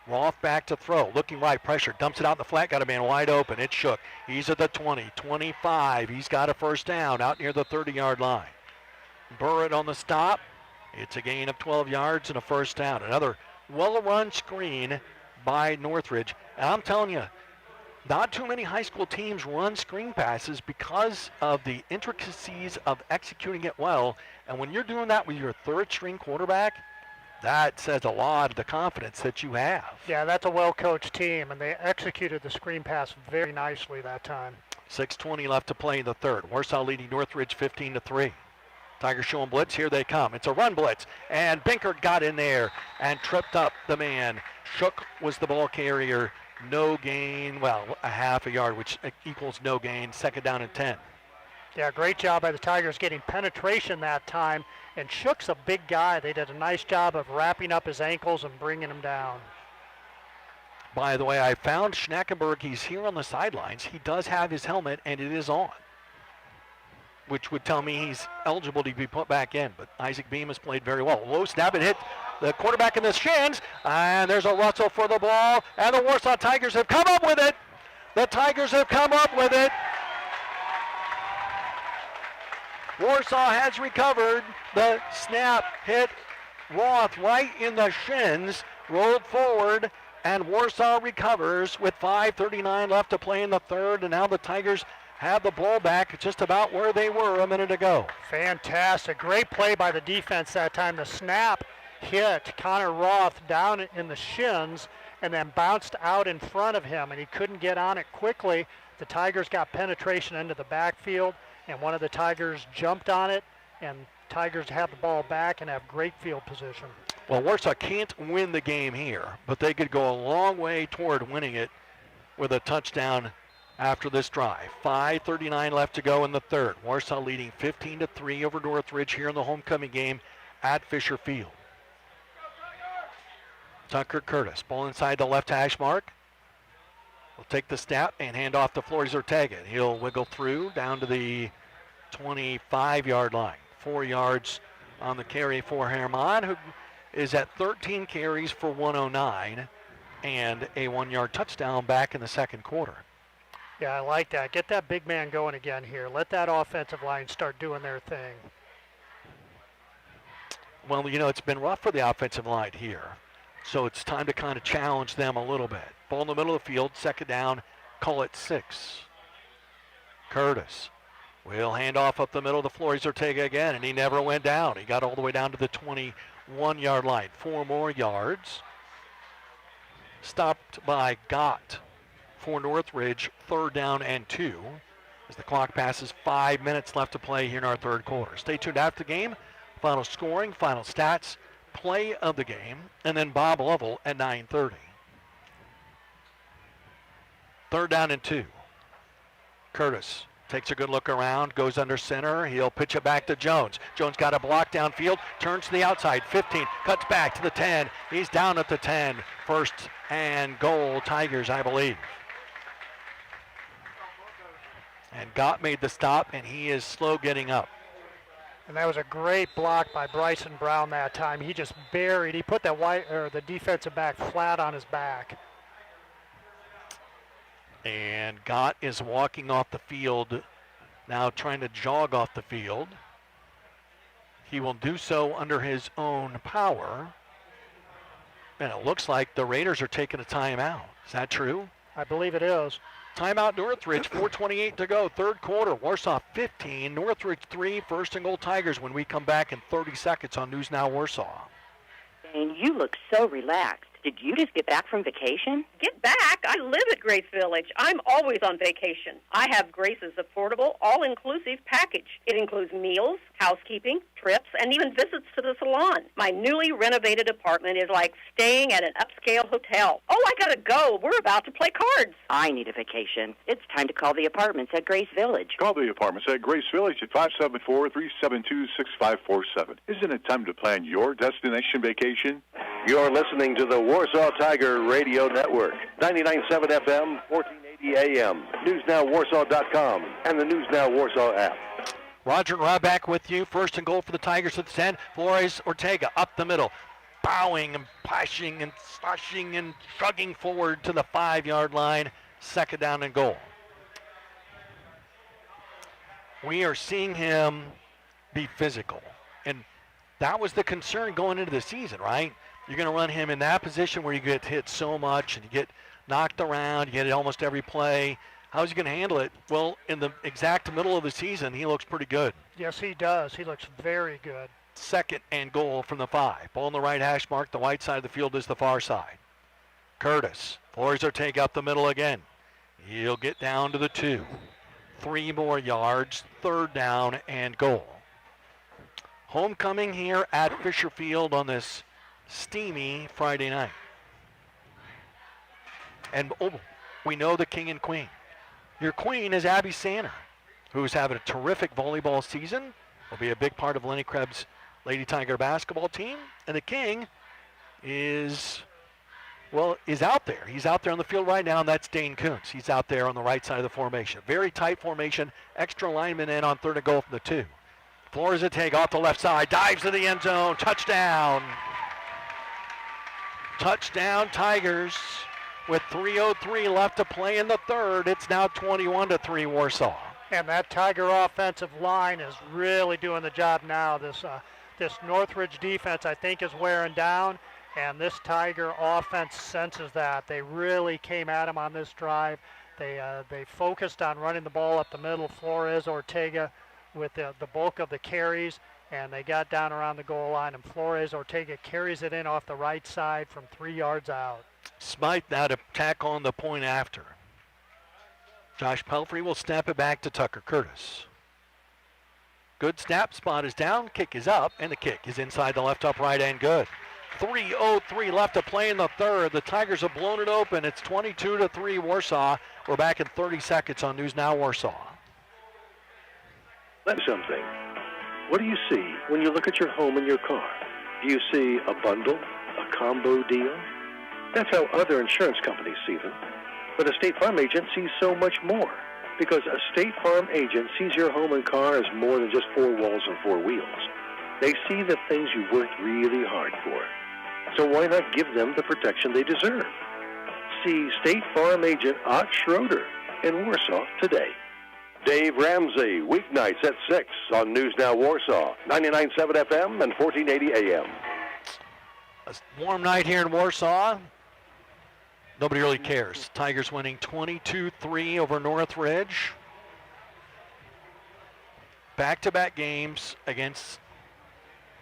Roth back to throw, looking right, pressure, dumps it out in the flat, got a man wide open. It's Shook. He's at the 20, 25. He's got a first down out near the 30-yard line. Burrett on the stop. It's a gain of 12 yards and a first down. Another well-run screen by Northridge. And I'm telling you, not too many high school teams run screen passes because of the intricacies of executing it well. And when you're doing that with your third-string quarterback, that says a lot of the confidence that you have. Yeah, that's a well-coached team, and they executed the screen pass very nicely that time. 6:20 left to play in the third. Warsaw leading Northridge 15-3. Tigers showing blitz. Here they come. It's a run blitz. And Binkert got in there and tripped up the man. Shook was the ball carrier. No gain. Well, a half a yard, which equals no gain. Second down and 10. Yeah, great job by the Tigers getting penetration that time. And Shook's a big guy. They did a nice job of wrapping up his ankles and bringing him down. By the way, I found Schnackenberg. He's here on the sidelines. He does have his helmet, and it is on, which would tell me he's eligible to be put back in. But Isaac Beam has played very well. Low snap and hit the quarterback in the shins. And there's a rustle for the ball. And the Warsaw Tigers have come up with it. The Tigers have come up with it. Warsaw has recovered. The snap hit Roth right in the shins. Rolled forward. And Warsaw recovers with 5:39 left to play in the third. And now the Tigers have the ball back just about where they were a minute ago. Fantastic. Great play by the defense that time. The snap hit Connor Roth down in the shins and then bounced out in front of him, and he couldn't get on it quickly. The Tigers got penetration into the backfield, and one of the Tigers jumped on it, and Tigers have the ball back and have great field position. Well, Warsaw can't win the game here, but they could go a long way toward winning it with a touchdown after this drive. 5:39 left to go in the third. Warsaw leading 15-3 over Northridge here in the homecoming game at Fisher Field. Tucker Curtis, ball inside the left hash mark. Will take the snap and hand off to Flores Ortega. He'll wiggle through down to the 25-yard line. 4 yards on the carry for Herman, who is at 13 carries for 109 and a 1-yard touchdown back in the second quarter. Yeah, I like that. Get that big man going again here. Let that offensive line start doing their thing. Well, it's been rough for the offensive line here. So it's time to kind of challenge them a little bit. Ball in the middle of the field, second down, call it 6. Curtis will hand off up the middle to Flores Ortega again, and he never went down. He got all the way down to the 21-yard line. 4 more yards. Stopped by Gott for Northridge, 3rd down and 2. As the clock passes, 5 minutes left to play here in our third quarter. Stay tuned after the game. Final scoring, final stats, play of the game, and then Bob Lovell at 9:30. 3rd down and 2. Curtis takes a good look around, goes under center. He'll pitch it back to Jones. Jones got a block downfield, turns to the outside, 15, cuts back to the 10. He's down at the 10. 1st and goal, Tigers, I believe. And Gott made the stop, and he is slow getting up. And that was a great block by Bryson Brown that time. He just buried. He put the defensive back flat on his back. And Gott is walking off the field, now trying to jog off the field. He will do so under his own power. And it looks like the Raiders are taking a timeout. Is that true? I believe it is. Timeout Northridge, 4:28 to go, third quarter. Warsaw 15, Northridge 3, 1st and goal Tigers when we come back in 30 seconds on News Now Warsaw. And you look so relaxed. Did you just get back from vacation? Get back? I live at Grace Village. I'm always on vacation. I have Grace's affordable, all-inclusive package. It includes meals, housekeeping, trips, and even visits to the salon. My newly renovated apartment is like staying at an upscale hotel. Oh, I gotta go. We're about to play cards. I need a vacation. It's time to call the apartments at Grace Village. Call the apartments at Grace Village at 574-372-6547. Isn't it time to plan your destination vacation? You're listening to the Warsaw Tiger Radio Network, 99.7 FM, 1480 AM, NewsNowWarsaw.com, and the News Now Warsaw app. Roger and Rob back with you. 1st and goal for the Tigers at the 10. Flores Ortega up the middle, bowing and plashing and sloshing and shrugging forward to the 5-yard line. 2nd down and goal. We are seeing him be physical, and that was the concern going into the season, right? You're going to run him in that position where you get hit so much and you get knocked around, you get it almost every play. How's he going to handle it? Well, in the exact middle of the season, he looks pretty good. Yes, he does. He looks very good. 2nd and goal from the 5. Ball on the right hash mark. The white side of the field is the far side. Curtis. Flores Ortega up the middle again. He'll get down to the 2. 3 more yards. 3rd down and goal. Homecoming here at Fisher Field on this steamy Friday night. And we know the king and queen. Your queen is Abby Sanner, who's having a terrific volleyball season. Will be a big part of Lenny Krebs' Lady Tiger basketball team. And the king is out there. He's out there on the field right now, and that's Dane Kuntz. He's out there on the right side of the formation. Very tight formation. Extra lineman in on 3rd and goal from the 2. Flores Ortega off the left side, dives to the end zone, touchdown. Touchdown Tigers with 3:03 left to play in the 3rd. It's now 21-3 Warsaw. And that Tiger offensive line is really doing the job now. This Northridge defense, I think, is wearing down, and this Tiger offense senses that. They really came at him on this drive. They focused on running the ball up the middle. Flores Ortega with the bulk of the carries, and they got down around the goal line, and Flores Ortega carries it in off the right side from 3 yards out. Smythe now to tack on the point after. Josh Pelfrey will snap it back to Tucker Curtis. Good snap, spot is down, kick is up, and the kick is inside the left upright and good. 3:03 left to play in the 3rd. The Tigers have blown it open. It's 22-3 Warsaw. We're back in 30 seconds on News Now Warsaw. That's something. What do you see when you look at your home and your car? Do you see a bundle, a combo deal? That's how other insurance companies see them. But a State Farm agent sees so much more. Because a State Farm agent sees your home and car as more than just four walls and four wheels. They see the things you worked really hard for. So why not give them the protection they deserve? See State Farm agent Ott Schroeder in Warsaw today. Dave Ramsey, weeknights at 6 on News Now Warsaw, 99.7 FM and 1480 AM. A warm night here in Warsaw. Nobody really cares. Tigers winning 22-3 over Northridge. Back-to-back games against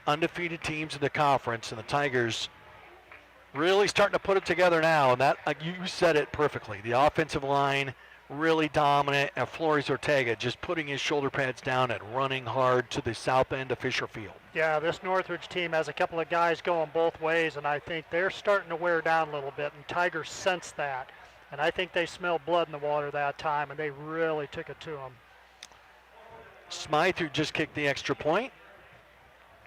undefeated teams in the conference, and the Tigers really starting to put it together now. And that, you said it perfectly. The offensive line really dominant, and Flores Ortega just putting his shoulder pads down and running hard to the south end of Fisher Field. Yeah, this Northridge team has a couple of guys going both ways, and I think they're starting to wear down a little bit, and Tigers sense that. And I think they smelled blood in the water that time, and they really took it to them. Smythe, who just kicked the extra point,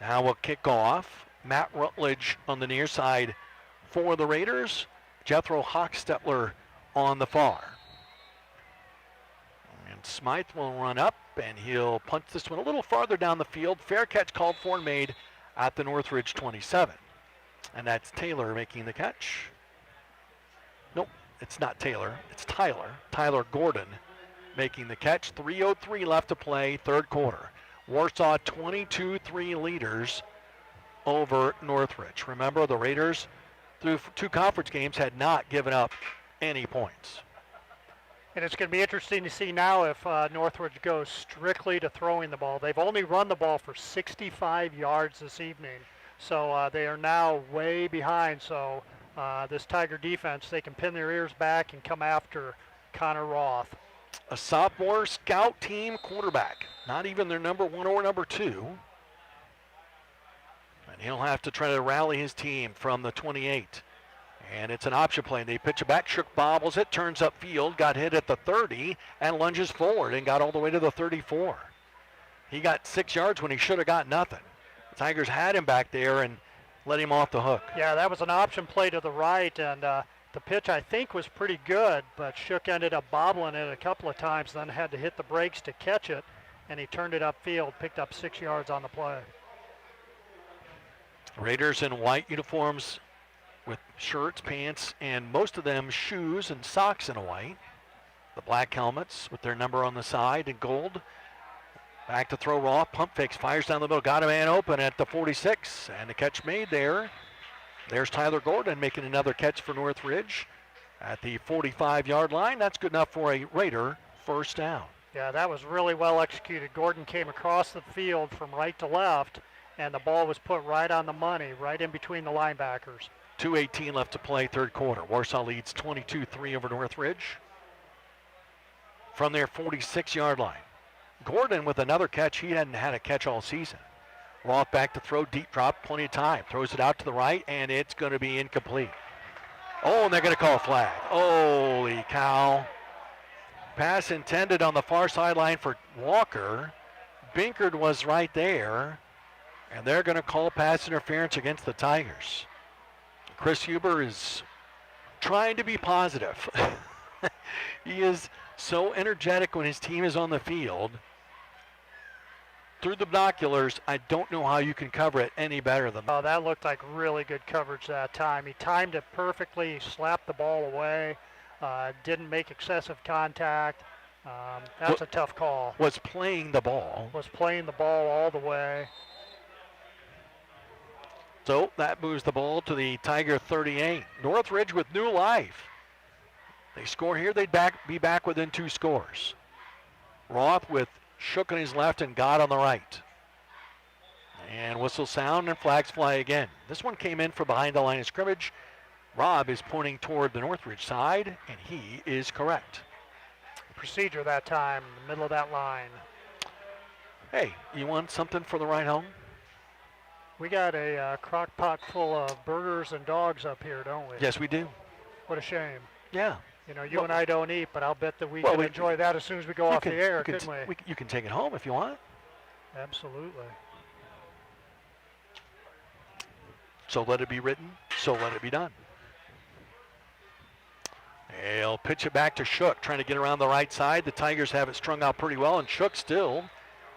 now will kick off. Matt Rutledge on the near side for the Raiders. Jethro Hochstetler on the far. And Smythe will run up, and he'll punch this one a little farther down the field. Fair catch called for and made at the Northridge 27. And that's Taylor making the catch. Nope, it's not Taylor. It's Tyler. Tyler Gordon making the catch. 3:03 left to play, third quarter. Warsaw 22-3 leaders over Northridge. Remember, the Raiders, through two conference games, had not given up any points. And it's going to be interesting to see now if Northridge goes strictly to throwing the ball. They've only run the ball for 65 yards this evening, so they are now way behind. So this Tiger defense, they can pin their ears back and come after Connor Roth. A sophomore scout team quarterback, not even their number one or number two. And he'll have to try to rally his team from the 28. And it's an option play. They pitch it back, Shook bobbles it, turns upfield, got hit at the 30, and lunges forward and got all the way to the 34. He got 6 yards when he should have got nothing. The Tigers had him back there and let him off the hook. Yeah, that was an option play to the right, and the pitch, I think, was pretty good, but Shook ended up bobbling it a couple of times, then had to hit the brakes to catch it, and he turned it upfield, picked up 6 yards on the play. Raiders in white uniforms with shirts, pants, and most of them shoes and socks in white. The black helmets with their number on the side in gold. Back to throw Roth, pump fakes, fires down the middle, got a man open at the 46, and the catch made there. There's Tyler Gordon making another catch for Northridge at the 45-yard line. That's good enough for a Raider first down. Yeah, that was really well executed. Gordon came across the field from right to left, and the ball was put right on the money, right in between the linebackers. 2:18 left to play, third quarter. Warsaw leads 22-3 over Northridge. From their 46-yard line. Gordon with another catch. He hadn't had a catch all season. Roth back to throw, deep drop, plenty of time. Throws it out to the right, and it's going to be incomplete. Oh, and they're going to call a flag. Holy cow. Pass intended on the far sideline for Walker. Binkard was right there, and they're going to call pass interference against the Tigers. Chris Huber is trying to be positive. He is so energetic when his team is on the field. Through the binoculars, I don't know how you can cover it any better than that. Oh, that looked like really good coverage that time. He timed it perfectly, slapped the ball away, didn't make excessive contact. That's a tough call. Was playing the ball. Was playing the ball all the way. So that moves the ball to the Tiger 38. Northridge with new life. They score here, they'd be back within 2 scores. Roth with Shook on his left and God on the right. And whistle sound and flags fly again. This one came in from behind the line of scrimmage. Rob is pointing toward the Northridge side, and he is correct. Procedure that time, in the middle of that line. Hey, you want something for the ride home? We got a crock pot full of burgers and dogs up here, don't we? Yes, we do. What a shame. Yeah. You know, you and I don't eat, but I'll bet that we can enjoy that as soon as we go off the air, couldn't we? You can take it home if you want. Absolutely. So let it be written, so let it be done. They'll pitch it back to Shook, trying to get around the right side. The Tigers have it strung out pretty well, and Shook still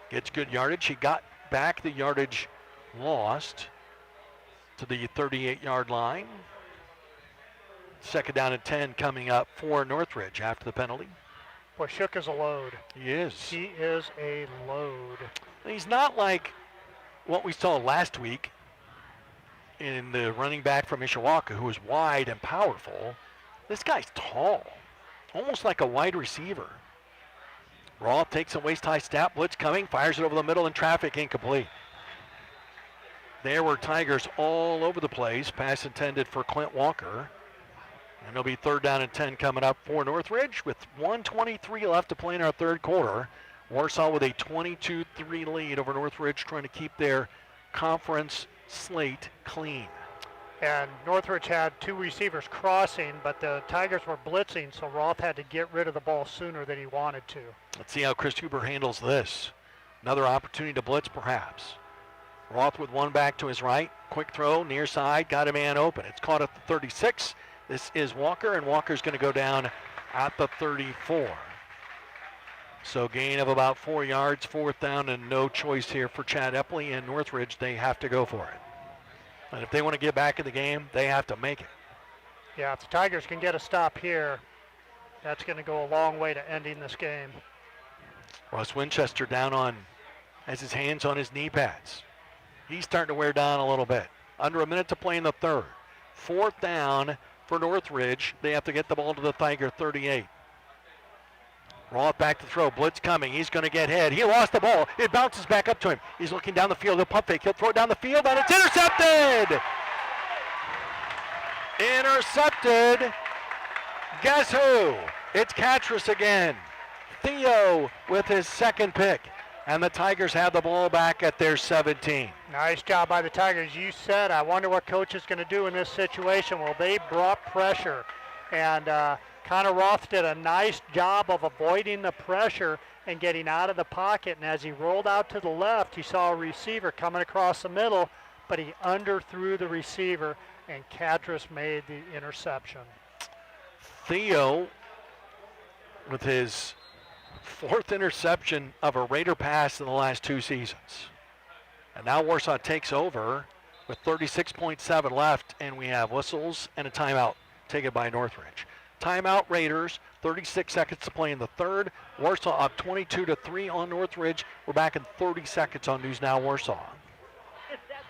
gets good yardage. He got back the yardage lost to the 38-yard line. Second down and 10 coming up for Northridge after the penalty. Boy, Shook is a load. He is. He is a load. He's not like what we saw last week in the running back from Mishawaka, who was wide and powerful. This guy's tall, almost like a wide receiver. Roth takes a waist-high snap, blitz coming, fires it over the middle in traffic, incomplete. There were Tigers all over the place. Pass intended for Clint Walker. And it'll be third down and 10 coming up for Northridge with 1:23 left to play in our third quarter. Warsaw with a 22-3 lead over Northridge, trying to keep their conference slate clean. And Northridge had two receivers crossing, but the Tigers were blitzing, so Roth had to get rid of the ball sooner than he wanted to. Let's see how Chris Huber handles this. Another opportunity to blitz, perhaps. Roth with one back to his right. Quick throw, near side, got a man open. It's caught at the 36. This is Walker, and Walker's going to go down at the 34. So gain of about 4 yards, fourth down, and no choice here for Chad Epley and Northridge. They have to go for it. And if they want to get back in the game, they have to make it. Yeah, if the Tigers can get a stop here, that's going to go a long way to ending this game. Russ Winchester has his hands on his knee pads. He's starting to wear down a little bit. Under a minute to play in the third. Fourth down for Northridge. They have to get the ball to the Tiger 38. Roth back to throw. Blitz coming. He's going to get hit. He lost the ball. It bounces back up to him. He's looking down the field. He'll pump fake. He'll throw it down the field, and it's intercepted! Intercepted. Guess who? It's Catras again. Theo with his second pick. And the Tigers have the ball back at their 17. Nice job by the Tigers. You said, I wonder what coach is going to do in this situation. Well, they brought pressure. And Connor Roth did a nice job of avoiding the pressure and getting out of the pocket. And as he rolled out to the left, he saw a receiver coming across the middle, but he underthrew the receiver, and Catras made the interception. Theo with his fourth interception of a Raider pass in the last two seasons. And now Warsaw takes over with 36.7 left, and we have whistles and a timeout taken by Northridge. Timeout Raiders, 36 seconds to play in the third. Warsaw up 22-3 on Northridge. We're back in 30 seconds on News Now Warsaw.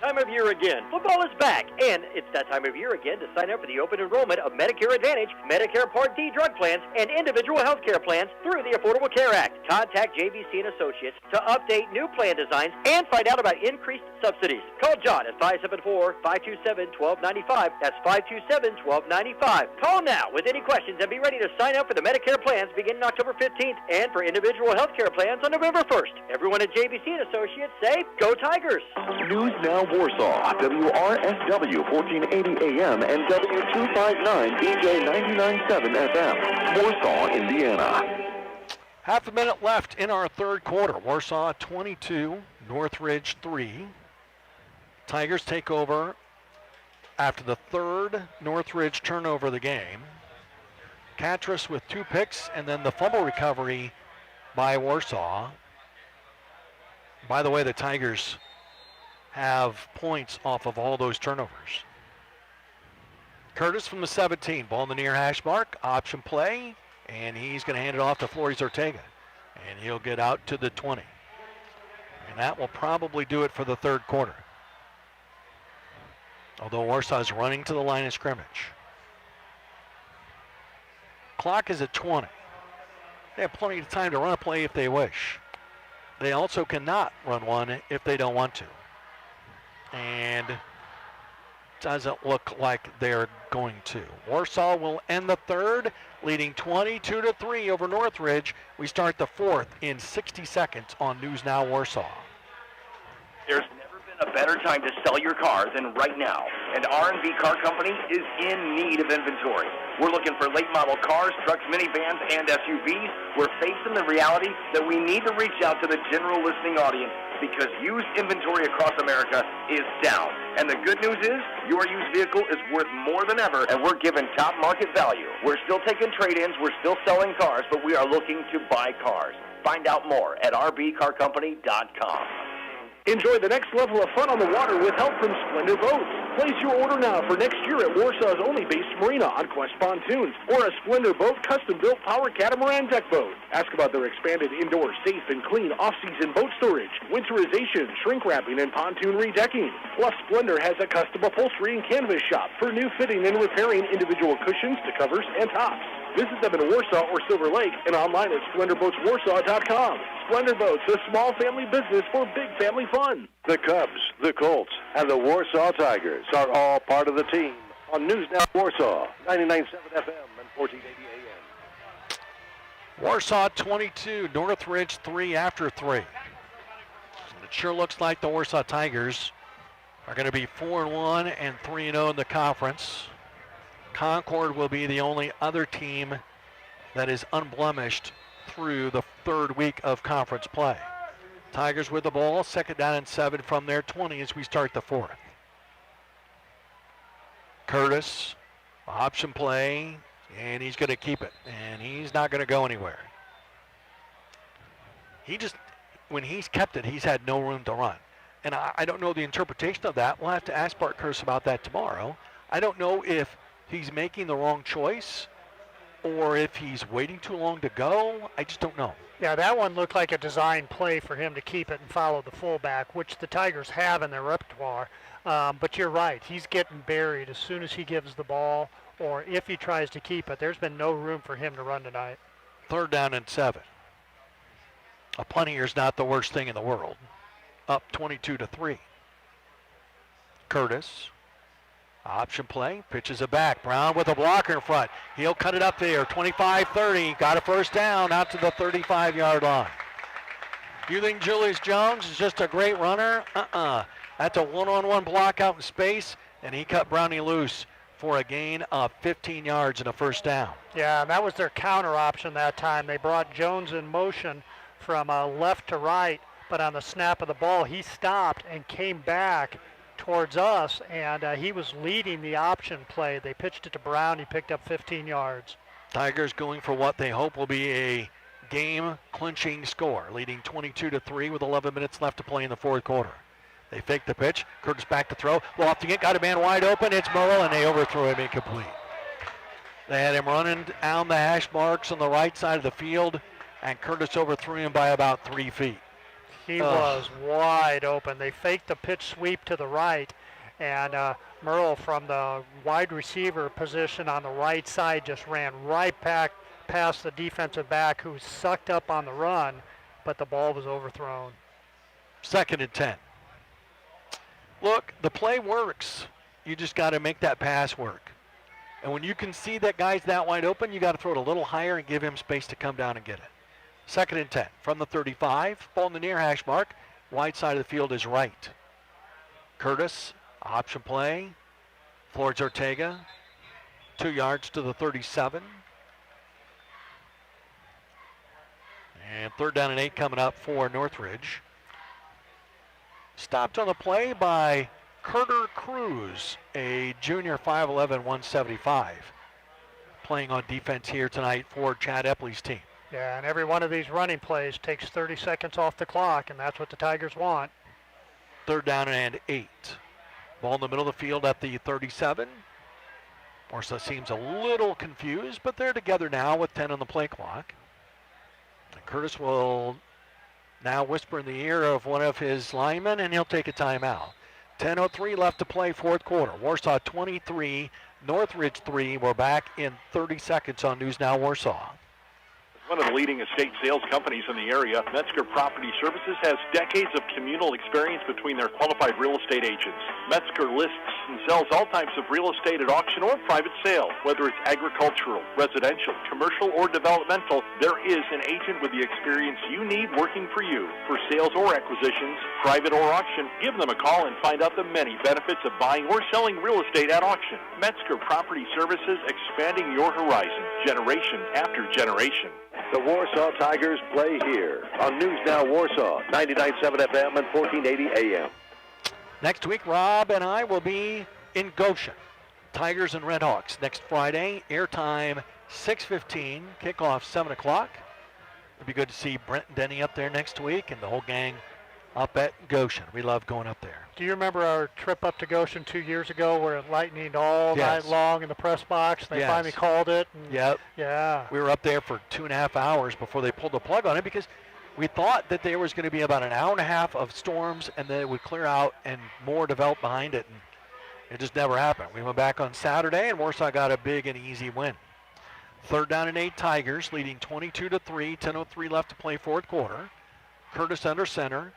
Time of year again. Football is back, and it's that time of year again to sign up for the open enrollment of Medicare Advantage, Medicare Part D drug plans, and individual health care plans through the Affordable Care Act. Contact JVC and Associates to update new plan designs and find out about increased subsidies. Call John at 574-527-1295. That's 527-1295. Call now with any questions and be ready to sign up for the Medicare plans beginning October 15th and for individual health care plans on November 1st. Everyone at JVC and Associates say, Go Tigers! News Now Warsaw, WRSW 1480 AM and W259 BJ 99.7 FM, Warsaw, Indiana. Half a minute left in our third quarter. Warsaw 22, Northridge 3. Tigers take over after the third Northridge turnover of the game. Catras with 2 picks, and then the fumble recovery by Warsaw. By the way, the Tigers have points off of all those turnovers. Curtis from the 17, ball in the near hash mark, option play, and he's going to hand it off to Flores Ortega, and he'll get out to the 20. And that will probably do it for the third quarter. Although Warsaw is running to the line of scrimmage. Clock is at 20. They have plenty of time to run a play if they wish. They also cannot run one if they don't want to. And doesn't look like they're going to. Warsaw will end the third, leading 22-3 over Northridge. We start the fourth in 60 seconds on News Now Warsaw. There's never been a better time to sell your car than right now. and R&V Car Company is in need of inventory. We're looking for late model cars, trucks, minivans, and SUVs. We're facing the reality that we need to reach out to the general listening audience because used inventory across America is down. And the good news is your used vehicle is worth more than ever, and we're giving top market value. We're still taking trade-ins, we're still selling cars, but we are looking to buy cars. Find out more at rbcarcompany.com. Enjoy the next level of fun on the water with help from Splendor Boats. Place your order now for next year at Warsaw's only based marina on Quest Pontoons or a Splendor Boat custom-built power catamaran deck boat. Ask about their expanded indoor, safe, and clean off-season boat storage, winterization, shrink wrapping, and pontoon redecking. Plus, Splendor has a custom upholstery and canvas shop for new fitting and repairing individual cushions to covers and tops. Visit them in Warsaw or Silver Lake and online at SplendorBoatsWarsaw.com. Splendor Boats, a small family business for big family fun. The Cubs, the Colts, and the Warsaw Tigers are all part of the team on News Now Warsaw, 99.7 FM and 1480 AM. Warsaw 22, Northridge 3 after 3. It sure looks like the Warsaw Tigers are going to be 4-1 and 3-0 in the conference. Concord will be the only other team that is unblemished through the third week of conference play. Tigers with the ball, 2nd down and 7 from their 20 as we start the 4th. Curtis, option play, and he's going to keep it, and he's not going to go anywhere. When he's kept it, he's had no room to run. And I don't know the interpretation of that. We'll have to ask Bart Curtis about that tomorrow. I don't know if he's making the wrong choice or if he's waiting too long to go. I just don't know. Yeah, that one looked like a design play for him to keep it and follow the fullback, which the Tigers have in their repertoire. But you're right. He's getting buried as soon as he gives the ball, or if he tries to keep it. There's been no room for him to run tonight. 3rd down and 7. A punt here is not the worst thing in the world. Up 22-3. Curtis. Option play, pitches it back. Brown with a blocker in front. He'll cut it up there, 25-30. Got a 1st down out to the 35-yard line. You think Julius Jones is just a great runner? That's a one-on-one block out in space, and he cut Brownie loose for a gain of 15 yards and a 1st down. Yeah, and that was their counter option that time. They brought Jones in motion from left to right, but on the snap of the ball, he stopped and came back towards us, and he was leading the option play. They pitched it to Brown. He picked up 15 yards. Tigers going for what they hope will be a game-clinching score, leading 22-3 with 11 minutes left to play in the 4th quarter. They fake the pitch. Curtis back to throw. Lofting it, got a man wide open. It's Merle, and they overthrow him incomplete. They had him running down the hash marks on the right side of the field, and Curtis overthrew him by about 3 feet. He was wide open. They faked the pitch sweep to the right, and Merle from the wide receiver position on the right side just ran right back past the defensive back who sucked up on the run, but the ball was overthrown. 2nd and 10. Look, the play works. You just got to make that pass work. And when you can see that guy's that wide open, you got to throw it a little higher and give him space to come down and get it. 2nd and 10 from the 35. Ball in the near hash mark. Wide side of the field is right. Curtis, option play. Flores Ortega, 2 yards to the 37. And 3rd down and 8 coming up for Northridge. Stopped on the play by Carter Cruz, a junior 5'11", 175. Playing on defense here tonight for Chad Epley's team. Yeah, and every one of these running plays takes 30 seconds off the clock, and that's what the Tigers want. 3rd down and 8. Ball in the middle of the field at the 37. Warsaw seems a little confused, but they're together now with 10 on the play clock. And Curtis will now whisper in the ear of one of his linemen, and he'll take a timeout. 10:03 left to play, 4th quarter. Warsaw 23, Northridge 3. We're back in 30 seconds on News Now Warsaw. One of the leading estate sales companies in the area, Metzger Property Services has decades of communal experience between their qualified real estate agents. Metzger lists and sells all types of real estate at auction or private sale. Whether it's agricultural, residential, commercial, or developmental, there is an agent with the experience you need working for you. For sales or acquisitions, private or auction, give them a call and find out the many benefits of buying or selling real estate at auction. Metzger Property Services, expanding your horizon, generation after generation. The Warsaw Tigers play here on News Now Warsaw, 99.7 FM and 1480 AM. Next week, Rob and I will be in Goshen. Tigers and Redhawks next Friday. Airtime 6:15, kickoff 7 o'clock. It'll be good to see Brent and Denny up there next week and the whole gang up at Goshen. We love going up there. Do you remember our trip up to Goshen 2 years ago where it lightninged all night long in the press box? They finally called it. And Yep. Yeah. We were up there for 2.5 hours before they pulled the plug on it because we thought that there was going to be about an hour and a half of storms and then it would clear out and more develop behind it. And it just never happened. We went back on Saturday and Warsaw got a big and easy win. 3rd down and 8 Tigers leading 22-3, 10:03 left to play fourth quarter. Curtis under center.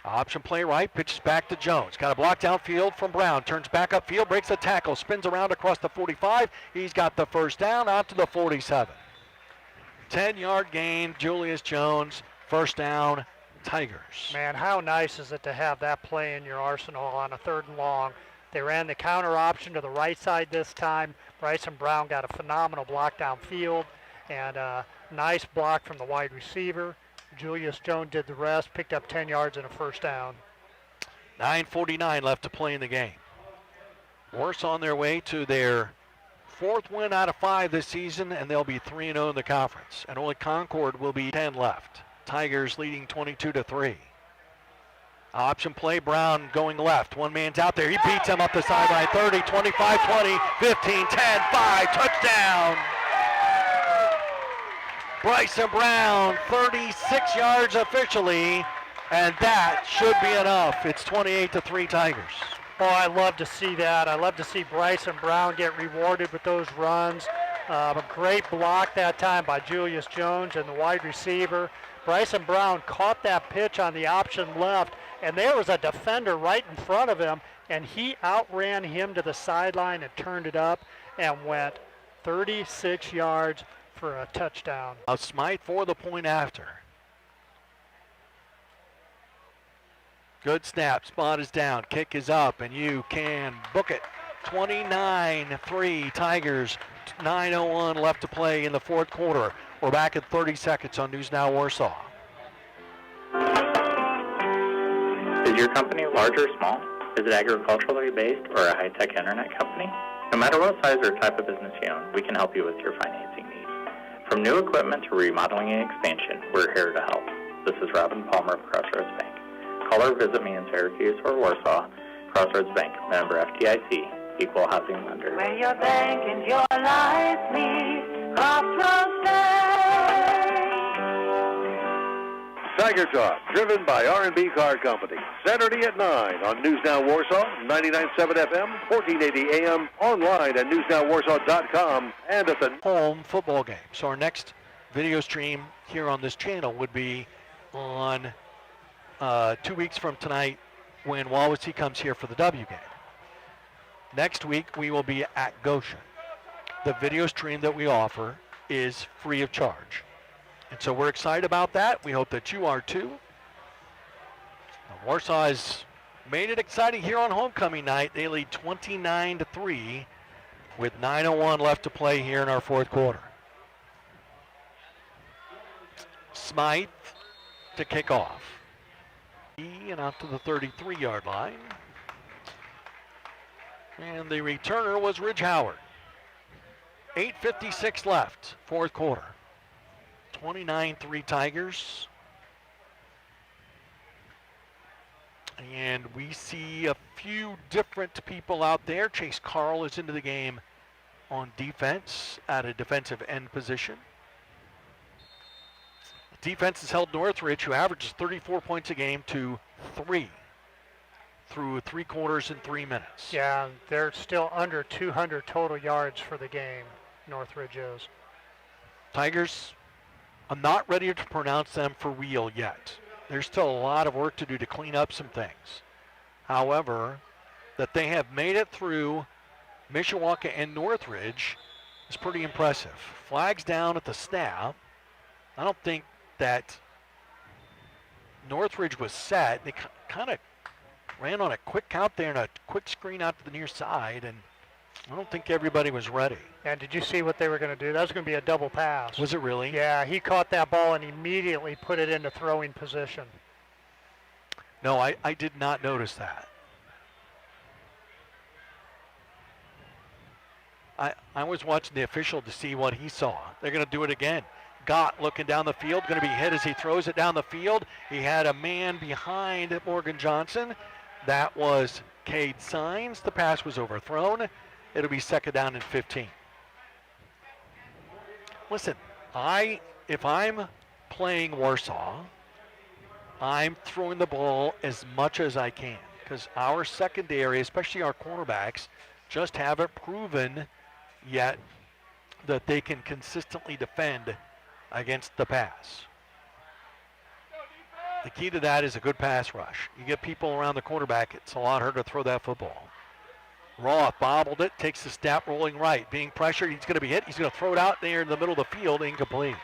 Option play right, pitches back to Jones. Got a block downfield from Brown. Turns back upfield, breaks a tackle, spins around across the 45. He's got the first down out to the 47. 10-yard gain, Julius Jones, first down, Tigers. Man, how nice is it to have that play in your arsenal on a 3rd and long. They ran the counter option to the right side this time. Bryson Brown got a phenomenal block downfield and a nice block from the wide receiver. Julius Jones did the rest, picked up 10 yards and a first down. 9:49 left to play in the game. Warsaw on their way to their 4th win out of 5 this season, and they'll be 3-0 in the conference. And only Concord will be 10 left. Tigers leading 22-3. Option play, Brown going left. One man's out there. He beats him up the sideline. 30, 25, 20, 15, 10, 5, touchdown. Bryson Brown, 36 yards officially, and that should be enough. It's 28-3 Tigers. Oh, I love to see that. I love to see Bryson Brown get rewarded with those runs. A great block that time by Julius Jones and the wide receiver. Bryson Brown caught that pitch on the option left, and there was a defender right in front of him, and he outran him to the sideline and turned it up and went 36 yards for a touchdown. Smythe for the point after. Good snap, spot is down, kick is up, and you can book it. 29-3 Tigers, 9:01 left to play in the fourth quarter. We're back at 30 seconds on News Now Warsaw. Is your company large or small? Is it agriculturally based or a high-tech internet company? No matter what size or type of business you own, we can help you with your financing needs. From new equipment to remodeling and expansion, we're here to help. This is Robin Palmer of Crossroads Bank. Call or visit me in Syracuse or Warsaw. Crossroads Bank, member FDIC, equal housing lender. Where your bank and your life meet, Crossroads Bank. Tiger Talk, driven by R&B Car Company. Saturday at 9 on News Now Warsaw, 99.7 FM, 1480 AM, online at newsnowwarsaw.com, and at the home football game. So our next video stream here on this channel would be on 2 weeks from tonight when Wawasee comes here for the W game. Next week we will be at Goshen. The video stream that we offer is free of charge. And so we're excited about that. We hope that you are too. Warsaw has made it exciting here on homecoming night. They lead 29-3 with 9:01 left to play here in our fourth quarter. Smythe to kick off. And out to the 33-yard line. And the returner was Ridge Howard. 8:56 left, fourth quarter. 29-3 Tigers. And we see a few different people out there. Chase Carl is into the game on defense at a defensive end position. Defense has held Northridge, who averages 34 points a game, to 3 through 3 quarters in 3 minutes. Yeah, they're still under 200 total yards for the game, Northridge is. Tigers, I'm not ready to pronounce them for real yet. There's still a lot of work to do to clean up some things. However, that they have made it through Mishawaka and Northridge is pretty impressive. Flags down at the snap. I don't think that Northridge was set. They kind of ran on a quick count there and a quick screen out to the near side, and I don't think everybody was ready. And did you see what they were going to do? That was going to be a double pass. Was it really? Yeah, he caught that ball and immediately put it into throwing position. No, I did not notice that. I was watching the official to see what he saw. They're going to do it again. Gott looking down the field, going to be hit as he throws it down the field. He had a man behind Morgan Johnson. That was Cade Sines. The pass was overthrown. It'll be second down and 15. Listen, if I'm playing Warsaw, I'm throwing the ball as much as I can because our secondary, especially our cornerbacks, just haven't proven yet that they can consistently defend against the pass. The key to that is a good pass rush. You get people around the quarterback, it's a lot harder to throw that football. Roth bobbled it, takes the snap, rolling right. Being pressured, he's going to be hit. He's going to throw it out there in the middle of the field, incomplete.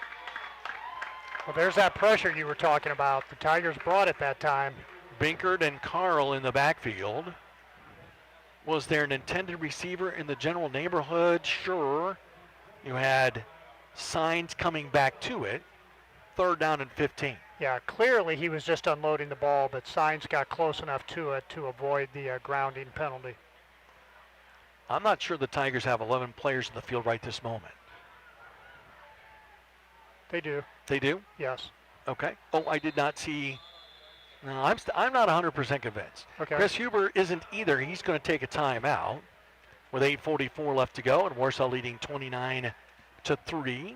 Well, there's that pressure you were talking about. The Tigers brought it that time. Binkert and Carl in the backfield. Was there an intended receiver in the general neighborhood? Sure. You had Signs coming back to it. Third down and 15. Yeah, clearly he was just unloading the ball, but Signs got close enough to it to avoid the grounding penalty. I'm not sure the Tigers have 11 players in the field right this moment. They do. They do? Yes. Okay. Oh, I did not see. No, I'm not 100% convinced. Okay. Chris Huber isn't either. He's going to take a timeout with 8:44 left to go, and Warsaw leading 29-3.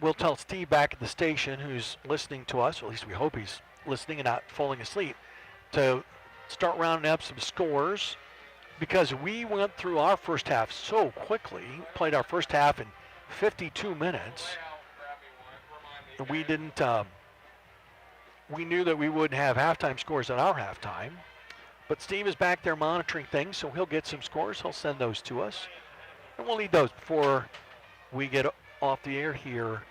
We'll tell Steve back at the station, who's listening to us, or at least we hope he's listening and not falling asleep, to start rounding up some scores, because we went through our first half so quickly, played our first half in 52 minutes. We didn't, we knew that we wouldn't have halftime scores at our halftime, but Steve is back there monitoring things, so he'll get some scores. He'll send those to us, and we'll need those before we get off the air here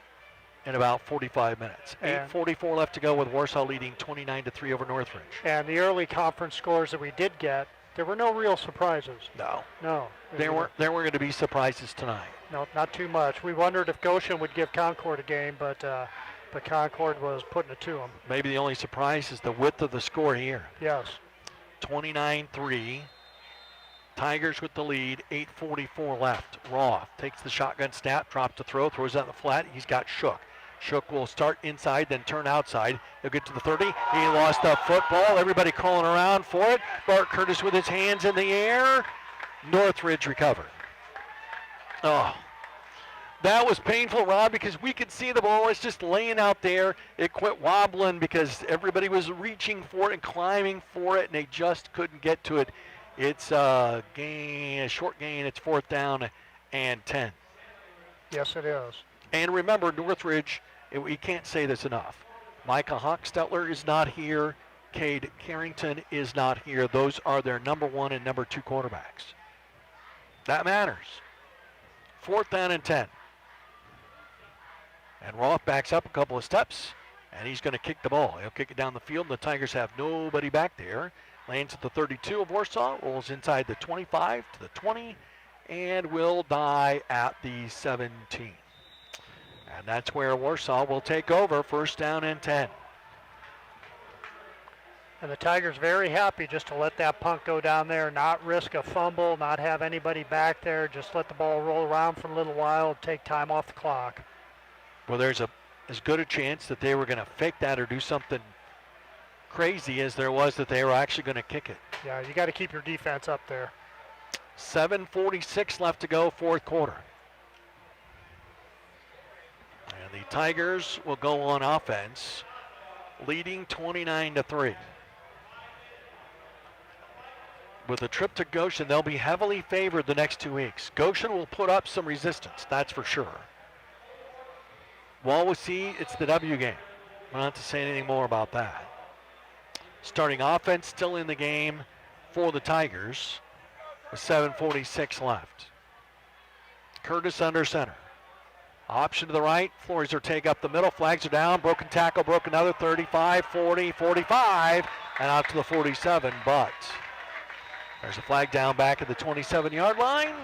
in about 45 minutes. 8:44 left to go with Warsaw leading 29-3 over Northridge. And the early conference scores that we did get, there were no real surprises. No. No. There weren't going to be surprises tonight. No, not too much. We wondered if Goshen would give Concord a game, but Concord was putting it to them. Maybe the only surprise is the width of the score here. Yes. 29-3. Tigers with the lead, 8:44 left. Roth takes the shotgun snap, drops to throw, throws out the flat. He's got Shook. Shook will start inside, then turn outside. He'll get to the 30. He lost the football. Everybody calling around for it. Bart Curtis with his hands in the air. Northridge recovered. Oh, that was painful, Rob, because we could see the ball. It's just laying out there. It quit wobbling because everybody was reaching for it and climbing for it, and they just couldn't get to it. It's a short gain. It's fourth down and 10. Yes, it is. And remember, Northridge, we can't say this enough. Micah Hochstetler is not here. Cade Carrington is not here. Those are their number 1 and number 2 quarterbacks. That matters. Fourth down and 10. And Roth backs up a couple of steps, and he's going to kick the ball. He'll kick it down the field, and the Tigers have nobody back there. Lands at the 32 of Warsaw, rolls inside the 25 to the 20, and will die at the 17. And that's where Warsaw will take over, first down and 10. And the Tigers very happy just to let that punt go down there, not risk a fumble, not have anybody back there, just let the ball roll around for a little while, take time off the clock. Well, there's as good a chance that they were going to fake that or do something crazy as there was that they were actually going to kick it. Yeah, you got to keep your defense up there. 7:46 left to go, fourth quarter. And the Tigers will go on offense, leading 29-3. With a trip to Goshen, they'll be heavily favored the next 2 weeks. Goshen will put up some resistance, that's for sure. Wawasee, it's the W game. I don't have to say anything more about that. Starting offense still in the game. for the Tigers with 7:46 left. Curtis under center. Option to the right. Flores Ortega up the middle. Flags are down. Broken tackle. Broke another. 35, 40, 45. And out to the 47. But there's a flag down back at the 27-yard line.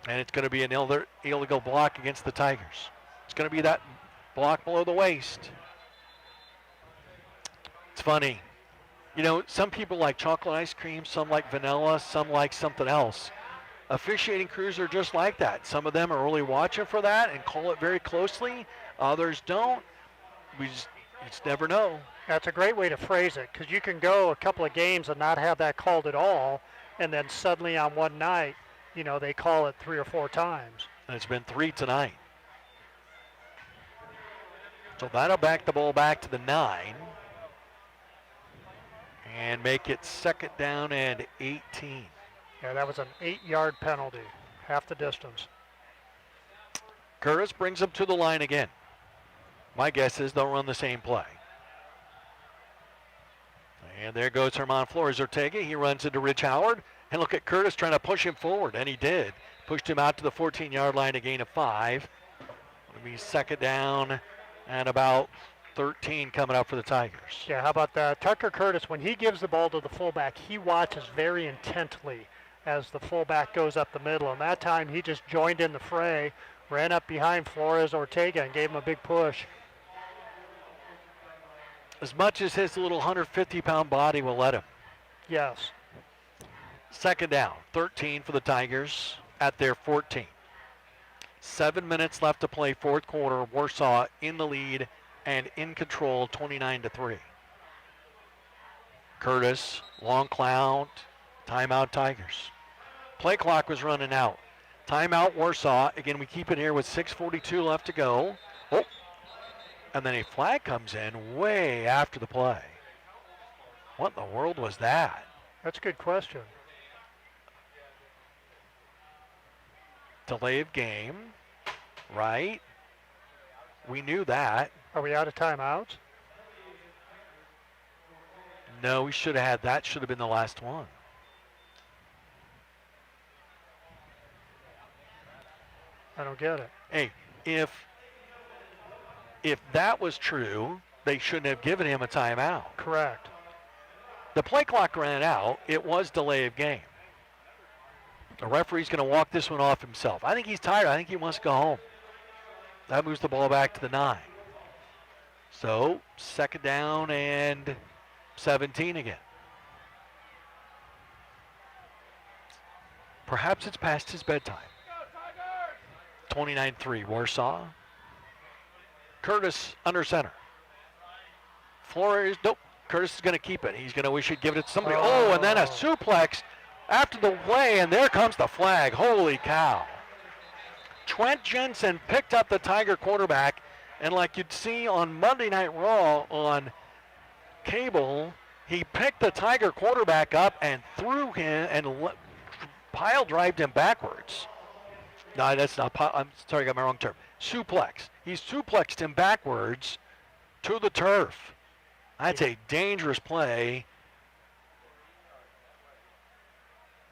And it's going to be an illegal block against the Tigers. It's going to be that block below the waist. It's funny. You know, some people like chocolate ice cream, some like vanilla, some like something else. Officiating crews are just like that. Some of them are really watching for that and call it very closely. Others don't. You just never know. That's a great way to phrase it, because you can go a couple of games and not have that called at all, and then suddenly on one night, you know, they call it 3 or 4 times. And it's been 3 tonight. So that'll back the ball back to the 9 and make it 2nd down and 18. Yeah, that was an 8-yard penalty, half the distance. Curtis brings them to the line again. My guess is they'll run the same play. And there goes Herman Flores Ortega. He runs into Rich Howard. And look at Curtis trying to push him forward, and he did. Pushed him out to the 14-yard line, a gain of 5. It'll be 2nd down and about 13 coming up for the Tigers. Yeah, how about that? Tucker Curtis, when he gives the ball to the fullback, he watches very intently as the fullback goes up the middle. And that time he just joined in the fray, ran up behind Flores Ortega and gave him a big push. As much as his little 150-pound body will let him. Yes. 2nd down, 13 for the Tigers at their 14. 7 minutes left to play, 4th quarter. Warsaw in the lead and in control, 29-3. Curtis, long cloud, timeout Tigers. Play clock was running out. Timeout Warsaw. Again, we keep it here with 6:42 left to go. Oh, and then a flag comes in way after the play. What in the world was that? That's a good question. Delay of game, right? We knew that. Are we out of timeouts? No, we should have had that. Should have been the last one. I don't get it. Hey, if that was true, they shouldn't have given him a timeout. Correct. The play clock ran out. It was delay of game. The referee's going to walk this one off himself. I think he's tired. I think he wants to go home. That moves the ball back to the 9. So 2nd down and 17 again. Perhaps it's past his bedtime. 29-3 Warsaw. Curtis under center. Flores, nope. Curtis is going to keep it. He's going to wish he'd give it to somebody. Oh, and then a suplex after the play, and there comes the flag. Holy cow. Trent Jensen picked up the Tiger quarterback, and like you'd see on Monday Night Raw on cable, he picked the Tiger quarterback up and threw him and pile drived him backwards. No, that's not, I'm sorry, I got my wrong term. Suplex. He suplexed him backwards to the turf. That's a dangerous play.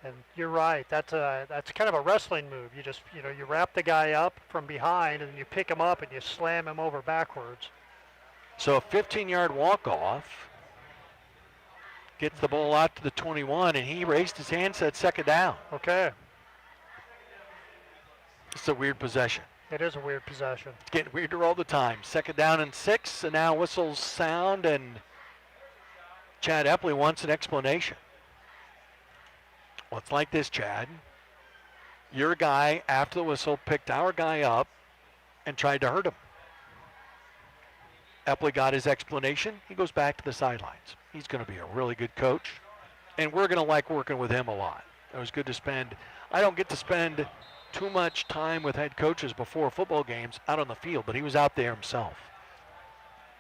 And you're right. That's kind of a wrestling move. You just, you wrap the guy up from behind and you pick him up and you slam him over backwards. So a 15-yard walk-off. Gets the ball out to the 21, and he raised his hand, said 2nd down. Okay. It's a weird possession. It is a weird possession. It's getting weirder all the time. 2nd down and 6, and now whistles sound, and Chad Epley wants an explanation. Well, it's like this, Chad. Your guy, after the whistle, picked our guy up and tried to hurt him. Epley got his explanation. He goes back to the sidelines. He's going to be a really good coach, and we're going to like working with him a lot. It was good to spend. I don't get to spend too much time with head coaches before football games out on the field, but he was out there himself.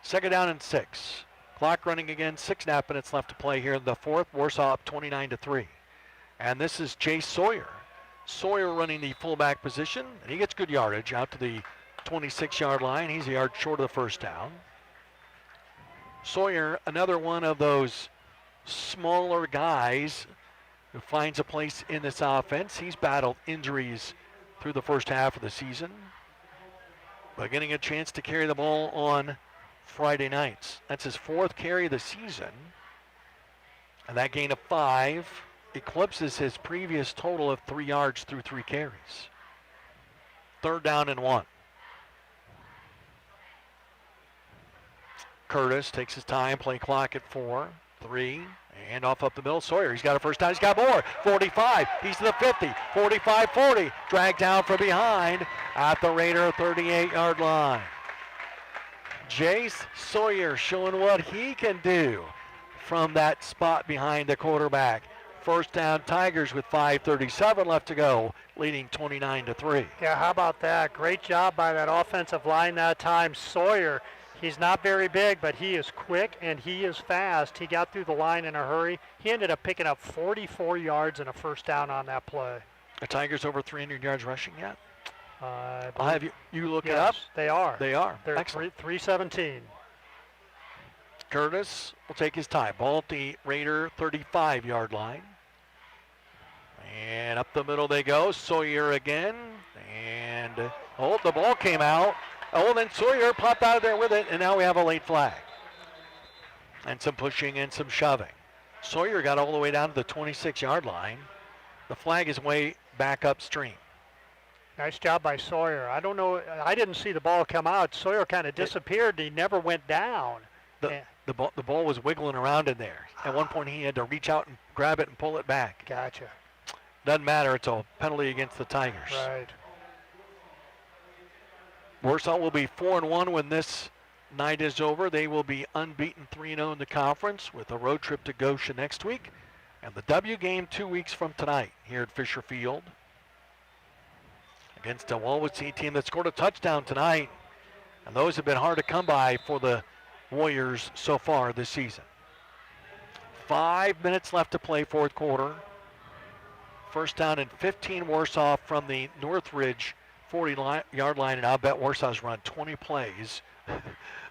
2nd down and 6. Clock running again, 6.5 minutes left to play here in the 4th. Warsaw up 29-3. And this is Chase Sawyer. Sawyer running the fullback position, and he gets good yardage out to the 26-yard line. He's a yard short of the 1st down. Sawyer, another one of those smaller guys who finds a place in this offense. He's battled injuries through the first half of the season, but getting a chance to carry the ball on Friday nights. That's his 4th carry of the season, and that gain of 5 eclipses his previous total of 3 yards through 3 carries. 3rd down and 1. Curtis takes his time, play clock at 4, 3, and off up the middle. Sawyer, he's got a first down, he's got more. 45, he's to the 50, 45, 40, dragged down from behind at the Raider 38-yard line. Jace Sawyer showing what he can do from that spot behind the quarterback. First down, Tigers with 5:37 left to go, leading 29-3. Yeah, how about that? Great job by that offensive line that time. Sawyer, he's not very big, but he is quick and he is fast. He got through the line in a hurry. He ended up picking up 44 yards and a first down on that play. The Tigers over 300 yards rushing yet? I'll have you look it up? They are. They are. They're at 317. Curtis will take his time. Ball at the Raider 35-yard line. And up the middle they go. Sawyer again. And, the ball came out. Then Sawyer popped out of there with it, and now we have a late flag. And some pushing and some shoving. Sawyer got all the way down to the 26-yard line. The flag is way back upstream. Nice job by Sawyer. I don't know. I didn't see the ball come out. Sawyer kind of disappeared. He never went down. The ball was wiggling around in there. At one point, he had to reach out and grab it and pull it back. Gotcha. Doesn't matter. It's a penalty against the Tigers. Right. Warsaw will be 4-1 when this night is over. They will be unbeaten 3-0 in the conference with a road trip to Goshen next week. And the W game 2 weeks from tonight here at Fisher Field against a Walwitz team that scored a touchdown tonight. And those have been hard to come by for the Warriors so far this season. 5 minutes left to play, 4th quarter. First down and 15 Warsaw from the Northridge 40-yard line, and I'll bet Warsaw's run 20 plays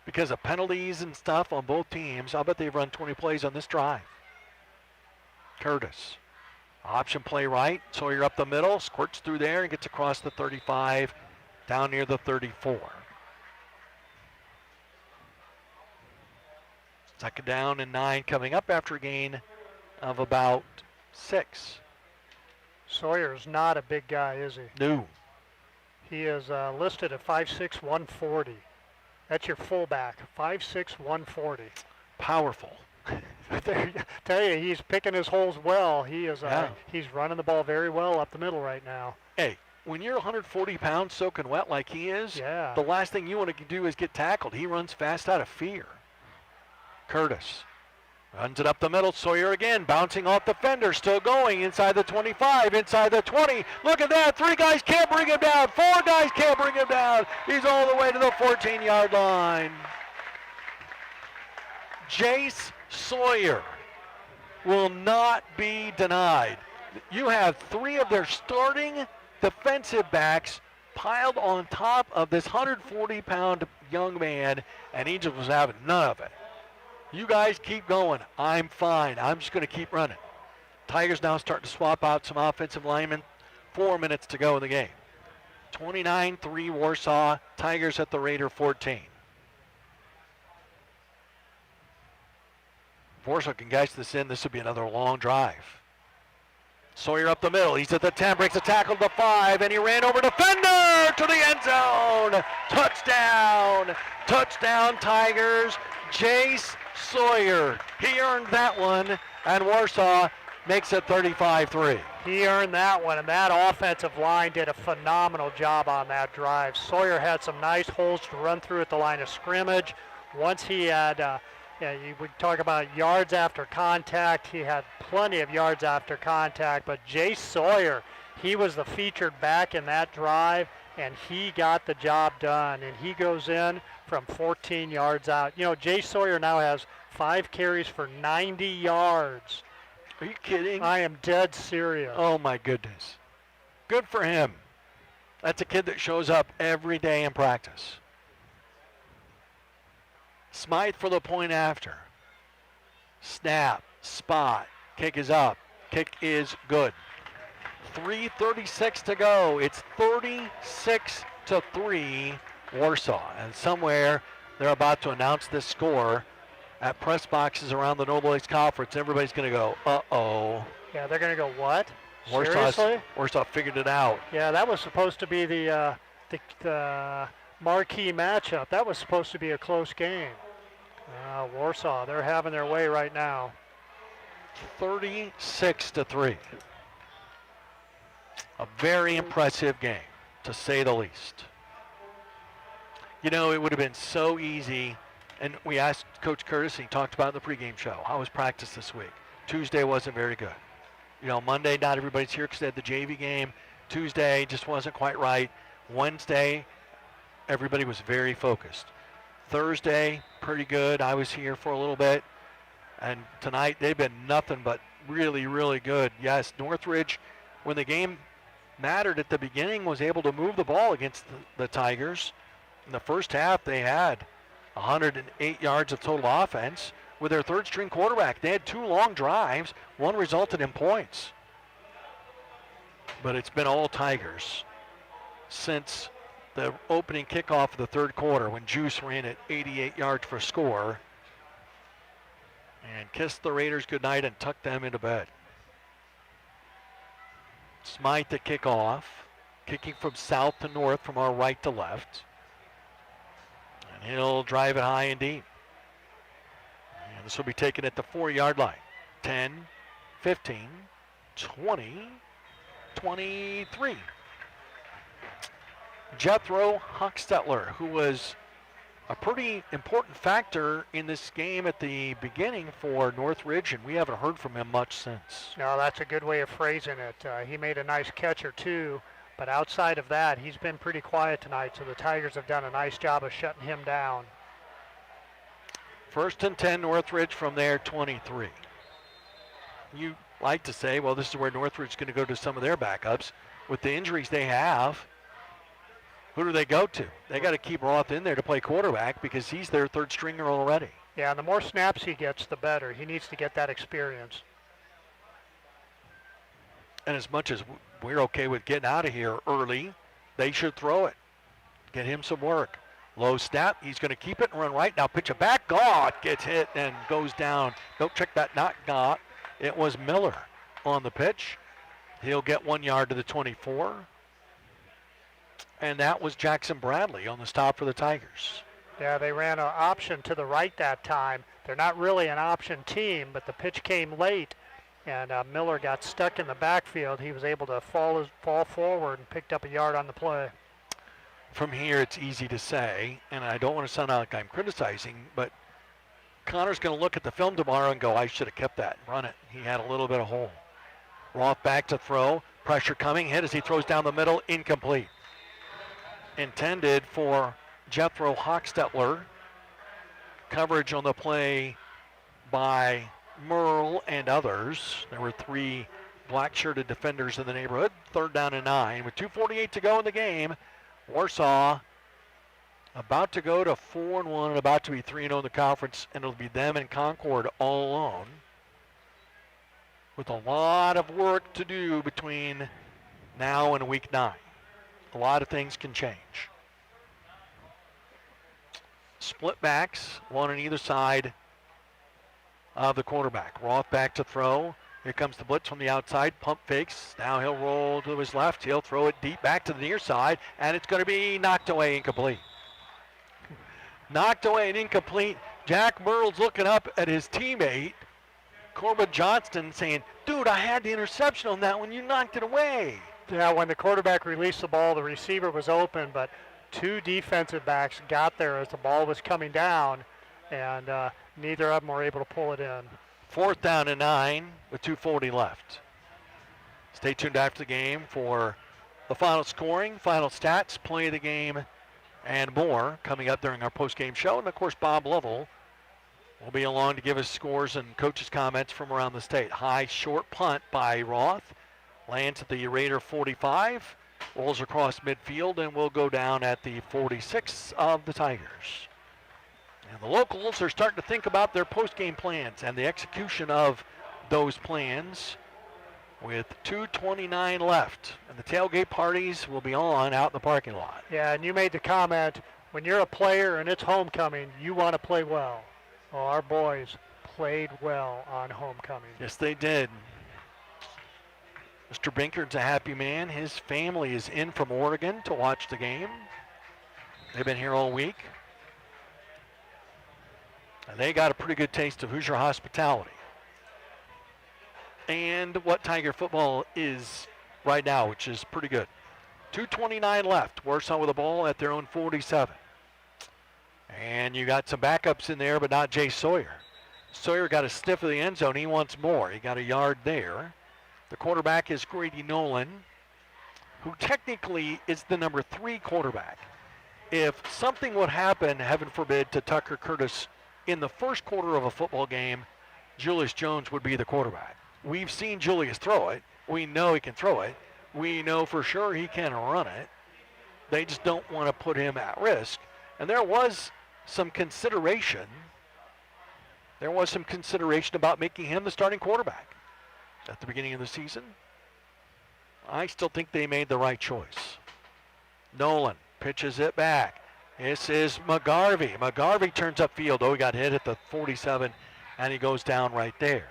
because of penalties and stuff on both teams. I'll bet they've run 20 plays on this drive. Curtis, option play right. Sawyer up the middle, squirts through there and gets across the 35 down near the 34. 2nd down and 9 coming up after a gain of about 6. Sawyer's not a big guy, is he? No. He is listed at 5'6", 140. That's your fullback, 5'6", 140. Powerful. Tell you, he's picking his holes well. He is. He's running the ball very well up the middle right now. Hey, when you're 140 pounds soaking wet like he is, the last thing you want to do is get tackled. He runs fast out of fear. Curtis runs it up the middle. Sawyer again, bouncing off the fender, still going inside the 25, inside the 20. Look at that. 3 guys can't bring him down. 4 guys can't bring him down. He's all the way to the 14-yard line. Jace Sawyer will not be denied. You have 3 of their starting defensive backs piled on top of this 140-pound young man, and Egypt was having none of it. You guys keep going. I'm fine. I'm just going to keep running. Tigers now starting to swap out some offensive linemen. 4 minutes to go in the game. 29-3 Warsaw. Tigers at the Raider 14. Warsaw can guys this in. This would be another long drive. Sawyer up the middle. He's at the 10, breaks a tackle to the 5, and he ran over defender to the end zone. Touchdown. Touchdown Tigers. Jace Sawyer. He earned that one, and Warsaw makes it 35-3. He earned that one, and that offensive line did a phenomenal job on that drive. Sawyer had some nice holes to run through at the line of scrimmage. Once he had, you would talk about yards after contact. He had plenty of yards after contact, but Jace Sawyer, he was the featured back in that drive, and he got the job done, and he goes in from 14 yards out. You know, Jace Sawyer now has 5 carries for 90 yards. Are you kidding? I am dead serious. Oh, my goodness. Good for him. That's a kid that shows up every day in practice. Smythe for the point after. Snap, spot, kick is up, kick is good. 3:36 to go. It's 36-3 Warsaw. And somewhere they're about to announce this score at press boxes around the Noble Lakes Conference. Everybody's going to go, uh-oh. Yeah, they're going to go, what? Seriously? Warsaw figured it out. Yeah, that was supposed to be the marquee matchup. That was supposed to be a close game. Warsaw, they're having their way right now. 36-3. A very impressive game, to say the least. You know, it would have been so easy, and we asked Coach Curtis, and he talked about it in the pregame show. How was practice this week? Tuesday wasn't very good. You know, Monday, not everybody's here because they had the JV game. Tuesday just wasn't quite right. Wednesday, everybody was very focused. Thursday, pretty good. I was here for a little bit. And tonight, they've been nothing but really, really good. Yes, Northridge, when the game mattered at the beginning, was able to move the ball against the Tigers. In the first half, they had 108 yards of total offense with their third-string quarterback. They had 2 long drives. One resulted in points. But it's been all Tigers since the opening kickoff of the third quarter when Juice ran it 88 yards for a score and kissed the Raiders goodnight and tucked them into bed. Smythe to kick off, kicking from south to north, from our right to left. And he'll drive it high and deep. And this will be taken at the 4-yard line. 10, 15, 20, 23. Jethro Hochstetler, who was a pretty important factor in this game at the beginning for Northridge, and we haven't heard from him much since. No, that's a good way of phrasing it. He made a nice catch or two, but outside of that, he's been pretty quiet tonight, so the Tigers have done a nice job of shutting him down. 1st and 10, Northridge from their 23. You like to say, well, this is where Northridge is going to go to some of their backups. With the injuries they have, who do they go to? They got to keep Roth in there to play quarterback because he's their third stringer already. Yeah, and the more snaps he gets, the better. He needs to get that experience. And as much as we're okay with getting out of here early, they should throw it. Get him some work. Low snap. He's going to keep it and run right. Now pitch it back. Gott gets hit and goes down. Don't check that. Not Gott. It was Miller on the pitch. He'll get 1 yard to the 24. And that was Jackson Bradley on the stop for the Tigers. Yeah, they ran an option to the right that time. They're not really an option team, but the pitch came late, and Miller got stuck in the backfield. He was able to fall forward and picked up a yard on the play. From here, it's easy to say, and I don't want to sound like I'm criticizing, but Connor's going to look at the film tomorrow and go, I should have kept that and run it. He had a little bit of hole. Roth back to throw. Pressure coming. Hit as he throws down the middle. Incomplete. Intended for Jethro Hochstetler. Coverage on the play by Merle and others. There were 3 black-shirted defenders in the neighborhood. 3rd down and 9 with 2:48 to go in the game. Warsaw about to go to 4-1 and about to be 3-0 in the conference, and it'll be them and Concord all alone with a lot of work to do between now and week 9. A lot of things can change. Split backs, one on either side of the quarterback. Roth back to throw. Here comes the blitz from the outside. Pump fakes. Now he'll roll to his left. He'll throw it deep back to the near side, and it's going to be knocked away incomplete. Knocked away and incomplete. Jack Merle's looking up at his teammate, Corbin Johnston, saying, dude, I had the interception on that one. You knocked it away. Yeah, when the quarterback released the ball, the receiver was open, but 2 defensive backs got there as the ball was coming down, and neither of them were able to pull it in. 4th down and 9 with 2:40 left. Stay tuned after the game for the final scoring, final stats, play of the game, and more coming up during our post-game show. And, of course, Bob Lovell will be along to give us scores and coaches' comments from around the state. High, short punt by Roth. Lands at the Raider 45, rolls across midfield, and will go down at the 46 of the Tigers. And the locals are starting to think about their post-game plans and the execution of those plans with 2:29 left. And the tailgate parties will be on out in the parking lot. Yeah, and you made the comment, when you're a player and it's homecoming, you want to play well. Well, our boys played well on homecoming. Yes, they did. Mr. Binkard's a happy man. His family is in from Oregon to watch the game. They've been here all week. And they got a pretty good taste of Hoosier hospitality and what Tiger football is right now, which is pretty good. 2:29 left. Warsaw with the ball at their own 47. And you got some backups in there, but not Jay Sawyer. Sawyer got a sniff of the end zone. He wants more. He got a yard there. The quarterback is Grady Nolan, who technically is the number 3 quarterback. If something would happen, heaven forbid, to Tucker Curtis in the first quarter of a football game, Julius Jones would be the quarterback. We've seen Julius throw it. We know he can throw it. We know for sure he can run it. They just don't want to put him at risk. And there was some consideration. There was some consideration about making him the starting quarterback at the beginning of the season. I still think they made the right choice. Nolan pitches it back. This is McGarvey. McGarvey turns upfield. Oh, he got hit at the 47, and he goes down right there.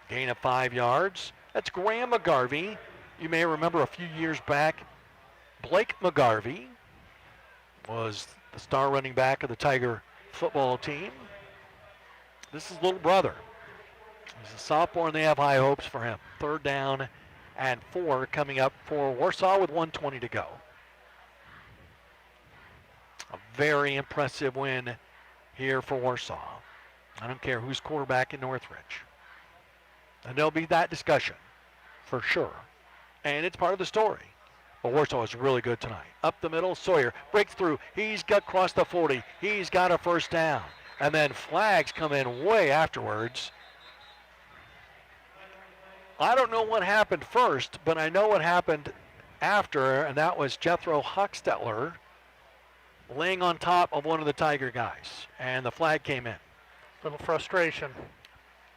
Gain of 5 yards. That's Graham McGarvey. You may remember a few years back, Blake McGarvey was the star running back of the Tiger football team. This is little brother. He's a sophomore, and they have high hopes for him. 3rd down and 4 coming up for Warsaw with 1:20 to go. A very impressive win here for Warsaw. I don't care who's quarterback in Northridge. And there'll be that discussion for sure. And it's part of the story. But Warsaw is really good tonight. Up the middle, Sawyer breaks through. He's got across the 40. He's got a first down. And then flags come in way afterwards. I don't know what happened first, but I know what happened after, and that was Jethro Hochstetler laying on top of one of the Tiger guys. And the flag came in. Little frustration.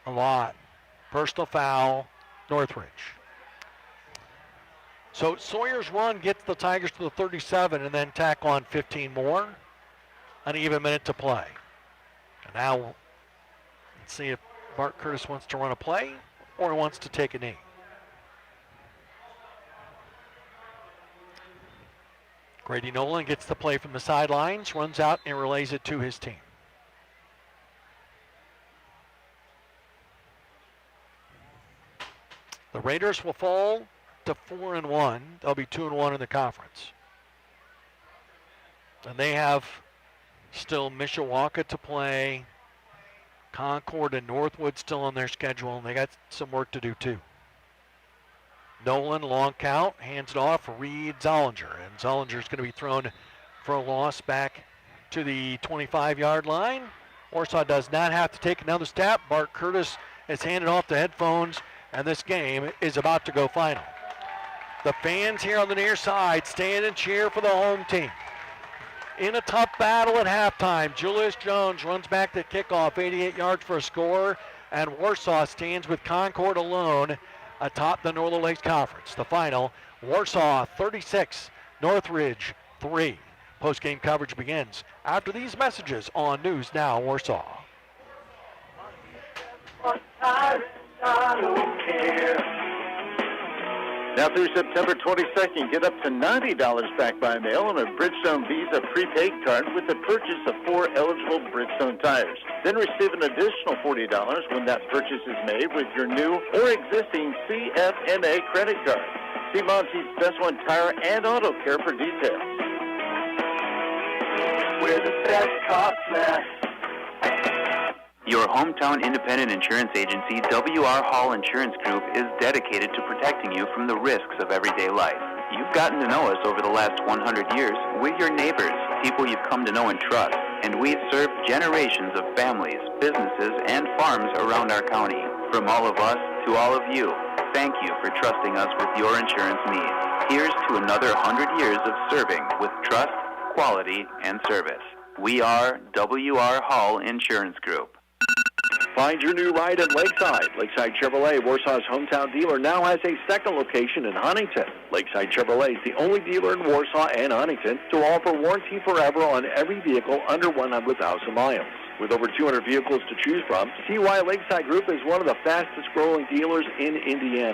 A lot. Personal foul, Northridge. So Sawyer's run gets the Tigers to the 37 and then tack on 15 more. An even minute to play. And now let's see if Bart Curtis wants to run a play or wants to take a knee. Grady Nolan gets the play from the sidelines, runs out and relays it to his team. The Raiders will fall to 4-1. They'll be 2-1 in the conference. And they have still Mishawaka to play, Concord and Northwood still on their schedule, and they got some work to do too. Nolan, long count, hands it off, Reed Zollinger. And Zollinger's going to be thrown for a loss back to the 25-yard line. Warsaw does not have to take another step. Bart Curtis has handed off the headphones, and this game is about to go final. The fans here on the near side stand and cheer for the home team. In a tough battle at halftime, Julius Jones runs back the kickoff, 88 yards for a score, and Warsaw stands with Concord alone atop the Northern Lakes Conference. The final, Warsaw 36, Northridge 3. Post-game coverage begins after these messages on News Now Warsaw. Now through September 22nd, get up to $90 back by mail on a Bridgestone Visa prepaid card with the purchase of 4 eligible Bridgestone tires. Then receive an additional $40 when that purchase is made with your new or existing CFMA credit card. See Monty's Best One Tire and Auto Care for details. Where the best cops left. Your hometown independent insurance agency, W.R. Hall Insurance Group, is dedicated to protecting you from the risks of everyday life. You've gotten to know us over the last 100 years. We're your neighbors, people you've come to know and trust, and we've served generations of families, businesses, and farms around our county. From all of us to all of you, thank you for trusting us with your insurance needs. Here's to another 100 years of serving with trust, quality, and service. We are W.R. Hall Insurance Group. Find your new ride at Lakeside. Lakeside Chevrolet, Warsaw's hometown dealer, now has a second location in Huntington. Lakeside Chevrolet is the only dealer in Warsaw and Huntington to offer warranty forever on every vehicle under 100,000 miles. With over 200 vehicles to choose from, see why Lakeside Group is one of the fastest growing dealers in Indiana.